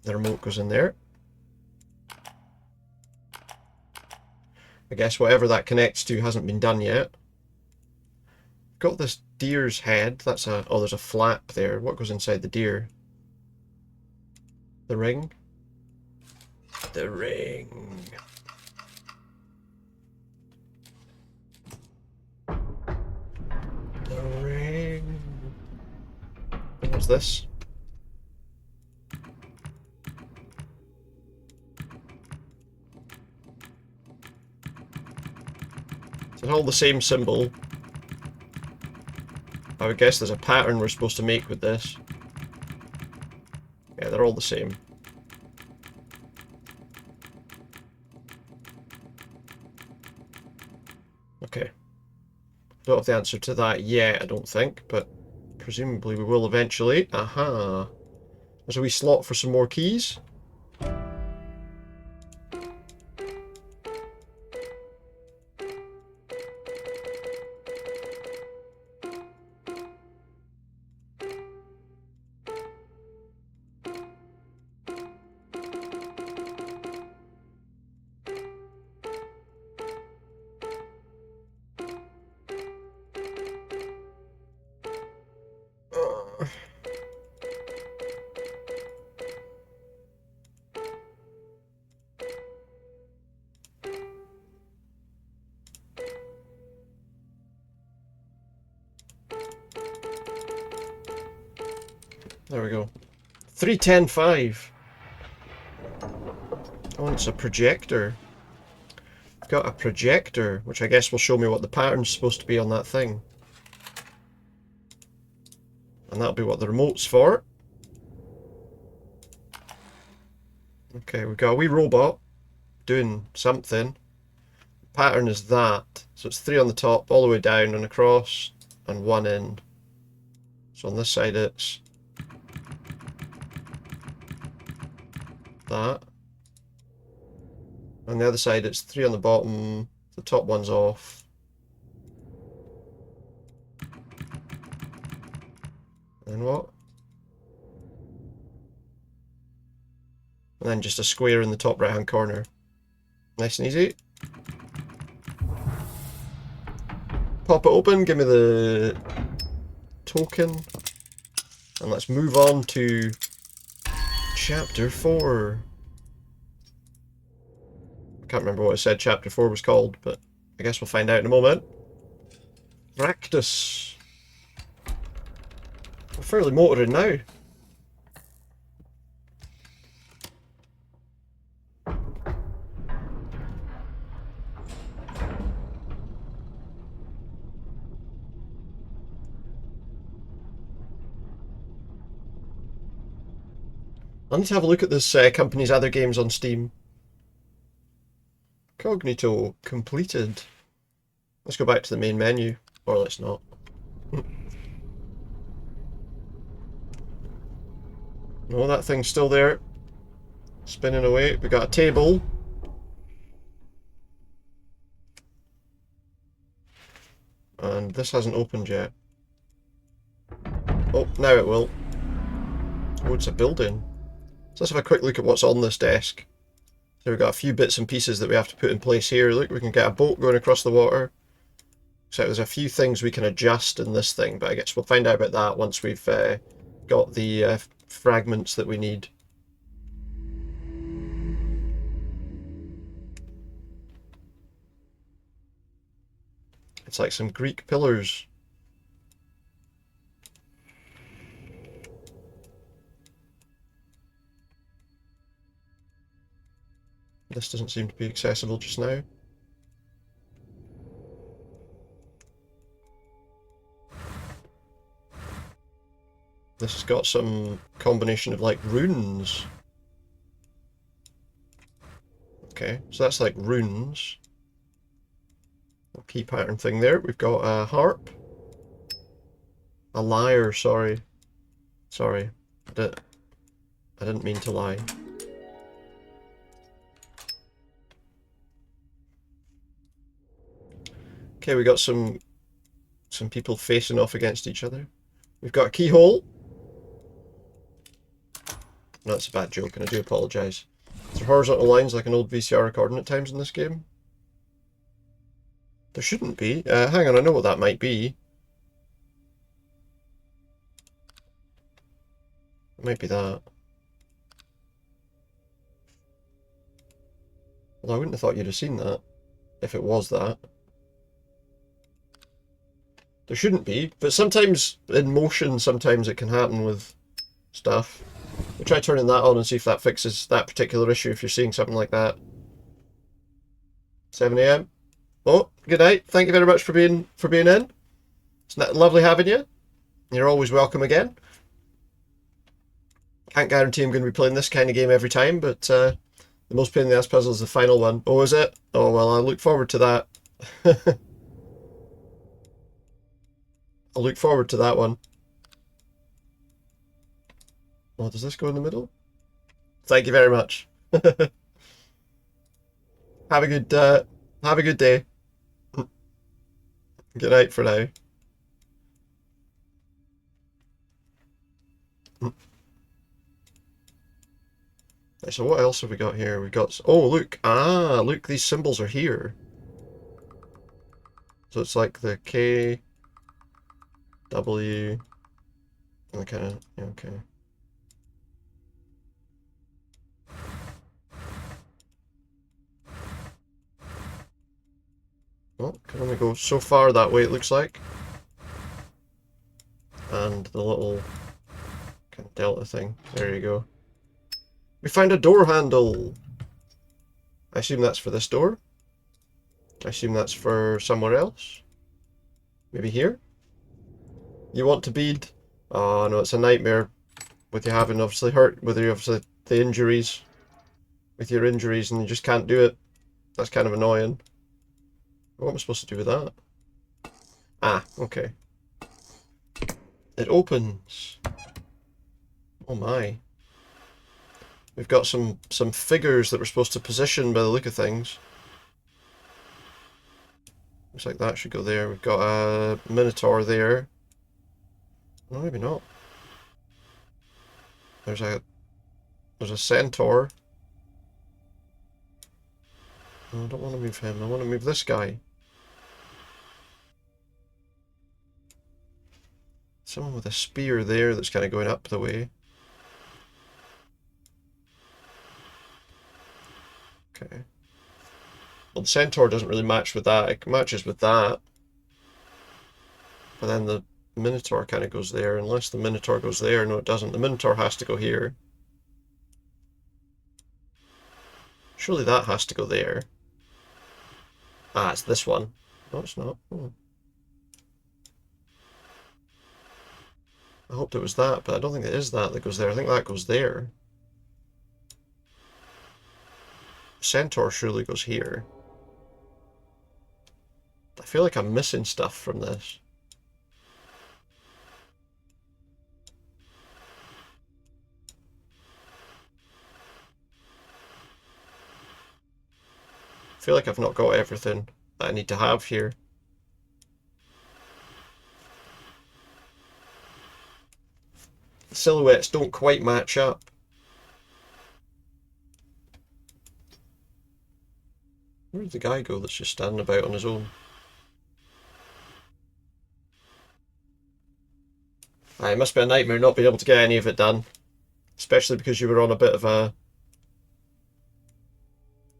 The remote goes in there. I guess whatever that connects to hasn't been done yet. Got this deer's head. That's a... Oh, there's a flap there. What goes inside the deer? The ring? The ring. The ring. And what's this? It's all the same symbol. I would guess there's a pattern we're supposed to make with this. Yeah, they're all the same. Okay. Don't have the answer to that yet, I don't think, but presumably we will eventually. Aha. There's a wee slot for some more keys. There we go. 310.5. Oh, and it's a projector. I've got a projector, which I guess will show me what the pattern's supposed to be on that thing. And that'll be what the remote's for. Okay, we've got a wee robot doing something. Pattern is that. So it's 3 on the top, all the way down and across, and 1 in. So on this side it's that. On the other side it's 3 on the bottom, the top one's off. And what? And then just a square in the top right hand corner. Nice and easy. Pop it open, give me the token. And let's move on to Chapter 4. I can't remember what I said Chapter 4 was called, but I guess we'll find out in a moment. Practice. We're fairly motoring now. I need to have a look at this company's other games on Steam. Cognito completed. Let's go back to the main menu. Or let's not. No, that thing's still there. Spinning away. We got a table. And this hasn't opened yet. Oh, now it will. Oh, it's a building. So let's have a quick look at what's on this desk. So we've got a few bits and pieces that we have to put in place here. Look, we can get a boat going across the water. So there's a few things we can adjust in this thing, but I guess we'll find out about that once we've got the fragments that we need. It's like some Greek pillars. This doesn't seem to be accessible just now. This has got some combination of like runes. Okay, so that's like runes. A key pattern thing there. We've got a harp. A lyre, sorry. Sorry. I didn't mean to lie. Okay, we got some people facing off against each other. We've got a keyhole. No, that's a bad joke, and I do apologise. There are horizontal lines like an old VCR recording at times in this game. There shouldn't be. Hang on, I know what that might be. It might be that. Well, I wouldn't have thought you'd have seen that, if it was that. There shouldn't be, but sometimes in motion, sometimes it can happen with stuff. We'll try turning that on and see if that fixes that particular issue if you're seeing something like that. 7 AM. Oh, good night. Thank you very much for being in. It's lovely having you. You're always welcome again. Can't guarantee I'm going to be playing this kind of game every time, but the most pain in the ass puzzle is the final one. Oh, is it? Oh, well, I look forward to that. I'll look forward to that one. Oh, does this go in the middle? Thank you very much. Have a good day. Good night for now. So what else have we got here? We've got... Oh, look. Ah, look, these symbols are here. So it's like the K, W, and the kind of... Yeah, okay. Well, can only go so far that way, it looks like. And the little kind of delta thing. There you go. We found a door handle. I assume that's for this door. I assume that's for somewhere else. Maybe here? You want to bead? Oh no, it's a nightmare with you having obviously hurt, with you obviously the injuries. With your injuries and you just can't do it. That's kind of annoying. What am I supposed to do with that? Ah, okay. It opens. Oh my. We've got some figures that we're supposed to position by the look of things. Looks like that should go there. We've got a minotaur there. No, maybe not. There's a centaur. No, I don't want to move him. I want to move this guy. Someone with a spear there that's kind of going up the way. Okay. Well, the centaur doesn't really match with that. It matches with that. But then the minotaur kind of goes there. Unless the minotaur goes there. No, it doesn't. The minotaur has to go here. Surely that has to go there. Ah, it's this one. No, it's not. Oh. I hoped it was that, but I don't think it is that goes there. I think that goes there. Centaur surely goes here. I feel like I'm missing stuff from this. I feel like I've not got everything that I need to have here. The silhouettes don't quite match up. Where did the guy go that's just standing about on his own? It must be a nightmare not being able to get any of it done. Especially because you were on a bit of a...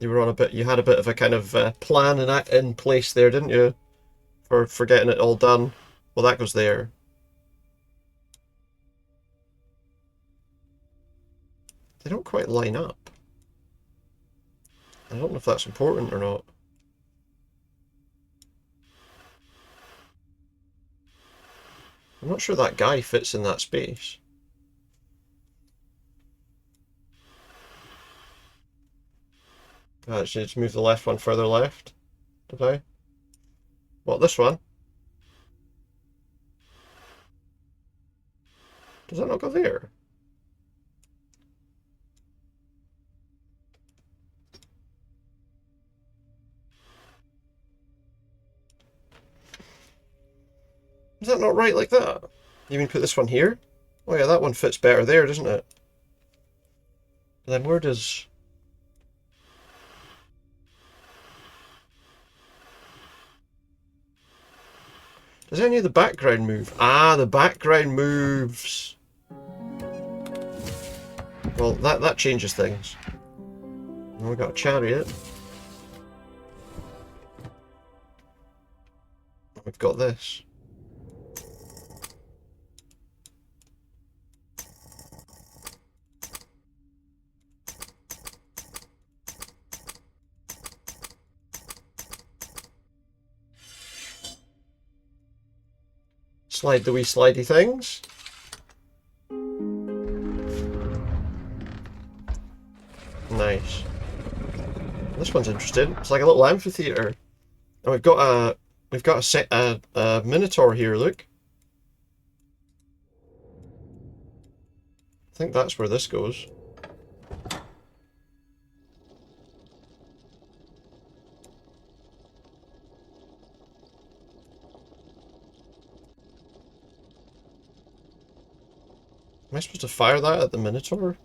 You had a bit of a kind of plan in place there, didn't you? For getting it all done. Well, that goes there. They don't quite line up. I don't know if that's important or not. I'm not sure that guy fits in that space. I actually just move the left one further left. Did I? What, this one? Does that not go there? Is that not right like that? You mean put this one here? Oh yeah, that one fits better there, doesn't it? But then where does... Does any of the background move? Ah, the background moves! Well, that changes things. And we've got a chariot. We've got this. Slide the wee slidey things. Nice. This one's interesting. It's like a little amphitheater. And we've got a minotaur here, look. I think that's where this goes. Am I supposed to fire that at the minotaur?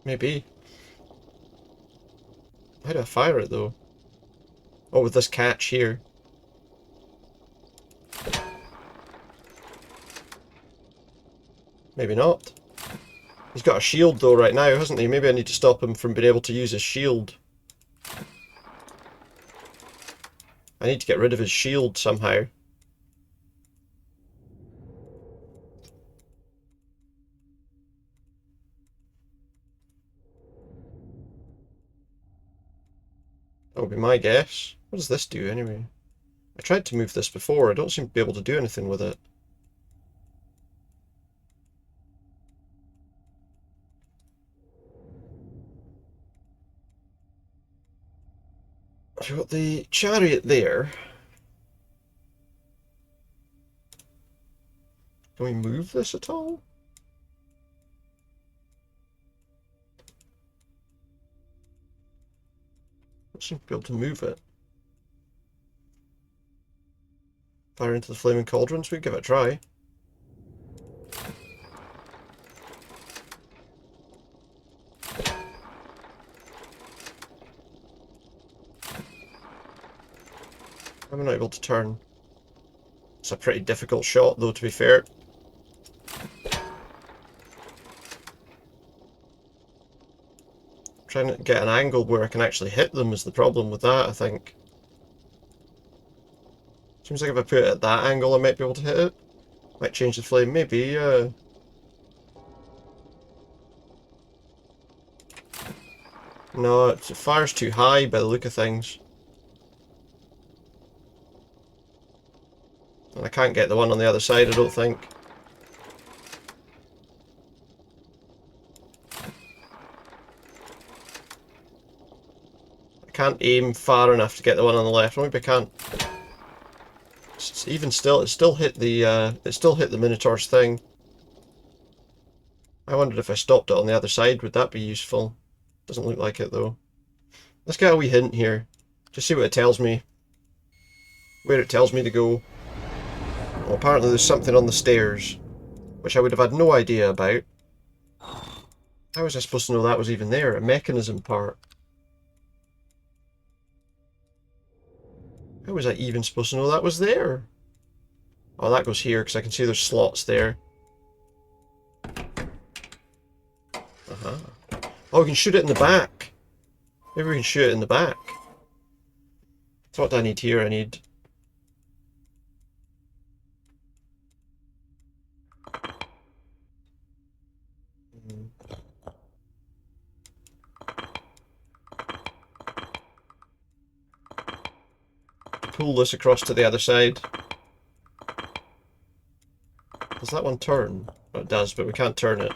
Maybe. How do I fire it though? Oh, with this catch here. Maybe not. He's got a shield though right now, hasn't he? Maybe I need to stop him from being able to use his shield. I need to get rid of his shield somehow. That would be my guess. What does this do anyway? I tried to move this before. I don't seem to be able to do anything with it. I've got the chariot there. Can we move this at all? I don't seem to be able to move it. Fire into the flaming cauldrons, we give it a try. I'm not able to turn. It's a pretty difficult shot, though, to be fair. Trying to get an angle where I can actually hit them is the problem with that, I think. Seems like if I put it at that angle, I might be able to hit it. Might change the flame, maybe. No, it fires too high by the look of things. And I can't get the one on the other side, I don't think. I can't aim far enough to get the one on the left. Maybe I can't. Even still, it still hit the Minotaur's thing. I wondered if I stopped it on the other side, would that be useful? Doesn't look like it though. Let's get a wee hint here. Just see what it tells me. Where it tells me to go. Well, apparently there's something on the stairs, which I would have had no idea about. How was I supposed to know that was even there? A mechanism part. How was I even supposed to know that was there? Oh, that goes here, because I can see there's slots there. Uh-huh. Oh, we can shoot it in the back. Maybe we can shoot it in the back. So what do I need here? I need... pull this across to the other side. Does that one turn? Oh, it does, but we can't turn it.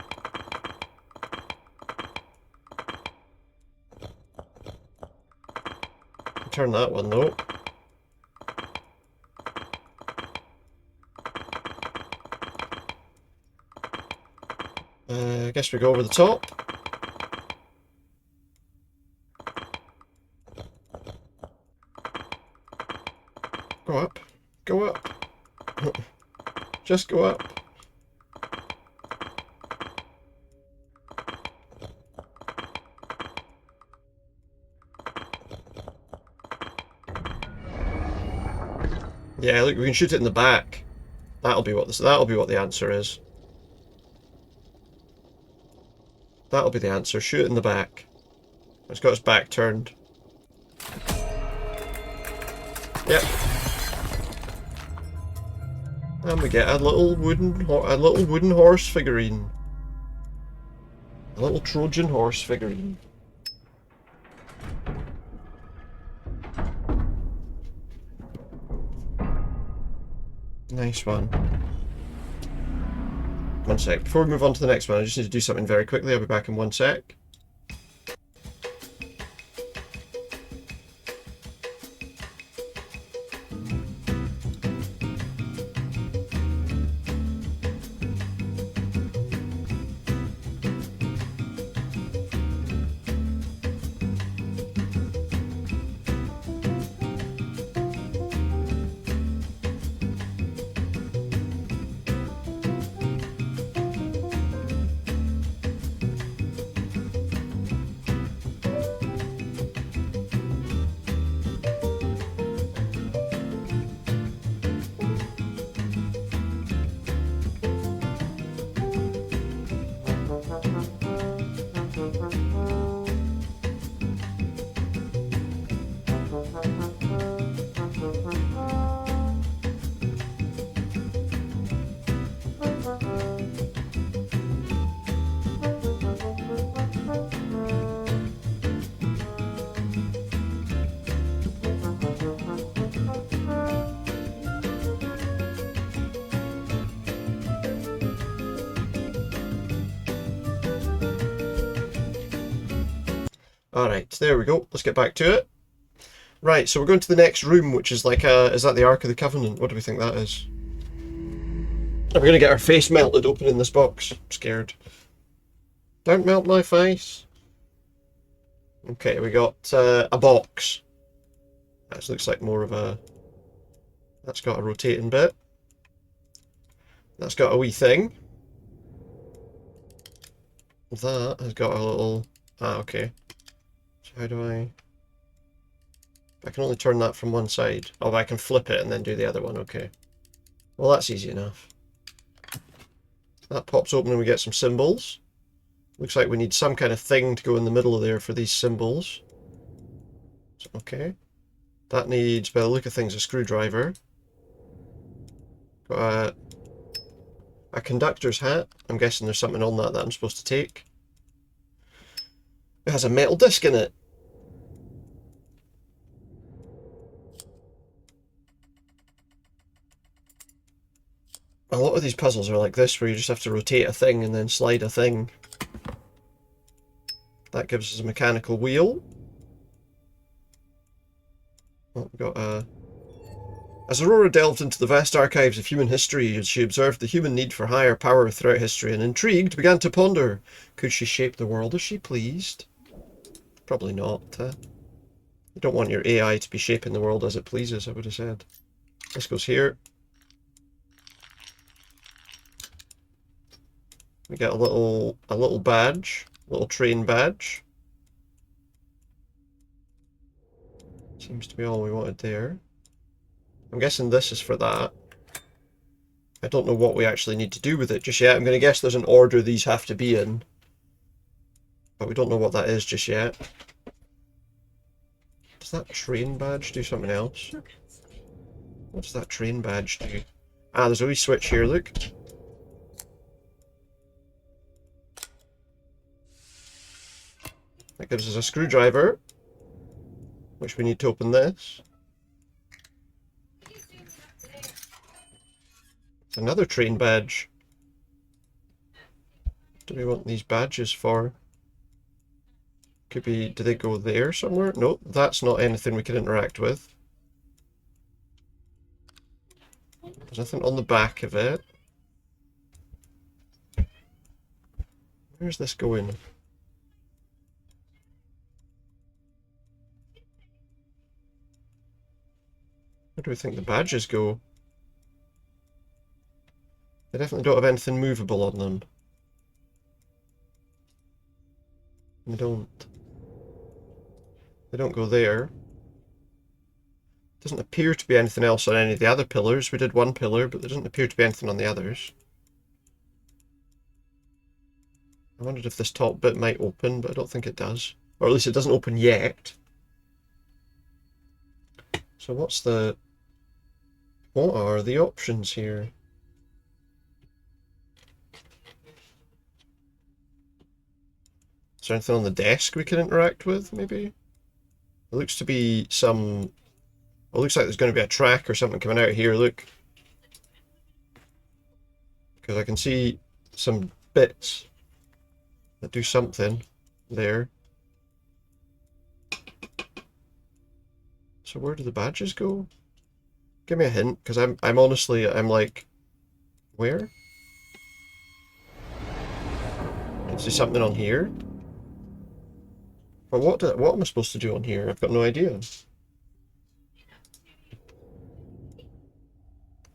Turn that one though. I guess we go over the top. Go up. Go up. Just go up. Yeah, look, we can shoot it in the back. That'll be what the answer is. That'll be the answer. Shoot it in the back. It's got its back turned. Yep. And we get a little wooden horse figurine. A little Trojan horse figurine. Nice one. One sec. Before we move on to the next one, I just need to do something very quickly. I'll be back in one sec. Alright, there we go. Let's get back to it. Right, so we're going to the next room, which is like is that the Ark of the Covenant? What do we think that is? Are we going to get our face melted opening this box? I'm scared. Don't melt my face. Okay, we got a box. That looks like more of a... That's got a rotating bit. That's got a wee thing. That has got a little... Ah, okay. So how do I... I can only turn that from one side. Oh, I can flip it and then do the other one. Okay. Well, that's easy enough. That pops open and we get some symbols. Looks like we need some kind of thing to go in the middle of there for these symbols. Okay. That needs, by the look of things, a screwdriver. Got a conductor's hat. I'm guessing there's something on that I'm supposed to take. It has a metal disc in it. A lot of these puzzles are like this, where you just have to rotate a thing and then slide a thing. That gives us a mechanical wheel. Oh, we've got a... As Aurora delved into the vast archives of human history, she observed the human need for higher power throughout history and, intrigued, began to ponder, could she shape the world as she pleased? Probably not. You don't want your AI to be shaping the world as it pleases, I would have said. This goes here. We get a little badge, a little train badge. Seems to be all we wanted there. I'm guessing this is for that. I don't know what we actually need to do with it just yet. I'm going to guess there's an order these have to be in. But we don't know what that is just yet. Does that train badge do something else? What does that train badge do? Ah, there's a wee switch here, look. That gives us a screwdriver, which we need to open this. It's another train badge. What do we want these badges for? Could be, do they go there somewhere? Nope, that's not anything we can interact with. There's nothing on the back of it. Where's this going? Where do we think the badges go? They definitely don't have anything movable on them. They don't. They don't go there. Doesn't appear to be anything else on any of the other pillars. We did one pillar, but there doesn't appear to be anything on the others. I wondered if this top bit might open, but I don't think it does. Or at least it doesn't open yet. So what are the options here? Is there anything on the desk we can interact with, maybe? It looks to be some... It looks like there's going to be a track or something coming out of here, look. Because I can see some bits that do something there. So where do the badges go? Give me a hint, because I'm honestly, I'm like, where? Can I see something on here? But what am I supposed to do on here? I've got no idea.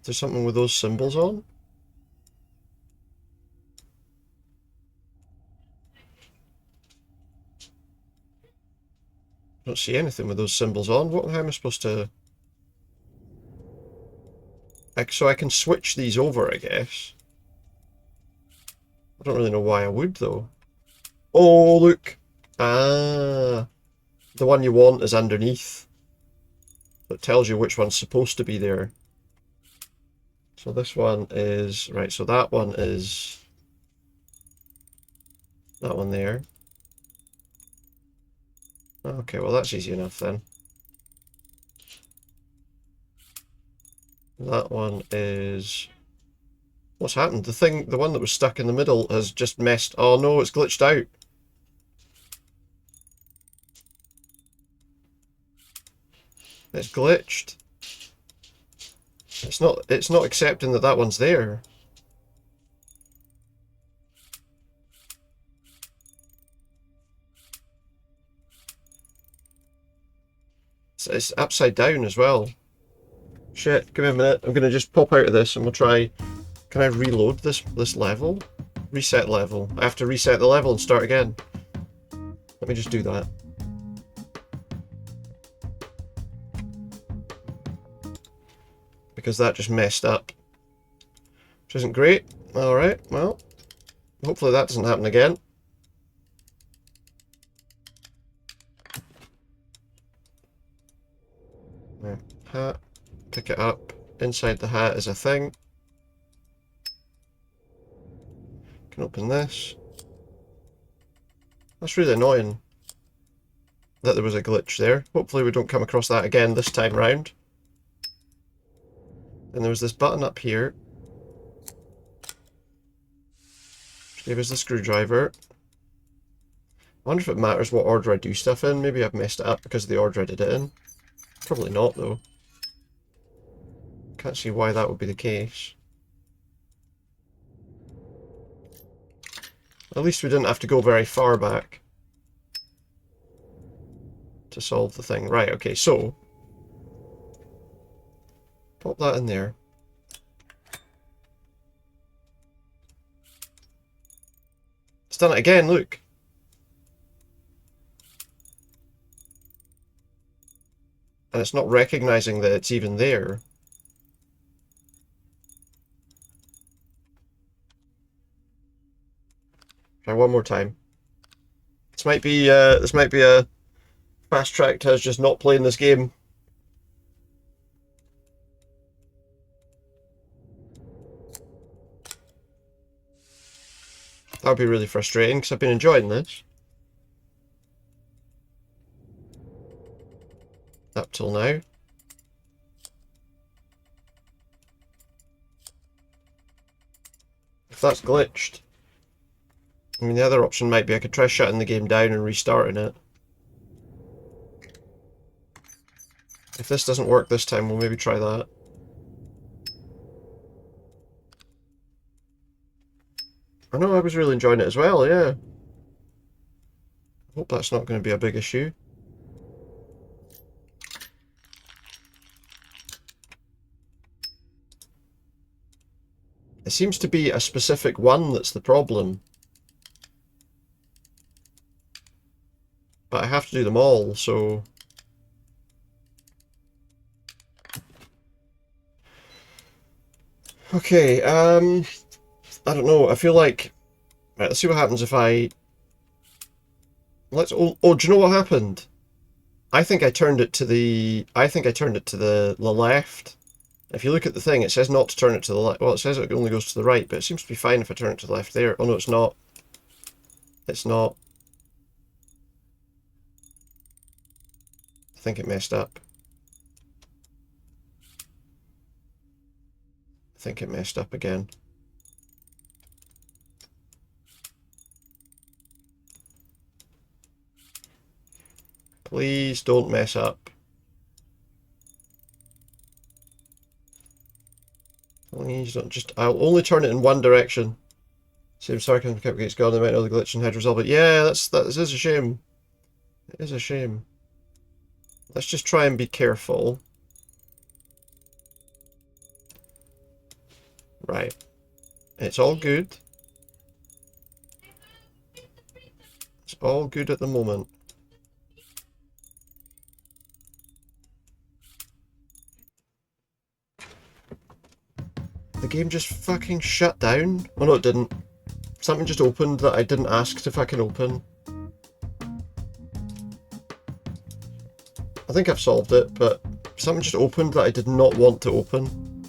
There's something with those symbols on? I don't see anything with those symbols on. How am I supposed to... So I can switch these over, I guess. I don't really know why I would, though. Oh, look! Ah, the one you want is underneath. It tells you which one's supposed to be there. So this one is... Right, so that one is... That one there. Okay, well that's easy enough then. That one is... What's happened? The one that was stuck in the middle has just messed... Oh no, it's glitched out. It's glitched. It's not accepting that one's there. It's upside down as well. Shit, give me a minute. I'm gonna just pop out of this and we'll try... Can I reload this level? Reset level. I have to reset the level and start again. Let me just do that. because that just messed up. Which isn't great. Alright, well, hopefully that doesn't happen again. Hat, pick it up. Inside the hat is a thing. Can open this. That's really annoying that there was a glitch there. Hopefully we don't come across that again this time round. And there was this button up here. Which gave us the screwdriver. I wonder if it matters what order I do stuff in. Maybe I've messed it up because of the order I did it in. Probably not, though. Can't see why that would be the case. At least we didn't have to go very far back to solve the thing. Right, okay, so pop that in there. It's done it again, look. And it's not recognizing that it's even there. Try one more time. This might be a fast track to us just not playing this game. That would be really frustrating because I've been enjoying this up till now. If that's glitched, I mean, the other option might be I could try shutting the game down and restarting it. If this doesn't work this time, we'll maybe try that. I know I was really enjoying it as well, yeah. Hope that's not going to be a big issue. It seems to be a specific one that's the problem. But I have to do them all, so... Okay, I don't know, I feel like... Right, let's see what happens if I... Oh, do you know what happened? I think I turned it to the... the left. If you look at the thing, it says not to turn it to the left. Well, it says it only goes to the right, but it seems to be fine if I turn it to the left there. Oh no, it's not. It's not. I think it messed up. I think it messed up again. Please don't mess up. Please don't just... I'll only turn it in one direction. Same sarcasm kept gets gone, they might know the glitch and had resolved it. Yeah, that is a shame. It is a shame. Let's just try and be careful. Right. It's all good. It's all good at the moment. The game just fucking shut down. Oh no, it didn't. Something just opened that I didn't ask to fucking open. I think I've solved it, but something just opened that I did not want to open.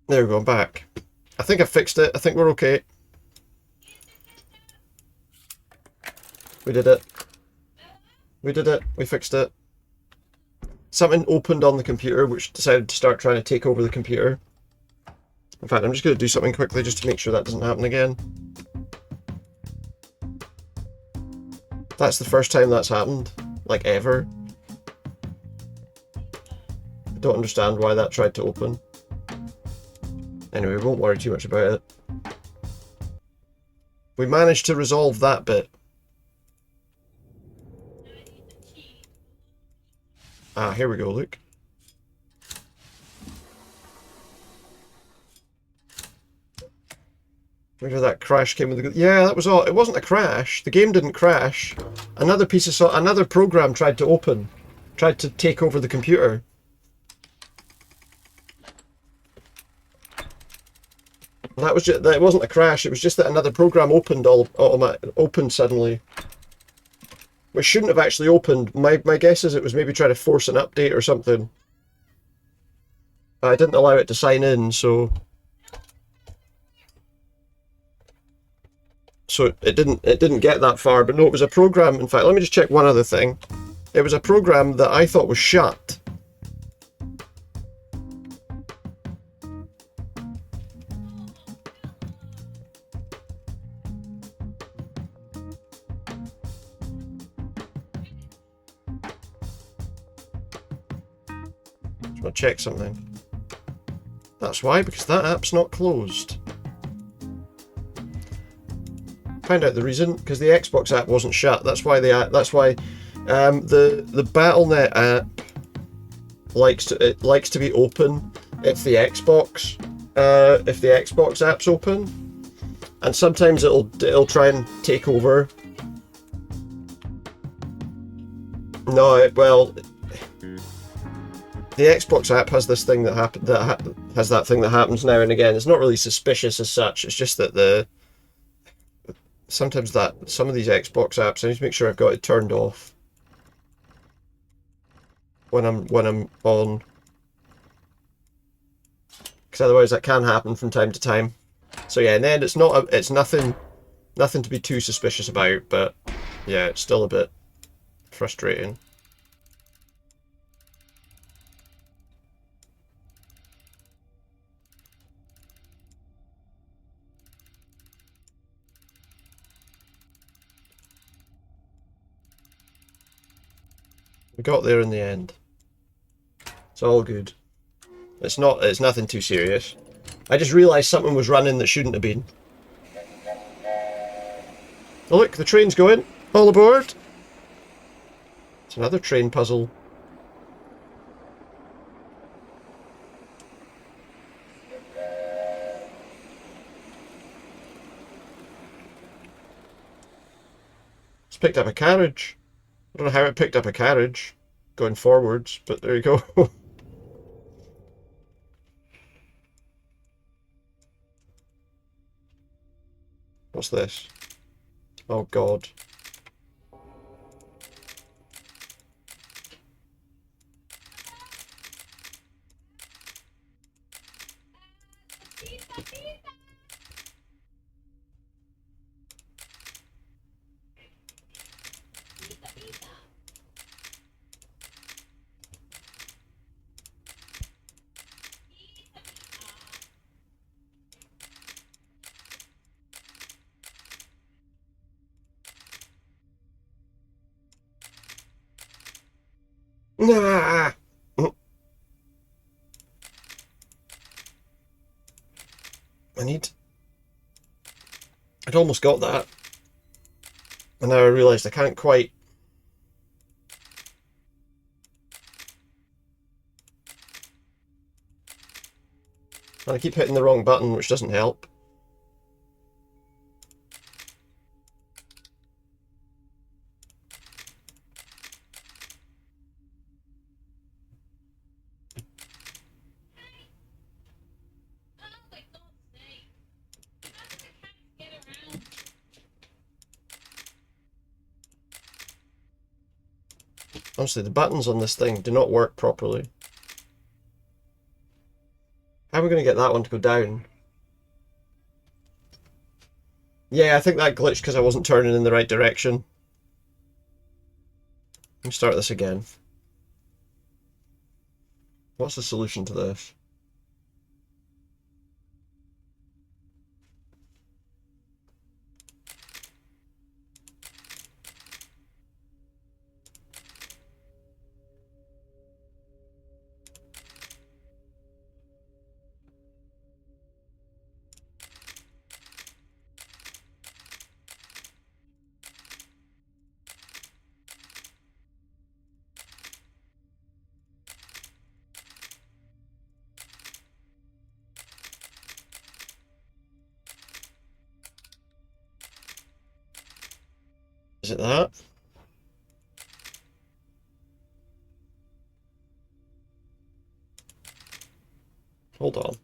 There we go, I'm back. I think I fixed it. I think we're okay. We did it. We did it. We fixed it. Something opened on the computer which decided to start trying to take over the computer. In fact, I'm just going to do something quickly just to make sure that doesn't happen again. That's the first time that's happened, like ever. I don't understand why that tried to open. Anyway, we won't worry too much about it. We managed to resolve that bit. Ah, here we go, look. Where that crash came with the... Yeah, that was all. It wasn't a crash. The game didn't crash. Another piece of... Another program tried to open. Tried to take over the computer. That was just, that wasn't a crash. It was just that another program opened opened suddenly, which shouldn't have actually opened. My guess is it was maybe trying to force an update or something. I didn't allow it to sign in, so it didn't get that far. But no, it was a program. In fact, let me just check one other thing. It was a program that I thought was shut. Just want to check something. That's why, because that app's not closed. Find out the reason, because the Xbox app wasn't shut. That's why the BattleNet app likes to be open if the Xbox app's open, and sometimes it'll try and take over. No, well, the Xbox app has this thing that has that thing that happens now and again. It's not really suspicious as such. It's just that sometimes some of these Xbox apps, I need to make sure I've got it turned off when I'm on, because otherwise that can happen from time to time. So yeah, and then it's nothing to be too suspicious about, but yeah, it's still a bit frustrating. We got there in the end. It's all good. It's nothing too serious. I just realised something was running that shouldn't have been. Oh look, the train's going. All aboard! It's another train puzzle. It's picked up a carriage. I don't know how it picked up a carriage going forwards, but there you go. What's this? Oh god. Nah. I'd almost got that. And now I realised I can't quite. And I keep hitting the wrong button, which doesn't help. Honestly, the buttons on this thing do not work properly. How are we going to get that one to go down? Yeah, I think that glitched because I wasn't turning in the right direction. Let me start this again. What's the solution to this? Is it that? Hold on.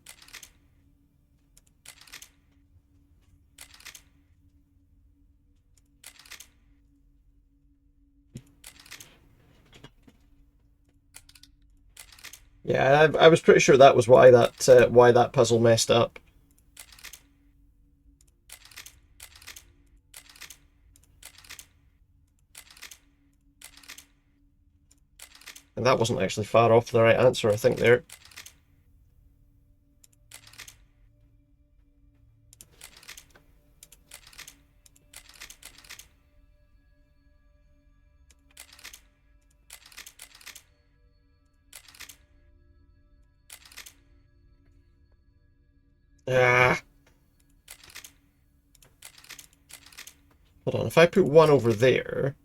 Yeah, I was pretty sure that was why that puzzle messed up. And that wasn't actually far off the right answer, I think, there. Ah, hold on. If I put one over there,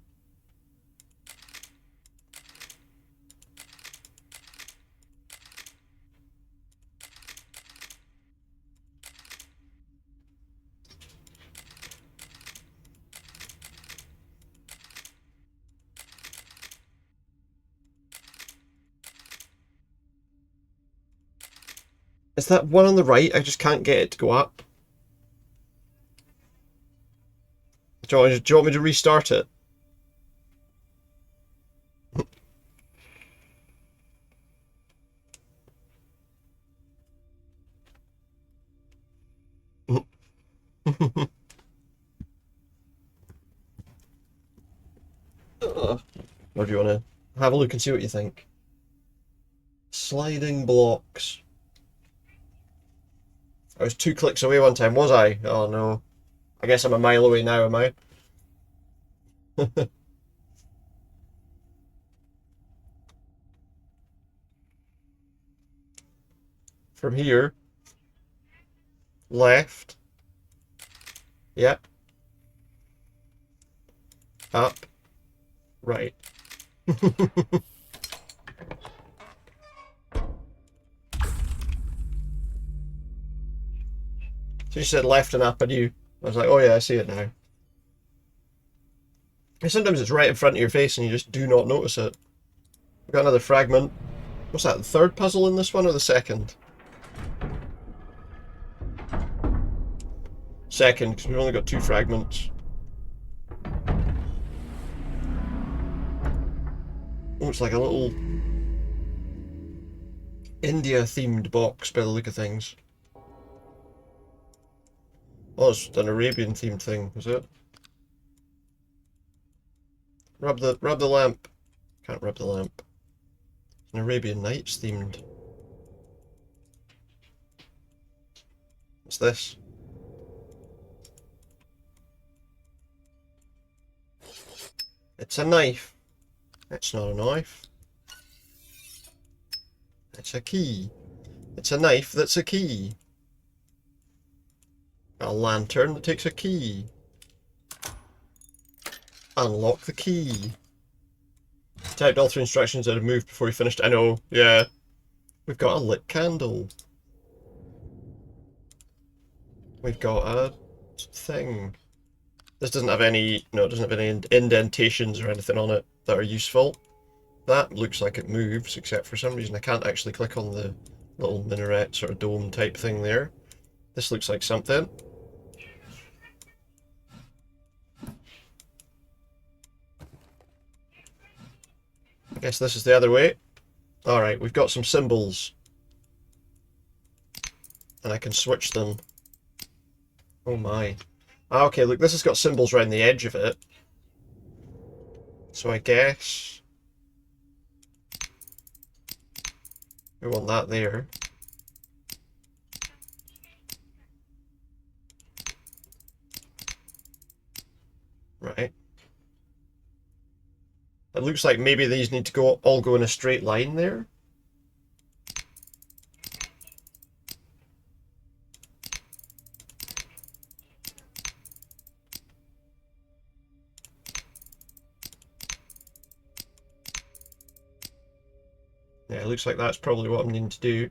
is that one on the right? I just can't get it to go up. Do you want me to restart it? Or do you want to have a look and see what you think? Sliding blocks. I was 2 clicks away one time, was I? Oh no. I guess I'm a mile away now, am I? From here, left, yep, up, right. So you said left and up, and I was like, oh yeah, I see it now. And sometimes it's right in front of your face and you just do not notice it. We've got another fragment. What's that, the third puzzle in this one or the second? Second, because we've only got 2 fragments. Oh, it's like a little India-themed box by the look of things. Oh, it's an Arabian-themed thing, is it? Rub the lamp. Can't rub the lamp. An Arabian Nights themed. What's this? It's a knife. It's not a knife. It's a key. It's a knife that's a key. A lantern that takes a key. Unlock the key. Typed all 3 instructions that had moved before he finished. I know, yeah. We've got a lit candle. We've got a thing. This doesn't have any, no, it doesn't have any indentations or anything on it that are useful. That looks like it moves, except for some reason I can't actually click on the little minaret sort of dome type thing there. This looks like something. I guess this is the other way. Alright, we've got some symbols. And I can switch them. Oh my. Ah, okay, look, this has got symbols around the edge of it. So I guess we want that there. Right. It looks like maybe these need to all go in a straight line there. Yeah, it looks like that's probably what I'm needing to do.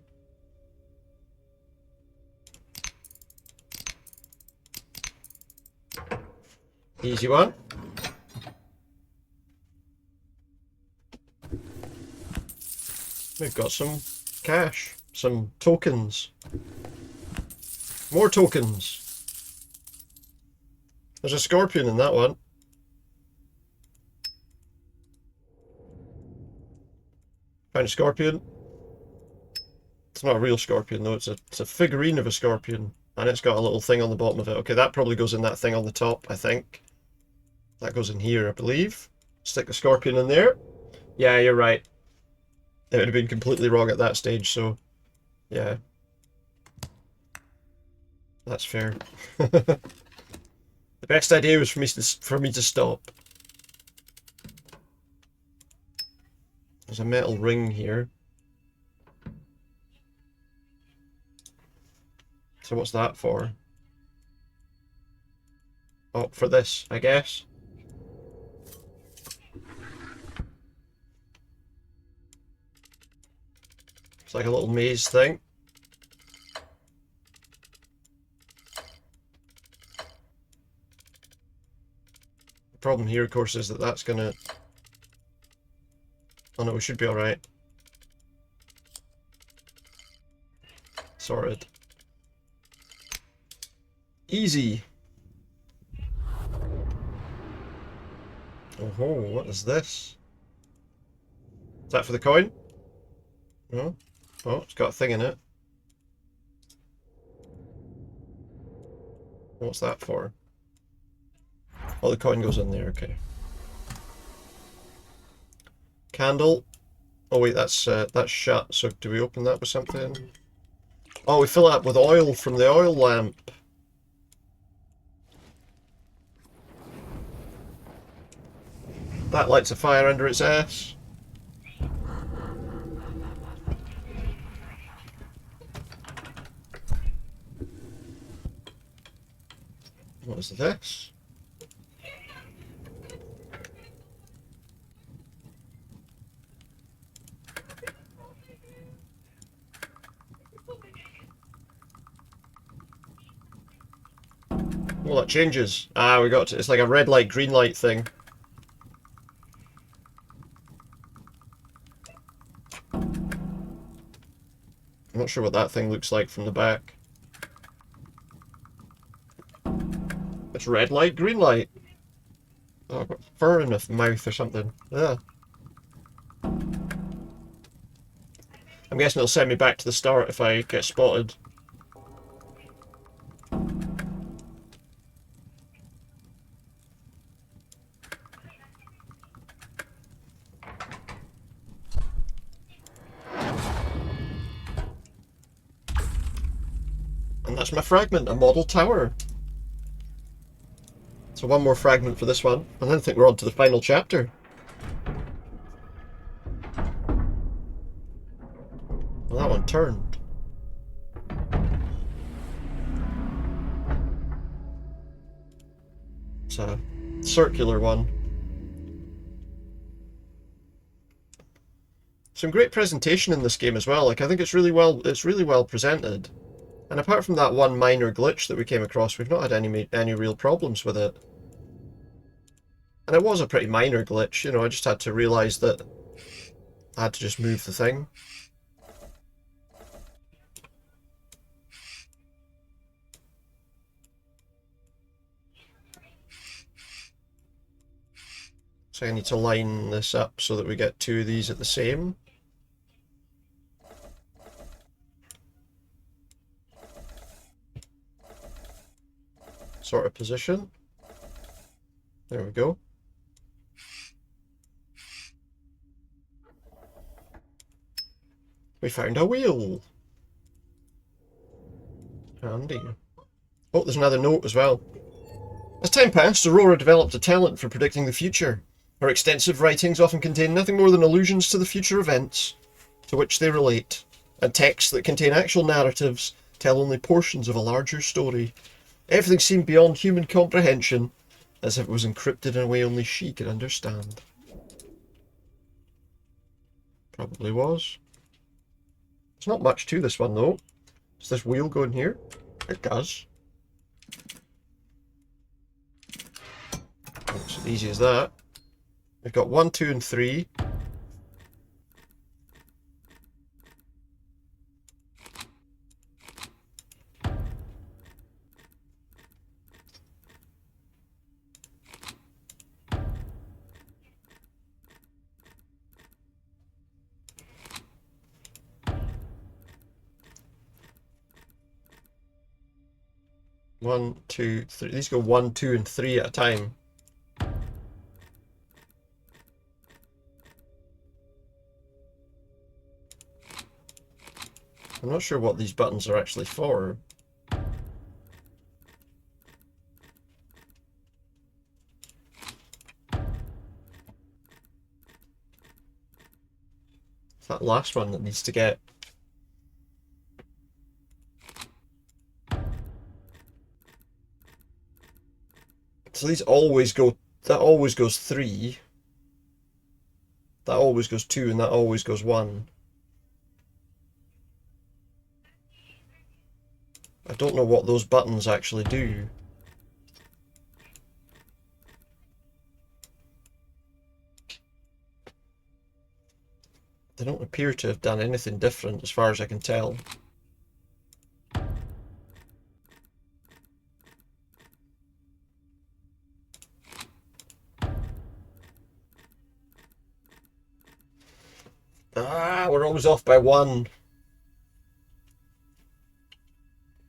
Easy one. We've got some cash, some tokens. More tokens. There's a scorpion in that one. Found a scorpion. It's not a real scorpion though, it's a figurine of a scorpion. And it's got a little thing on the bottom of it. Okay, that probably goes in that thing on the top, I think. That goes in here, I believe. Stick the scorpion in there. Yeah, you're right. It would have been completely wrong at that stage, so yeah. That's fair. The best idea was for me to stop. There's a metal ring here. So what's that for? Oh, for this, I guess. It's like a little maze thing. The problem here, of course, is that that's gonna... Oh no, we should be alright. Sorted. Easy. Oh, what is this? Is that for the coin? No? Oh, it's got a thing in it. What's that for? Oh, the coin goes in there, okay. Candle. Oh wait, that's shut, so do we open that with something? Oh, we fill it up with oil from the oil lamp. That lights a fire under its ass. What is this? Well, that changes. Ah, we got to, it's like a red light, green light thing. I'm not sure what that thing looks like from the back. It's red light, green light. Oh, I've got fur in my mouth or something. Yeah. I'm guessing it'll send me back to the start if I get spotted. And that's my fragment, a model tower. So one more fragment for this one, and then I think we're on to the final chapter. Well, that one turned. It's a circular one. Some great presentation in this game as well. Like, I think it's really well presented. And apart from that one minor glitch that we came across, we've not had any real problems with it. And it was a pretty minor glitch, you know, I just had to realise that I had to just move the thing. So I need to line this up so that we get two of these at the same. Sort of position. There we go. We found a wheel. Handy. Oh, there's another note as well. As time passed, Aurora developed a talent for predicting the future. Her extensive writings often contain nothing more than allusions to the future events to which they relate, and texts that contain actual narratives tell only portions of a larger story. Everything seemed beyond human comprehension, as if it was encrypted in a way only she could understand. Probably was. There's not much to this one though. Does this wheel go in here? It does. It's as easy as that. We've got 1, 2, and 3. 1, 2, 3. These go 1, 2, and 3 at a time. I'm not sure what these buttons are actually for. It's that last one that needs to get. So these always go, that always goes 3. That always goes 2, and that always goes 1. I don't know what those buttons actually do. They don't appear to have done anything different as far as I can tell. Ah, we're always off by 1.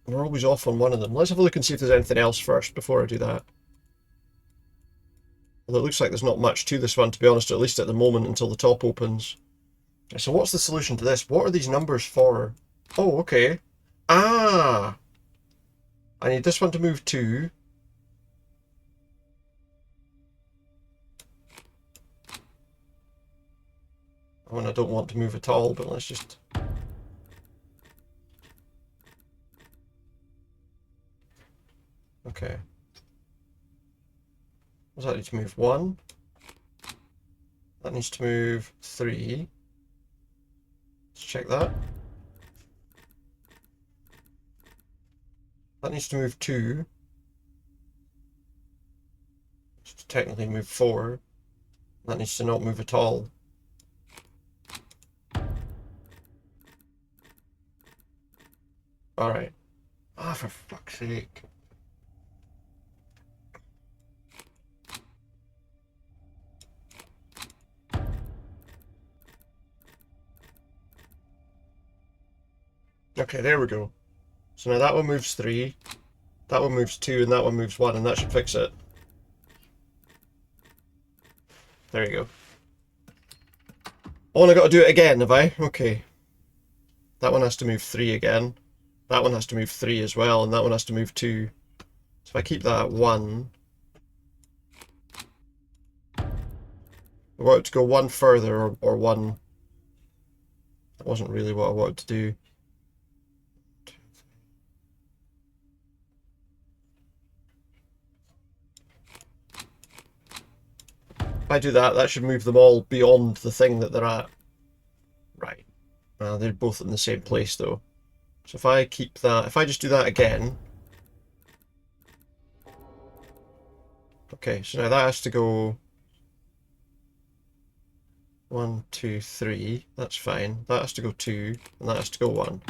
We're always off on one of them. Let's have a look and see if there's anything else first before I do that. Well, it looks like there's not much to this one, to be honest, at least at the moment, until the top opens. So what's the solution to this? What are these numbers for? Oh, okay. Ah! I need this one to move 2. I mean, I don't want to move at all, but let's just... Okay. Does that need to move 1? That needs to move 3. Let's check that. That needs to move 2. Needs to technically move 4. That needs to not move at all. Alright. Ah, for fuck's sake. Okay, there we go. So now that one moves 3, that one moves 2, and that one moves 1, and that should fix it. There you go. Oh, and I got to do it again, have I? Okay. That one has to move 3 again. That one has to move 3 as well, and that one has to move 2. So if I keep that at 1... I want it to go 1 further, or 1... That wasn't really what I wanted to do. If I do that, that should move them all beyond the thing that they're at. Right. They're both in the same place, though. So if I keep that... If I just do that again... Okay, so now that has to go... 1, 2, 3. That's fine. That has to go 2, and that has to go 1.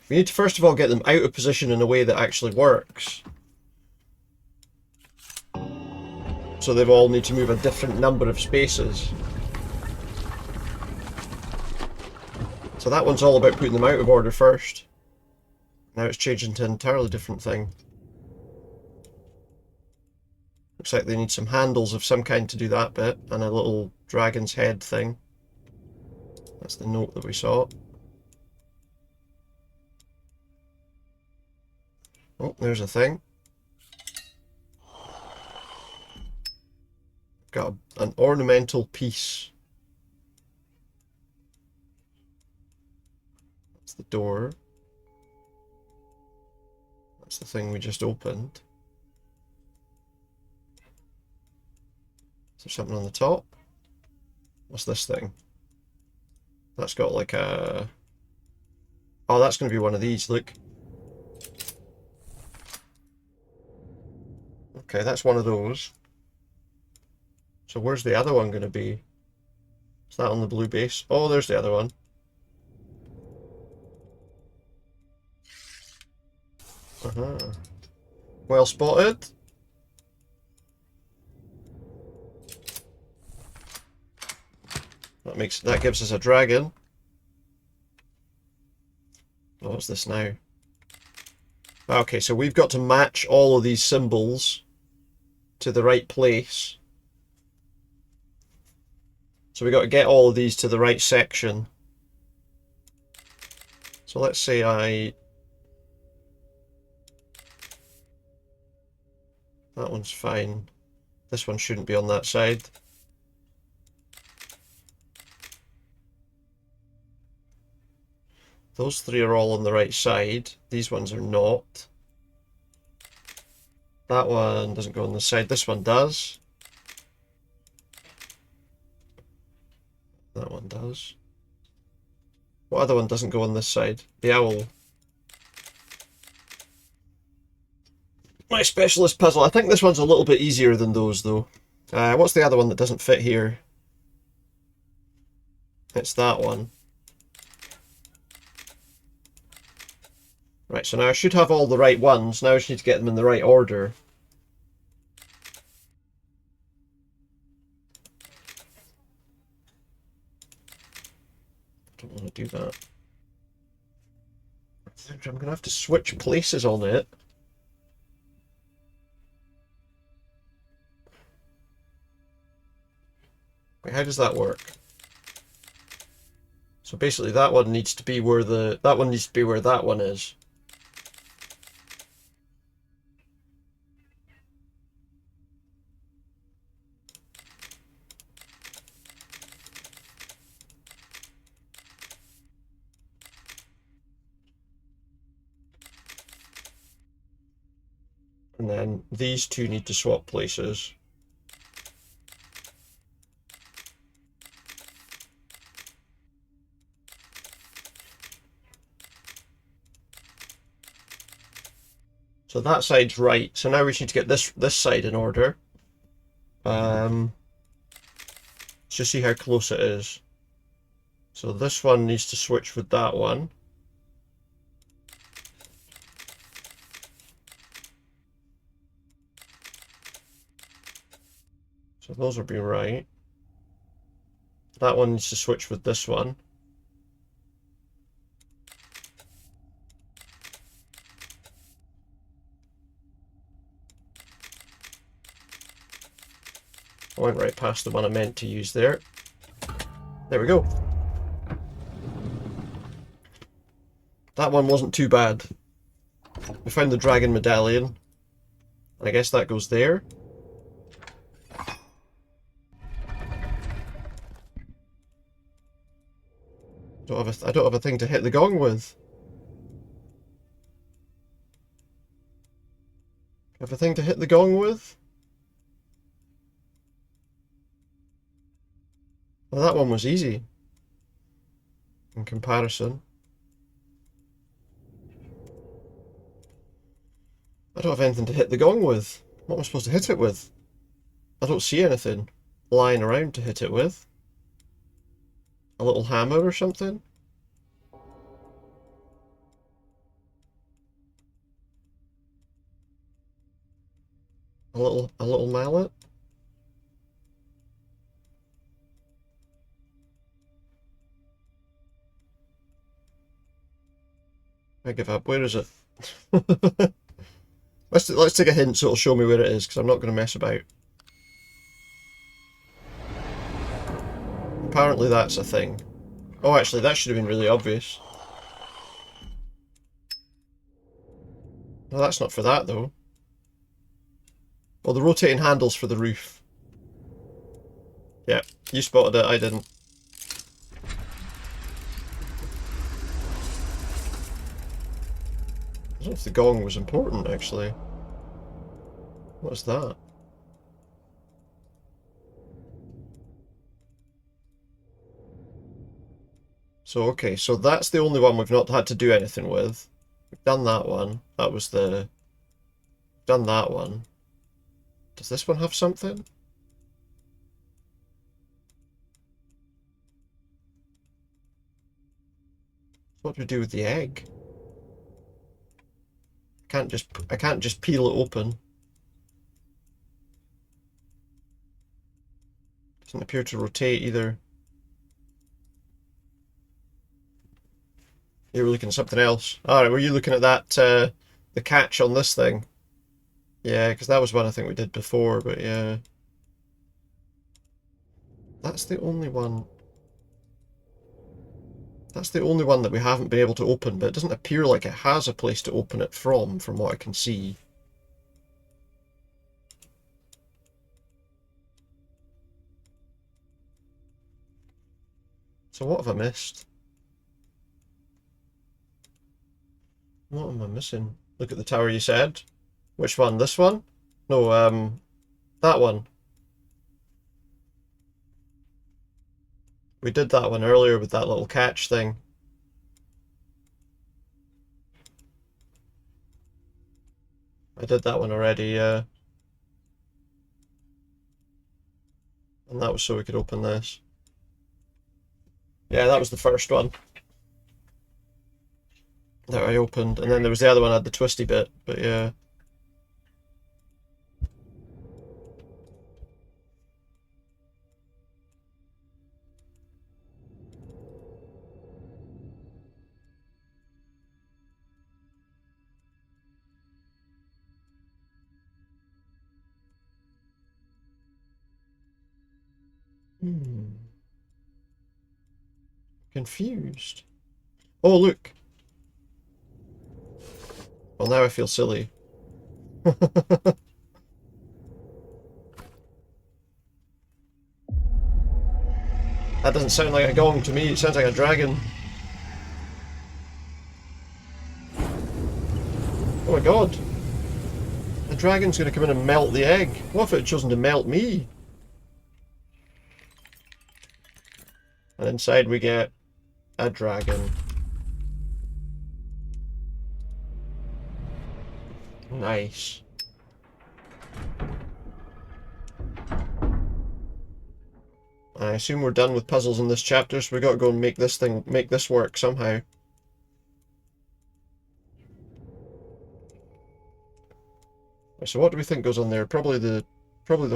We need to first of all get them out of position in a way that actually works. So they all need to move a different number of spaces. So that one's all about putting them out of order first. Now it's changing to an entirely different thing. Looks like they need some handles of some kind to do that bit, and a little dragon's head thing. That's the note that we saw. Oh, there's a thing. Got an ornamental piece. That's the door. That's the thing we just opened. Is there something on the top? What's this thing? That's got like a... Oh, that's going to be one of these, look. Okay, that's one of those. So where's the other one going to be? Is that on the blue base? Oh, there's the other one. Well spotted. That gives us a dragon. Oh, what's this now? Okay, so we've got to match all of these symbols to the right place. So we've got to get all of these to the right section. So let's say that one's fine. This one shouldn't be on that side. Those three are all on the right side. These ones are not. That one doesn't go on the side. This one does. That one does. What other one doesn't go on this side? The owl. My specialist puzzle. I think this one's a little bit easier than those, though. What's the other one that doesn't fit here? It's that one. Right, so now I should have all the right ones. Now I just need to get them in the right order. I don't want to do that. I think I'm going to have to switch places on it. Wait, how does that work? So basically that one needs to be where that one needs to be where that one is. And then these two need to swap places. So that side's right. So now we just need to get this side in order. Let's just see how close it is. So this one needs to switch with that one. So those will be right. That one needs to switch with this one. I went right past the one I meant to use there. There we go. That one wasn't too bad. We found the dragon medallion. I guess that goes there. I don't have a thing to hit the gong with. I have a thing to hit the gong with? Well, that one was easy. In comparison. I don't have anything to hit the gong with. What am I supposed to hit it with? I don't see anything lying around to hit it with. A little hammer or something? A little mallet? I give up. Where is it? Let's take a hint so it'll show me where it is, because I'm not going to mess about. Apparently that's a thing. Oh, actually, that should have been really obvious. No, that's not for that, though. Well, the rotating handle's for the roof. Yeah, you spotted it, I didn't. I don't know if the gong was important, actually. What's that? So, okay, so that's the only one we've not had to do anything with. We've done that one. That was the... Done that one. Does this one have something? What do we do with the egg? I can't just peel it open. Doesn't appear to rotate either. You were looking at something else. Alright, were you looking at that, the catch on this thing. Yeah, because that was one I think we did before, but yeah. That's the only one. That's the only one that we haven't been able to open, but it doesn't appear like it has a place to open it from what I can see. So what have I missed? What am I missing? Look at the tower you said. Which one? This one? No, that one. We did that one earlier with that little catch thing. I did that one already, yeah. And that was so we could open this. Yeah, that was the first one that I opened. And then there was the other one that had the twisty bit, but yeah. Confused. Oh, look. Well, now I feel silly. That doesn't sound like a gong to me, it sounds like a dragon. Oh my god. The dragon's gonna come in and melt the egg. What if it had chosen to melt me? And inside we get a dragon. Nice. I assume we're done with puzzles in this chapter, so we gotta go and make this work somehow. So what do we think goes on there? Probably the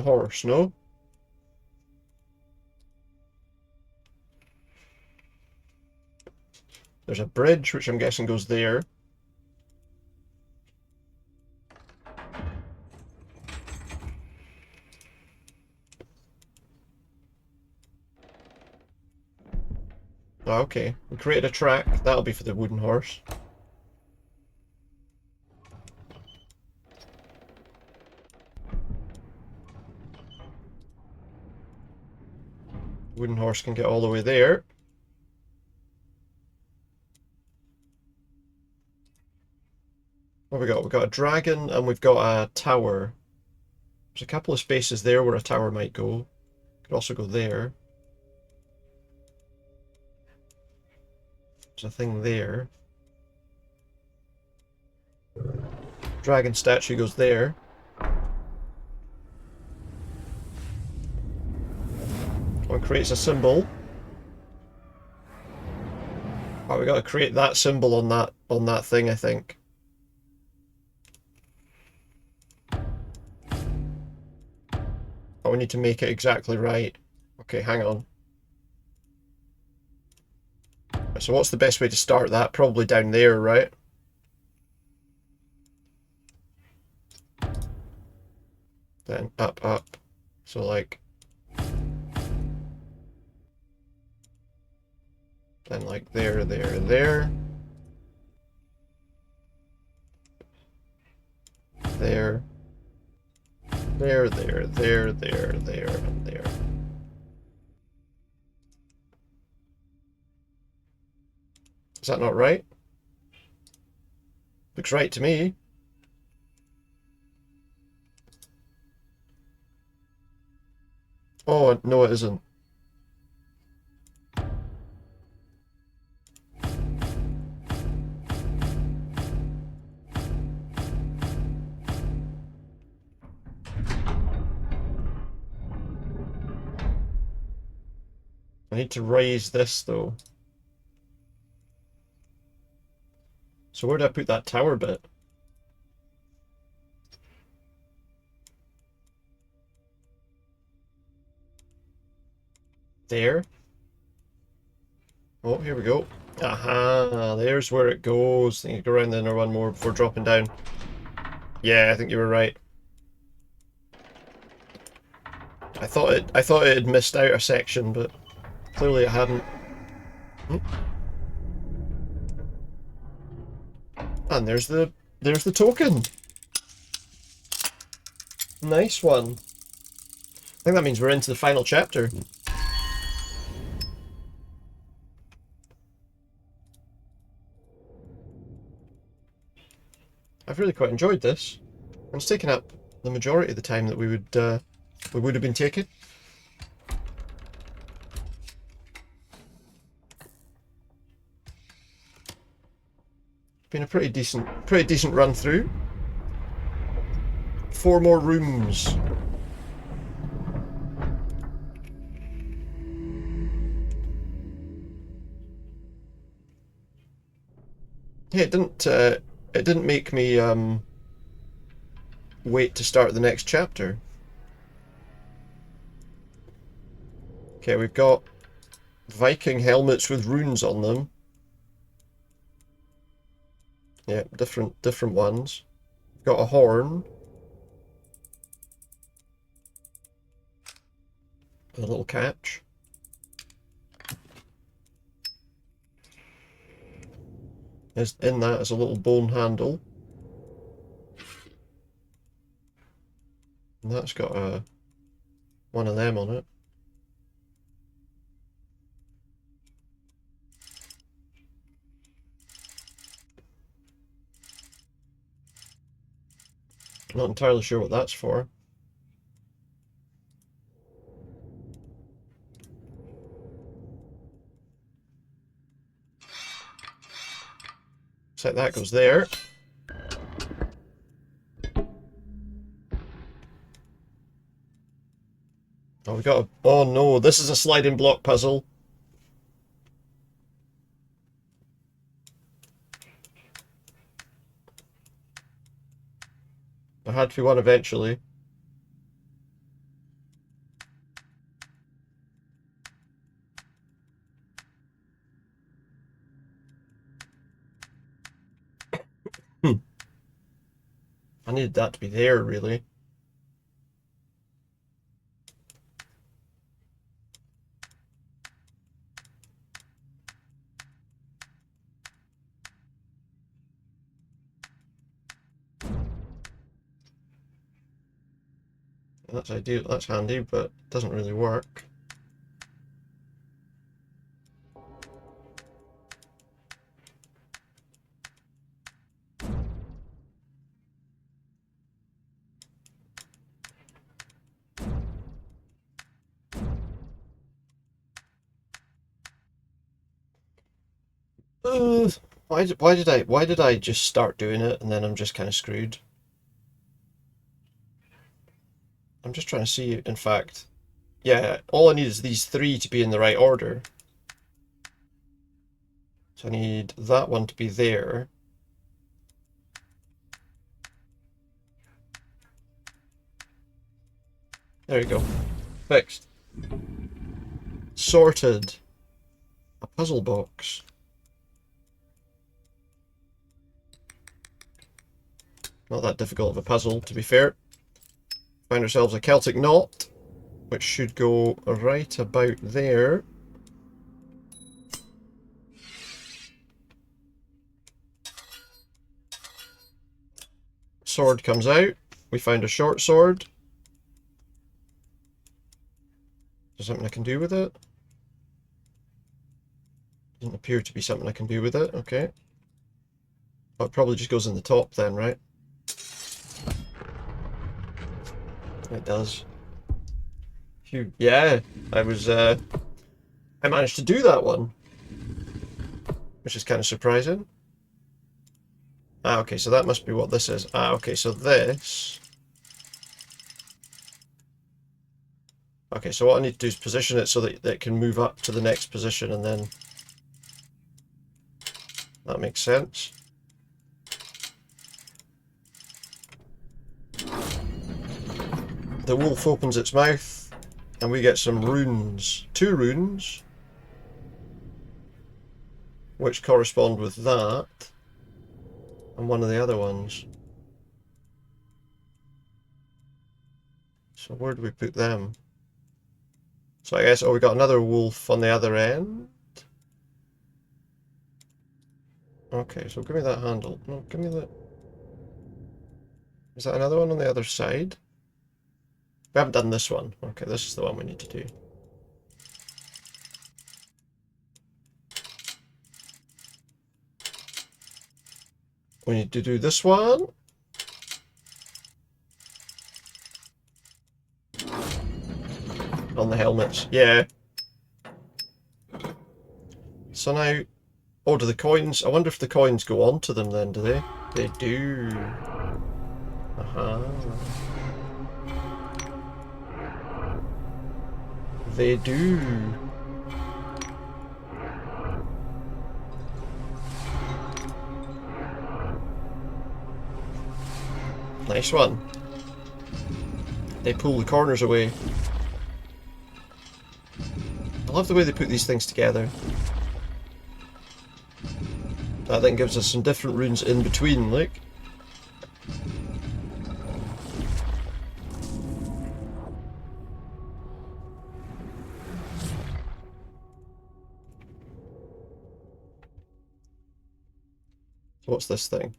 horse, no? There's a bridge, which I'm guessing goes there. Oh, okay. We created a track. That'll be for the wooden horse. Wooden horse can get all the way there. What have we got? We've got a dragon and we've got a tower. There's a couple of spaces there where a tower might go. Could also go there. There's a thing there. Dragon statue goes there. One creates a symbol. Oh, we got to create that symbol on that thing, I think. Oh, we need to make it exactly right. Okay, hang on. So what's the best way to start that? Probably down there, right? Then up, up. So like... Then like there, there, there. There. There, there, there, there, there, and there. Is that not right? Looks right to me. Oh, no it isn't. I need to raise this though. So where do I put that tower bit? There. Oh, here we go. Aha, there's where it goes. I think you go around the inner one more before dropping down. Yeah, I think you were right. I thought it had missed out a section, but clearly it hadn't. Hmm. And there's the token. Nice one. I think that means we're into the final chapter. I've really quite enjoyed this. And it's taken up the majority of the time that we would have been taking. Been a pretty decent run through. 4 more rooms. Yeah, it didn't make me wait to start the next chapter. Okay, we've got Viking helmets with runes on them. Yeah, different ones. We've got a horn. With a little catch. In that is a little bone handle. And that's got one of them on it. Not entirely sure what that's for. So that goes there. Oh, we got a... Oh no, this is a sliding block puzzle. There had to be one eventually. I needed that to be there, really. That's ideal. That's handy, but it doesn't really work. Why did I just start doing it and then I'm just kind of screwed? I'm just trying to see, in fact. Yeah, all I need is these 3 to be in the right order. So I need that one to be there. There you go. Fixed. Sorted. A puzzle box. Not that difficult of a puzzle, to be fair. Find ourselves a Celtic knot, which should go right about there. Sword comes out. We found a short sword. Is there something I can do with it? Doesn't appear to be something I can do with it. Okay. Oh, it probably just goes in the top then, right? It does. Phew. Yeah, I managed to do that one, which is kind of surprising. Ah, okay, so that must be what this is. Ah, okay, so this... Okay, so what I need to do is position it so that it can move up to the next position, and then... That makes sense. The wolf opens its mouth, and we get some runes. 2 runes. which correspond with that and one of the other ones. So where do we put them? So I guess, oh, we got another wolf on the other end. Okay, so give me that handle. No, give me the... Is that another one on the other side? We haven't done this one. Okay, this is the one we need to do. We need to do this one. On the helmets. Yeah. So now... Oh, do the coins... I wonder if the coins go on to them then, do they? They do. They do. Nice one. They pull the corners away. I love the way they put these things together. That then gives us some different runes in between, look. So what's this thing?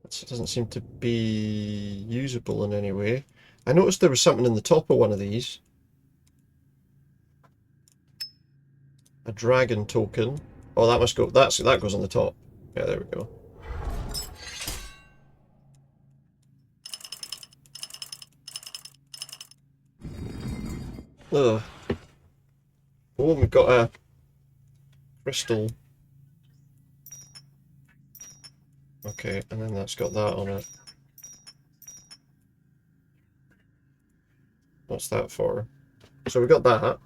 It doesn't seem to be usable in any way. I noticed there was something in the top of one of these. A dragon token. Oh, that must go. That goes on the top. Yeah, there we go. Ugh. Oh, we've got a crystal. Okay, and then that's got that on it. What's that for? So we got that.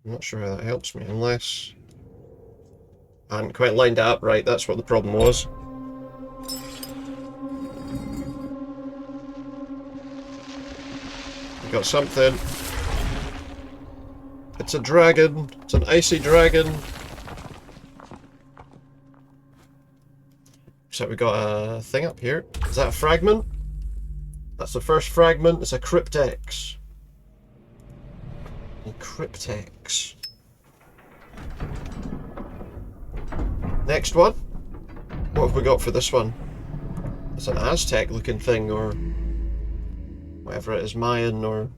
I'm not sure how that helps me, unless I hadn't quite lined it up right. That's what the problem was. We got something. It's a dragon. It's an icy dragon. So we got a thing up here. Is that a fragment? That's the first fragment. It's a cryptex. A cryptex. Next one. What have we got for this one? It's an Aztec looking thing, or whatever it is, Mayan, or...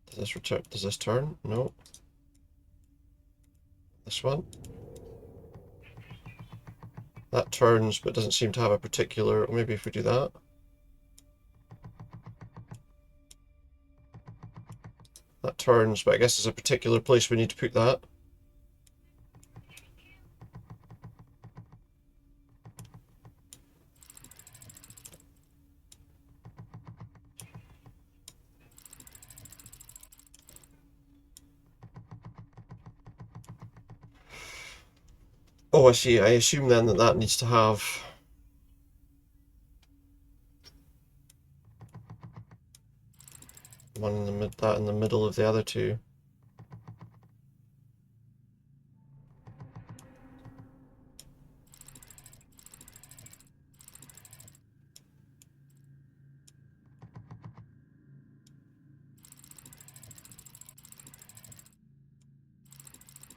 Does this return? Does this turn? No. This one. That turns, but doesn't seem to have a particular... Or maybe if we do that. That turns, but I guess there's a particular place we need to put that. Oh, I see. I assume then that that needs to have... one in the that in the middle of the other two.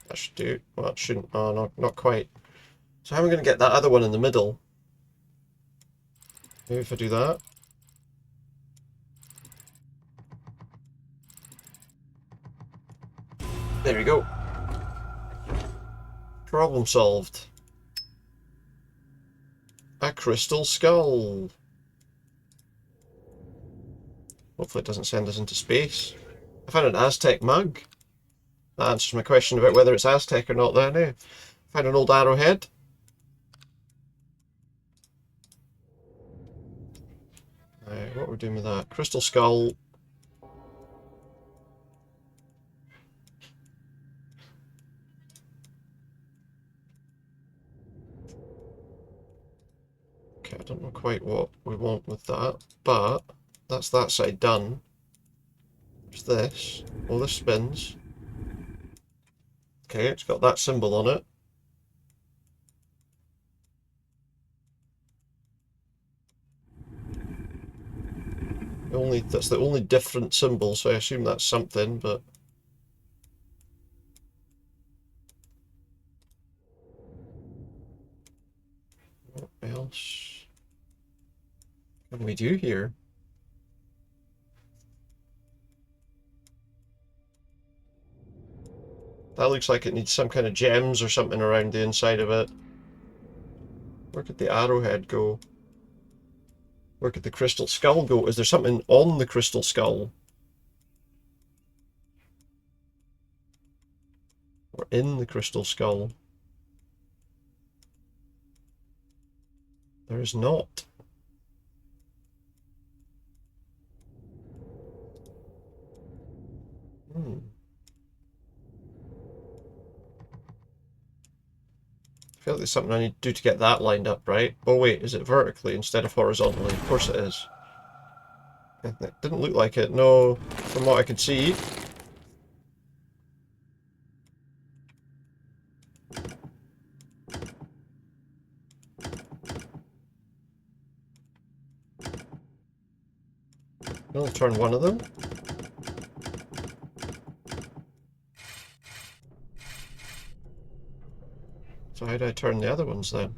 That should do. Well, that shouldn't. Oh, not quite. So how am I going to get that other one in the middle? Maybe if I do that. There we go. Problem solved. A crystal skull. Hopefully it doesn't send us into space. I found an Aztec mug. That answers my question about whether it's Aztec or not then, eh? Found an old arrowhead. What are we doing with that? Crystal skull. don't know quite what we want with that, but that's that side done. There's this. Oh, this spins. Okay, it's got that symbol on it. That's the only different symbol, so I assume that's something, but what else can we do here? That looks like it needs some kind of gems or something around the inside of it. Where could the arrowhead go? Where could the crystal skull go? Is there something on the crystal skull? Or in the crystal skull? There is not. Hmm. I feel like there's something I need to do to get that lined up, right? Oh wait, is it vertically instead of horizontally? Of course it is. It didn't look like it, no, from what I could see. I'll turn one of them. So how do I turn the other ones then?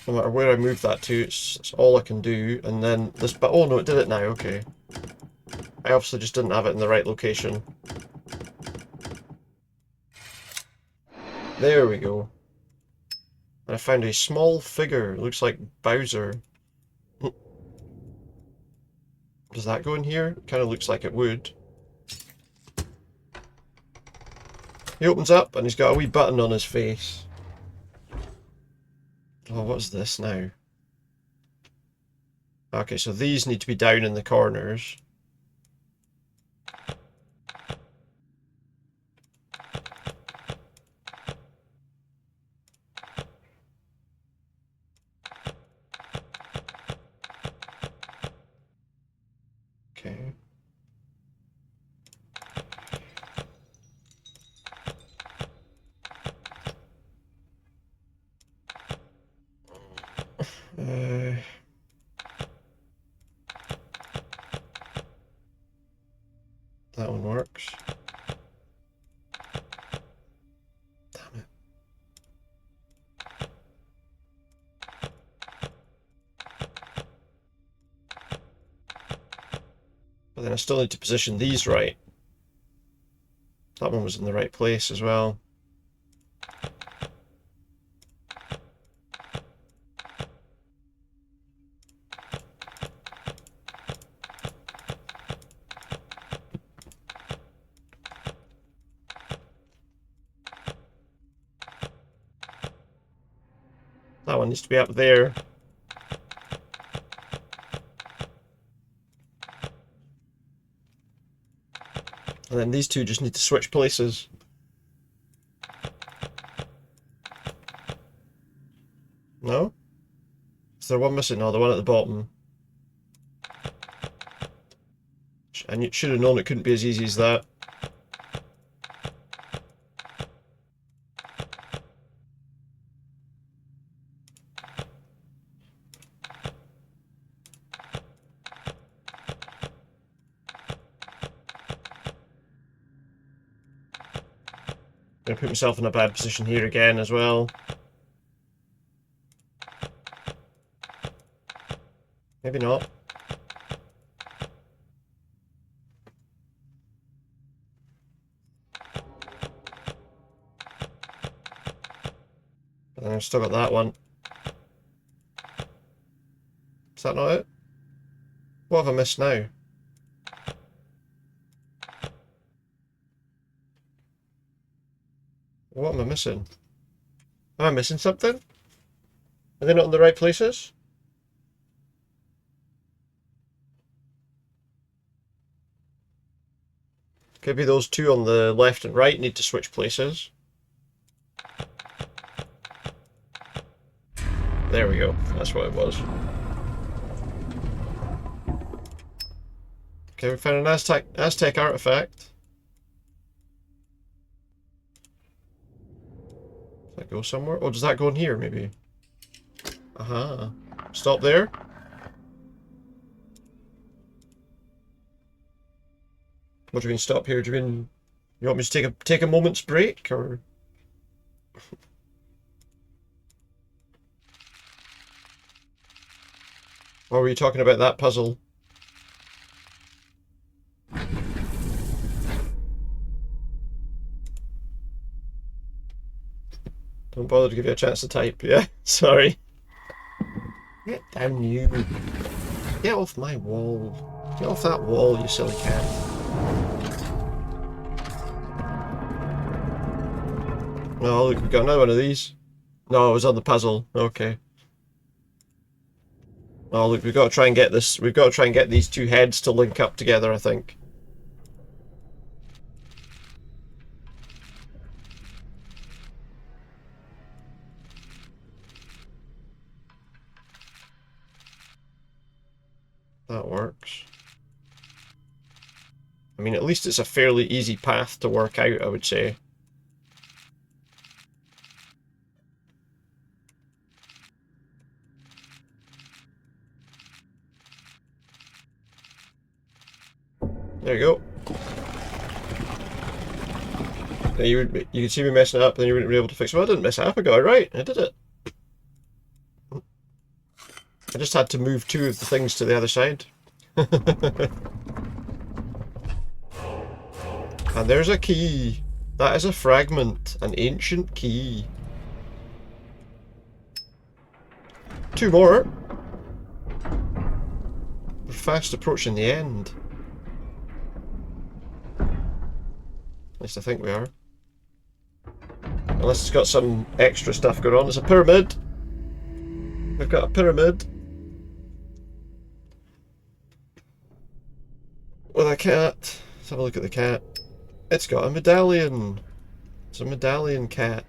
No matter where I move that to, it's all I can do, and then this, but oh no, it did it now, okay. I obviously just didn't have it in the right location. There we go. And I found a small figure, it looks like Bowser. Does that go in here? Kind of looks like it would. He opens up and he's got a wee button on his face. Oh, what's this now? Okay, so these need to be down in the corners. Okay. Uh, that one works. Damn it. But then I still need to position these right. That one was in the right place as well. That one needs to be up there. And then these two just need to switch places. No? Is there one missing? No, the one at the bottom. And you should have known it couldn't be as easy as that. I'm gonna put myself in a bad position here again as well. Maybe not. But then I've still got that one. Is that not it? What have I missed now? What am I missing? Am I missing something? Are they not in the right places? Could be those two on the left and right need to switch places. There we go. That's what it was. Okay, we found an Aztec artifact. Does that go somewhere? Oh, does that go in here, maybe? Aha. Stop there. What do you mean stop here? Do you mean you want me to take a moment's break, or? Or were you talking about that puzzle? Don't bother to give you a chance to type, yeah? Sorry. Get down, you. Get off my wall. Get off that wall, you silly cat. Oh, look, we've got another one of these. No, it was on the puzzle. Okay. Oh, look, we've got to try and get this. We've got to try and get these two heads to link up together, I think. That works. I mean, at least it's a fairly easy path to work out, I would say. There you go. Now you can see me messing it up, and then you wouldn't be able to fix it. Well, I didn't mess it up. I got it right. I did it. I just had to move two of the things to the other side. And there's a key. That is a fragment, an ancient key. Two more. We're fast approaching the end. At least I think we are. Unless it's got some extra stuff going on. It's a pyramid. We've got a pyramid. With a cat. Let's have a look at the cat. It's got a medallion. It's a medallion cat.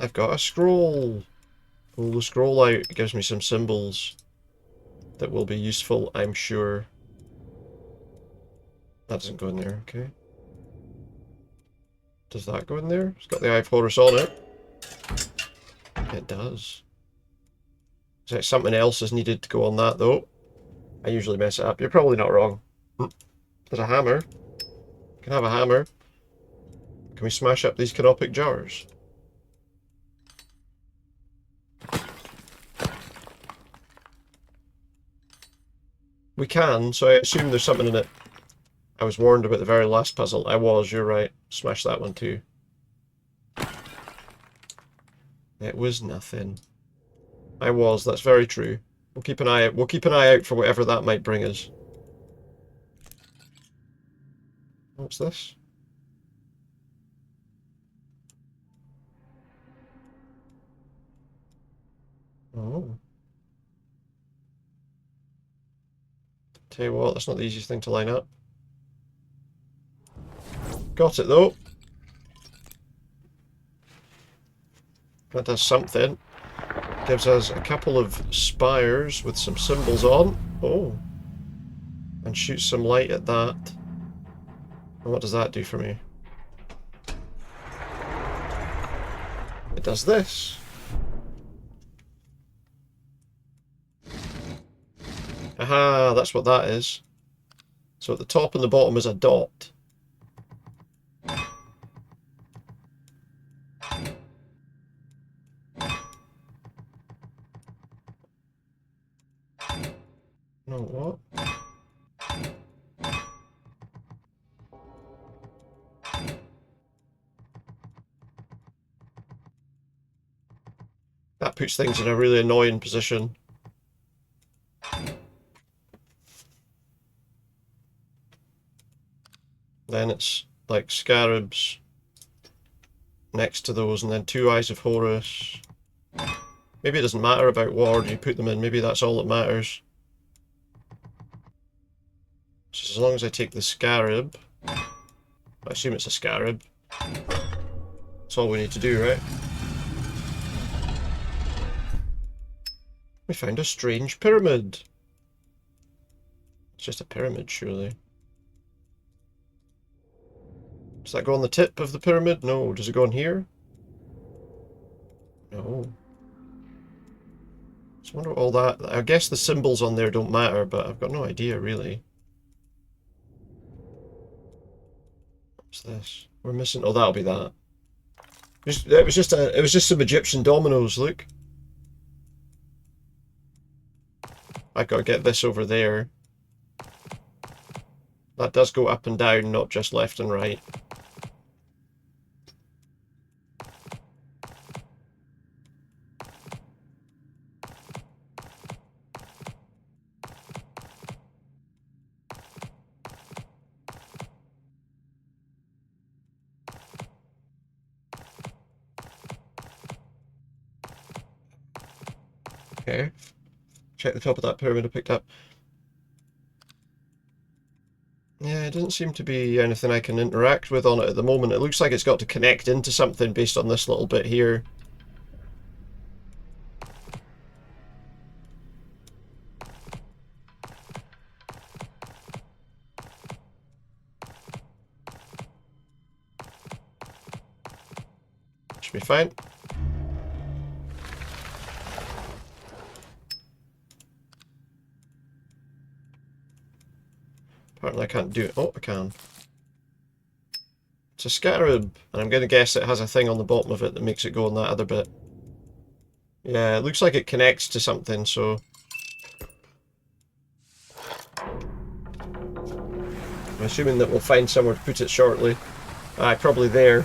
I've got a scroll. Pull the scroll out. It gives me some symbols that will be useful, I'm sure. That doesn't go in there, okay. Does that go in there? It's got the Eye of Horus on it. It does. So something else is needed to go on that, though. I usually mess it up. You're probably not wrong. There's a hammer. Can have a hammer. Can we smash up these canopic jars? We can, so I assume there's something in it. I was warned about the very last puzzle. I was, you're right. Smash that one too. It was nothing. I was, that's very true. We'll keep an eye out for whatever that might bring us. What's this? Oh. Tell you what, that's not the easiest thing to line up. Got it though. That does something. Gives us a couple of spires with some symbols on. Oh. And shoots some light at that. And what does that do for me? It does this. Aha, that's what that is. So at the top and the bottom is a dot. No, what? That puts things in a really annoying position. Then it's like scarabs next to those, and then two Eyes of Horus. Maybe it doesn't matter about what order you put them in, maybe that's all that matters. It's just as long as I take the scarab, I assume it's a scarab, that's all we need to do, right? We found a strange pyramid. It's just a pyramid, surely. Does that go on the tip of the pyramid? No. Does it go on here? No. Just wonder what all that... I guess the symbols on there don't matter, but I've got no idea, really. What's this? We're missing... Oh, that'll be that. It was just some Egyptian dominoes, look. I gotta get this over there. That does go up and down, not just left and right. Okay. Check the top of that pyramid I picked up. Yeah, it doesn't seem to be anything I can interact with on it at the moment. It looks like it's got to connect into something based on this little bit here. Should be fine. Apparently I can't do it. Oh, I can. It's a scarab, and I'm going to guess it has a thing on the bottom of it that makes it go on that other bit. Yeah, it looks like it connects to something, so... I'm assuming that we'll find somewhere to put it shortly. Probably there.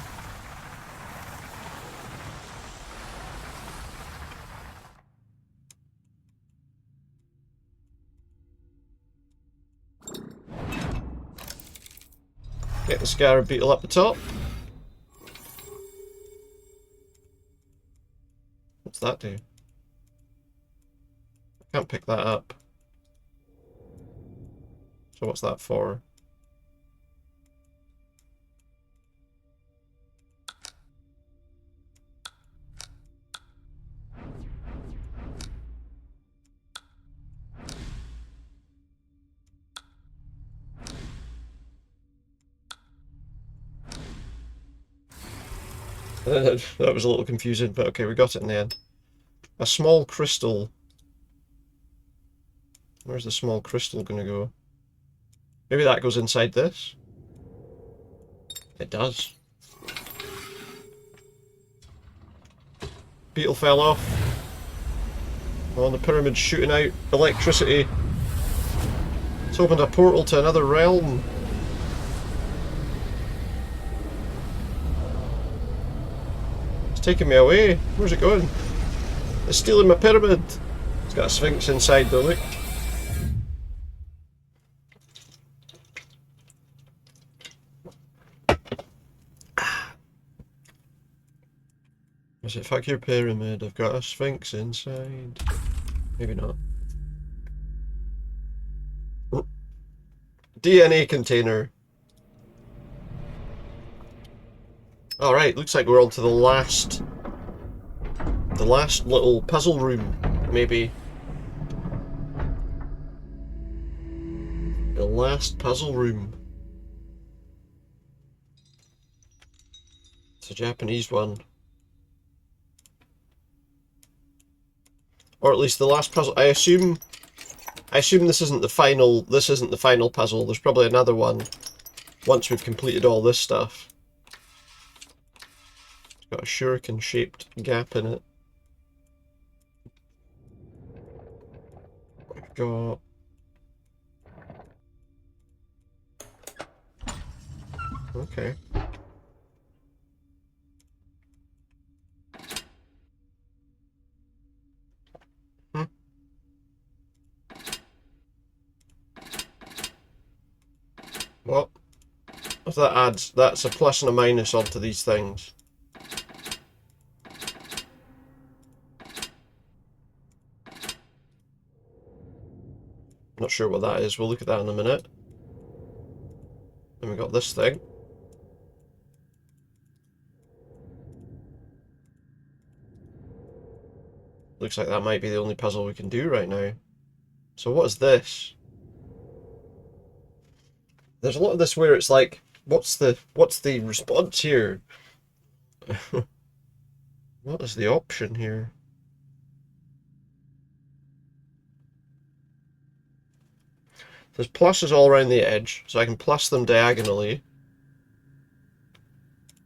Get the scarab beetle up the top. What's that do? I can't pick that up. So what's that for? That was a little confusing, but okay, we got it in the end. A small crystal. Where's the small crystal gonna go? Maybe that goes inside this? It does. Beetle fell off. Oh, the pyramid's shooting out electricity. It's opened a portal to another realm. It's taking me away. Where's it going? It's stealing my pyramid. It's got a sphinx inside though, look. Is it fuck your pyramid? I've got a sphinx inside. Maybe not. DNA container. Alright, looks like we're on to the last little puzzle room, maybe. The last puzzle room. It's a Japanese one. Or at least the last puzzle. I assume this isn't the final puzzle. There's probably another one once we've completed all this stuff. It's got a shuriken shaped gap in it. We've got okay. Well, if that adds, that's a plus and a minus onto these things. Not sure what that is. We'll look at that in a minute. Then we got this thing. Looks like that might be the only puzzle we can do right now. So what is this? There's a lot of this where it's like, what's the response here? What is the option here? There's pluses all around the edge, so I can plus them diagonally.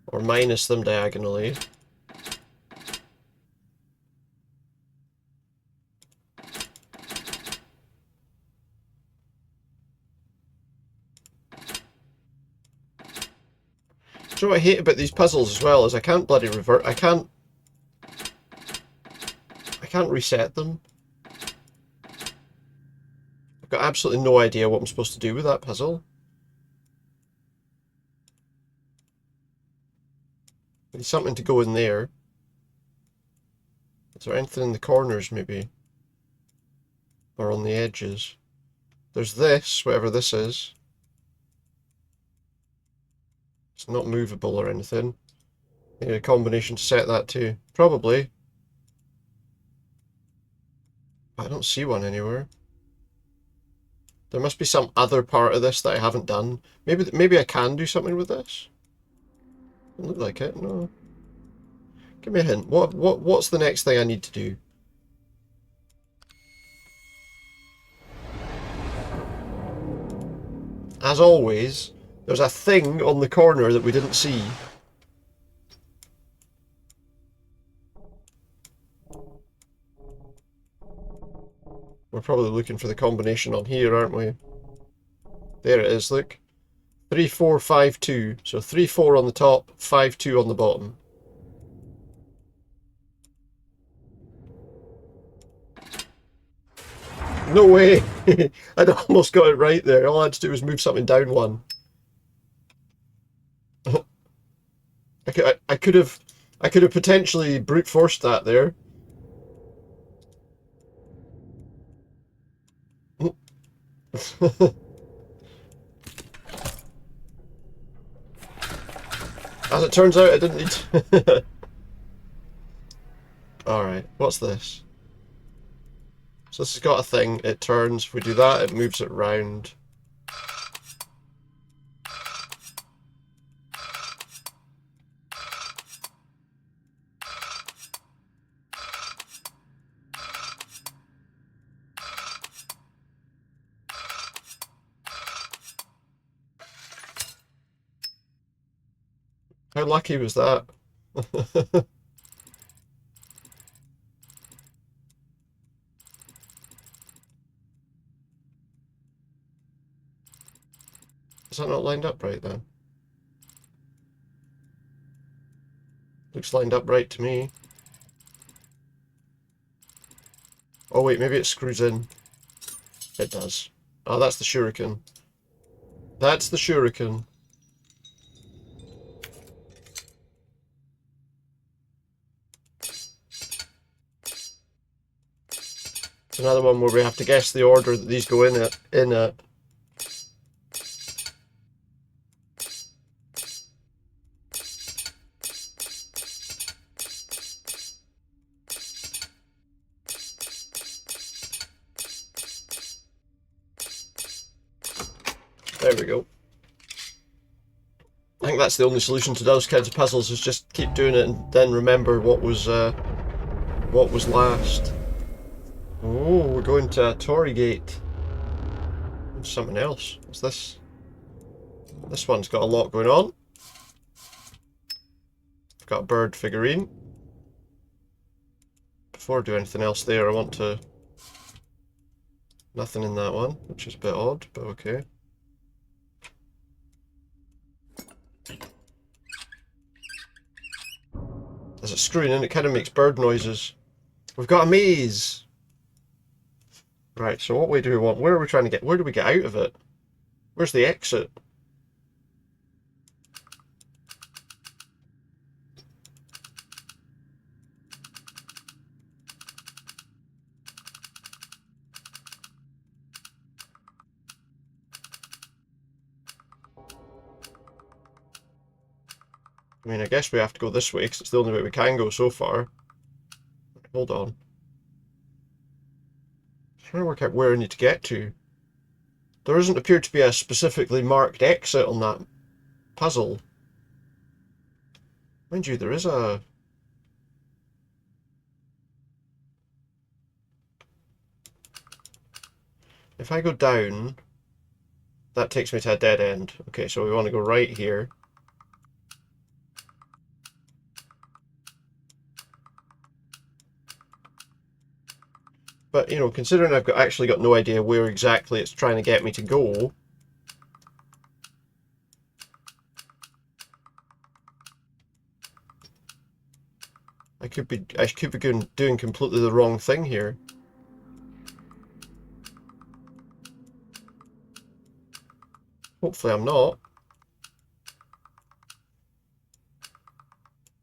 Or minus them diagonally. So what I hate about these puzzles as well is I can't bloody revert. I can't reset them. I've got absolutely no idea what I'm supposed to do with that puzzle. I need something to go in there. Is there anything in the corners maybe? Or on the edges? There's this, whatever this is. It's not movable or anything. I need a combination to set that too. Probably. I don't see one anywhere. There must be some other part of this that I haven't done. Maybe I can do something with this? Doesn't look like it, no. Give me a hint. What's the next thing I need to do? As always, there's a thing on the corner that we didn't see. We're probably looking for the combination on here, aren't we? There it is, look. 3, 4, 5, 2. So 3, 4 on the top, 5, 2 on the bottom. No way! I'd almost got it right there. All I had to do was move something down one. I could have potentially brute forced that there. As it turns out, I didn't need to. Alright, what's this? So this has got a thing, it turns, if we do that, it moves it round. How lucky was that? Is that not lined up right then? Looks lined up right to me. Oh wait, maybe it screws in. It does. Oh, that's the shuriken. That's the shuriken. It's another one where we have to guess the order that these go in it. There we go. I think that's the only solution to those kinds of puzzles, is just keep doing it and then remember what was last. Oh, we're going to a Tory Gate. Something else. What's this? This one's got a lot going on. I've got a bird figurine. Before I do anything else there, I want to... Nothing in that one, which is a bit odd, but okay. As it's screwing in, it kind of makes bird noises. We've got a maze! Right, so what way do we want? Where are we trying to get? Where do we get out of it? Where's the exit? I mean, I guess we have to go this way because it's the only way we can go so far. Hold on. I'm trying to work out where I need to get to. There doesn't appear to be a specifically marked exit on that puzzle. Mind you, there is a... If I go down, that takes me to a dead end. Okay, so we want to go right here. But, you know, considering I've actually got no idea where exactly it's trying to get me to go, I could be doing completely the wrong thing here. Hopefully I'm not.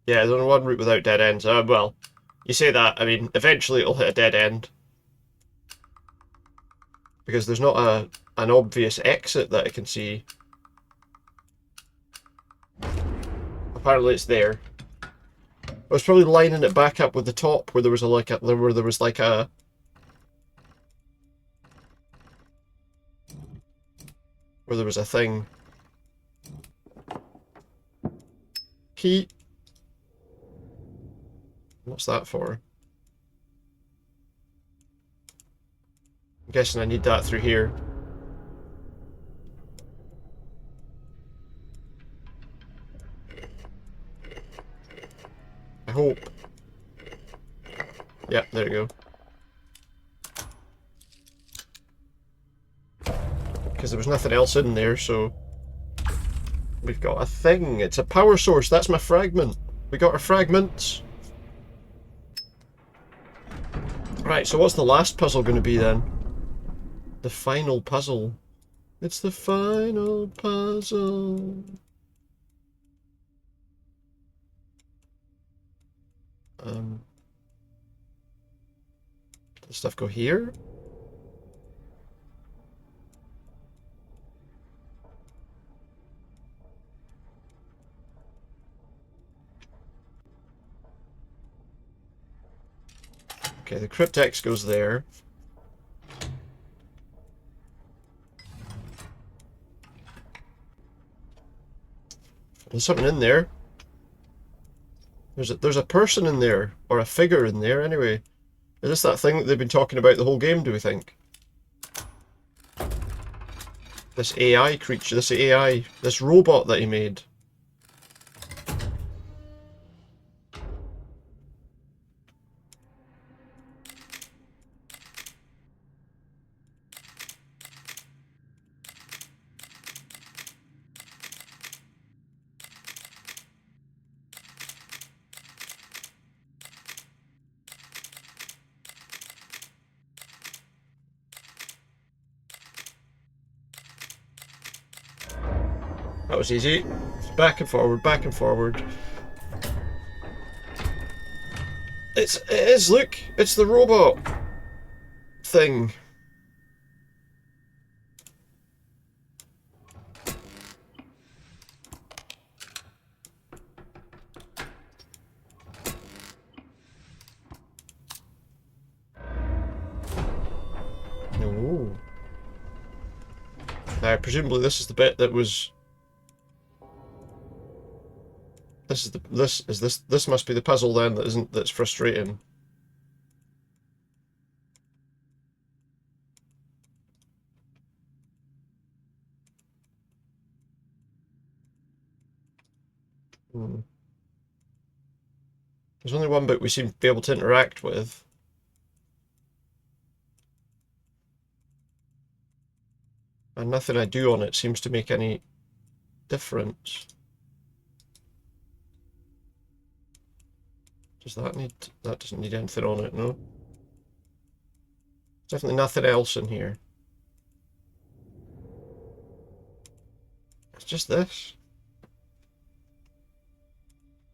Yeah, there's only one route without dead ends. Well, you say that, I mean, eventually it'll hit a dead end. Because there's not an obvious exit that I can see. Apparently it's there. I was probably lining it back up with the top where there was a thing. Key. What's that for? I'm guessing I need that through here. I hope. Yeah, there you go. Because there was nothing else in there, so... We've got a thing. It's a power source. That's my fragment. We got our fragments. Right, so what's the last puzzle going to be then? The final puzzle. It's the final puzzle. Does stuff go here? Okay, the cryptex goes there. There's something in there. There's a person in there, or a figure in there anyway. Is this that thing that they've been talking about the whole game, do we think? This AI creature, this robot that he made. That was easy. Back and forward, back and forward. It is, look! It's the robot thing. Oh. Presumably this is the bit that was... This must be the puzzle then that's frustrating. There's only one bit we seem to be able to interact with. And nothing I do on it seems to make any difference. That doesn't need anything on it, no? Definitely nothing else in here. It's just this.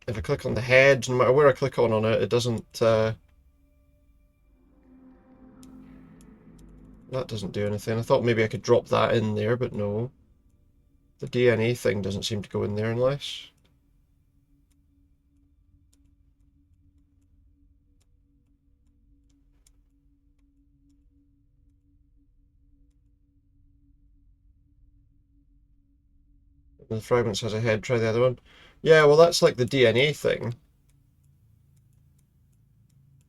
If I click on the head, no matter where I click on it, it doesn't, that doesn't do anything. I thought maybe I could drop that in there, but no. The DNA thing doesn't seem to go in there unless... The Fragments has a head, try the other one. Yeah, well that's like the DNA thing.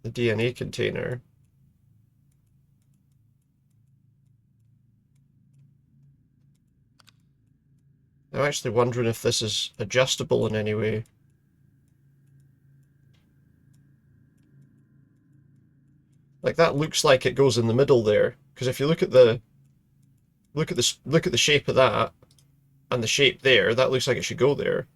The DNA container. I'm actually wondering if this is adjustable in any way. Like that looks like it goes in the middle there, because if you look at the shape of that and the shape there, that looks like it should go there.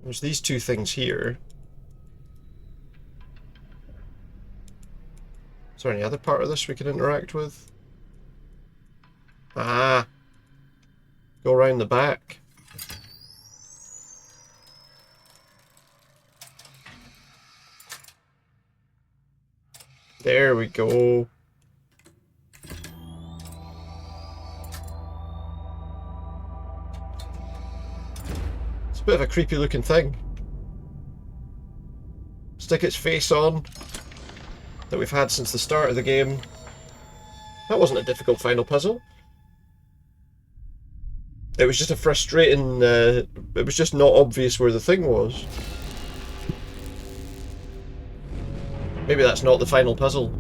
There's these two things here. Is there any other part of this we can interact with? Ah, go around the back. There we go. It's a bit of a creepy looking thing. Stick its face on that we've had since the start of the game. That wasn't a difficult final puzzle. It was just a frustrating, it was just not obvious where the thing was. Maybe that's not the final puzzle.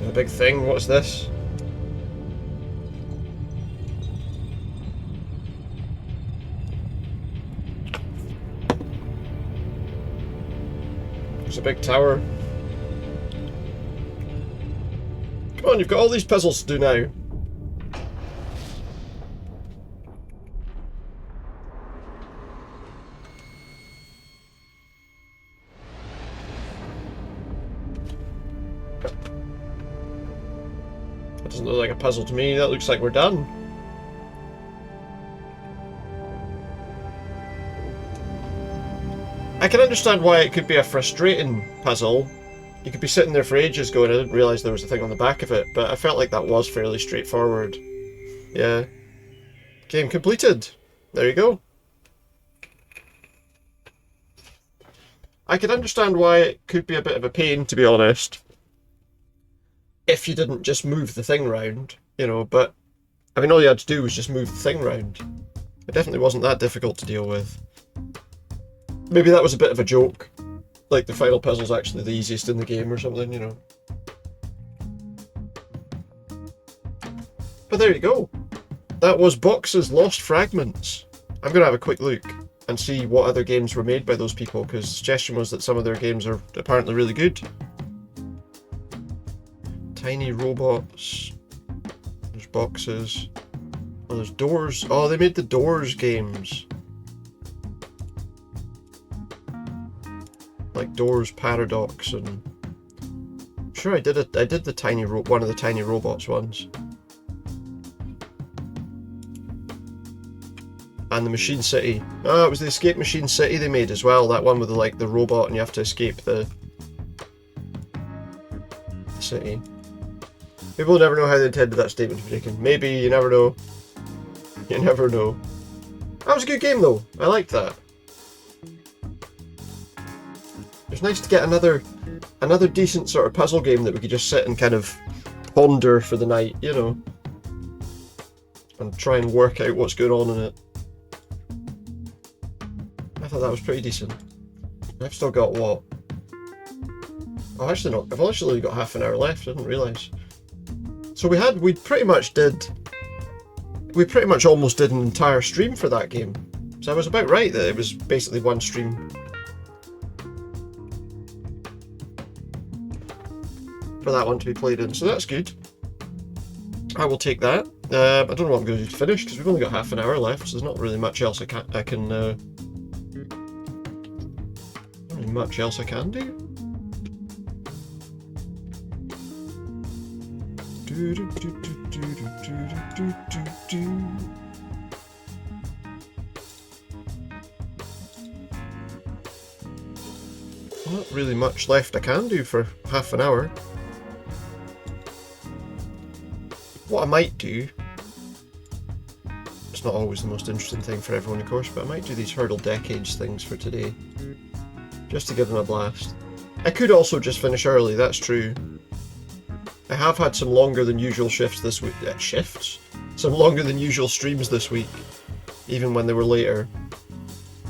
A big thing, what's this? There's a big tower. Come on, you've got all these puzzles to do now. That doesn't look like a puzzle to me, that looks like we're done. I can understand why it could be a frustrating puzzle. You could be sitting there for ages going, I didn't realise there was a thing on the back of it, but I felt like that was fairly straightforward. Yeah. Game completed. There you go. I could understand why it could be a bit of a pain, to be honest, if you didn't just move the thing round, you know, but I mean all you had to do was just move the thing round. It definitely wasn't that difficult to deal with. Maybe that was a bit of a joke. Like the final puzzle's actually the easiest in the game or something, you know. But there you go. That was Box's Lost Fragments. I'm going to have a quick look and see what other games were made by those people, because the suggestion was that some of their games are apparently really good. Tiny robots. There's boxes. Oh, there's doors. Oh, they made the Doors games. Like Doors Paradox, and I'm sure I did the tiny one of the tiny robots ones, and the Machine City. Oh, it was the Escape Machine City they made as well. That one with the robot and you have to escape the city. Maybe we'll never know how they intended that statement to be taken. Maybe, you never know. You never know. That was a good game though. I liked that. It was nice to get another decent sort of puzzle game that we could just sit and kind of ponder for the night, you know, and try and work out what's going on in it. I thought that was pretty decent. I've still got what? Oh, actually not. I've actually got half an hour left. I didn't realise. So we pretty much almost did an entire stream for that game. So I was about right that it was basically one stream for that one to be played in, so that's good. I will take that. I don't know what I'm going to do to finish, because we've only got half an hour left, so there's not really much else I can not really much else I can do. Not really much left I can do for half an hour. What I might do is It's not always the most interesting thing for everyone, of course, but I might do these Hurdle Decades things for today, just to give them a blast. I could also just finish early, that's true. I have had some longer than usual shifts this week. Some longer than usual streams this week, even when they were later.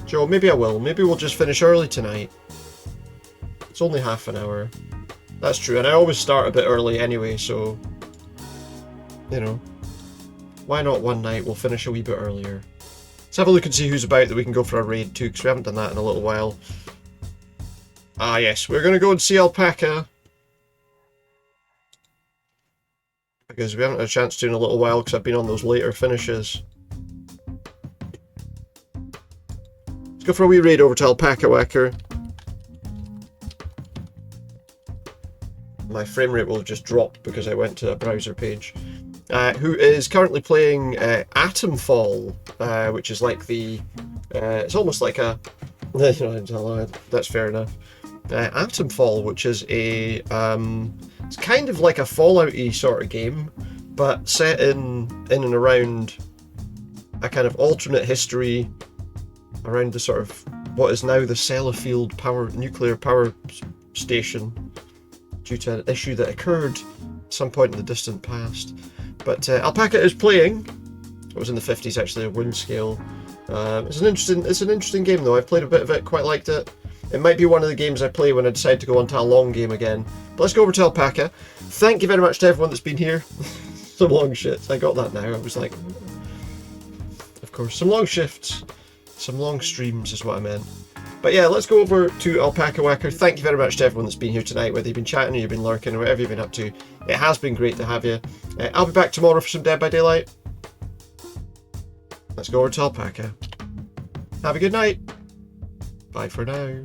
Joe, maybe I will. Maybe we'll just finish early tonight. It's only half an hour. That's true, and I always start a bit early anyway, so... You know. Why not one night we'll finish a wee bit earlier. Let's have a look and see who's about that we can go for a raid too, because we haven't done that in a little while. Ah yes, we're going to go and see Alpaca. Because we haven't had a chance to in a little while, because I've been on those later finishes. Let's go for a wee raid over to Alpaca Whacker. My frame rate will have just dropped because I went to a browser page. Who is currently playing Atomfall, which is like the... it's almost like a... that's fair enough. Atomfall, which is a... it's kind of like a Fallout-y sort of game, but set in and around a kind of alternate history around the sort of what is now the Sellafield nuclear power station due to an issue that occurred at some point in the distant past. But Alpaca is playing. It was in the 50s actually, a wind scale. It's an interesting game though. I've played a bit of it, quite liked it. It might be one of the games I play when I decide to go onto a long game again. But let's go over to Alpaca. Thank you very much to everyone that's been here. Some long shifts. I got that now. I was like, of course, some long shifts, some long streams is what I meant. But yeah, let's go over to Alpaca Whacker. Thank you very much to everyone that's been here tonight, whether you've been chatting or you've been lurking or whatever you've been up to. It has been great to have you. I'll be back tomorrow for some Dead by Daylight. Let's go over to Alpaca. Have a good night. Bye for now.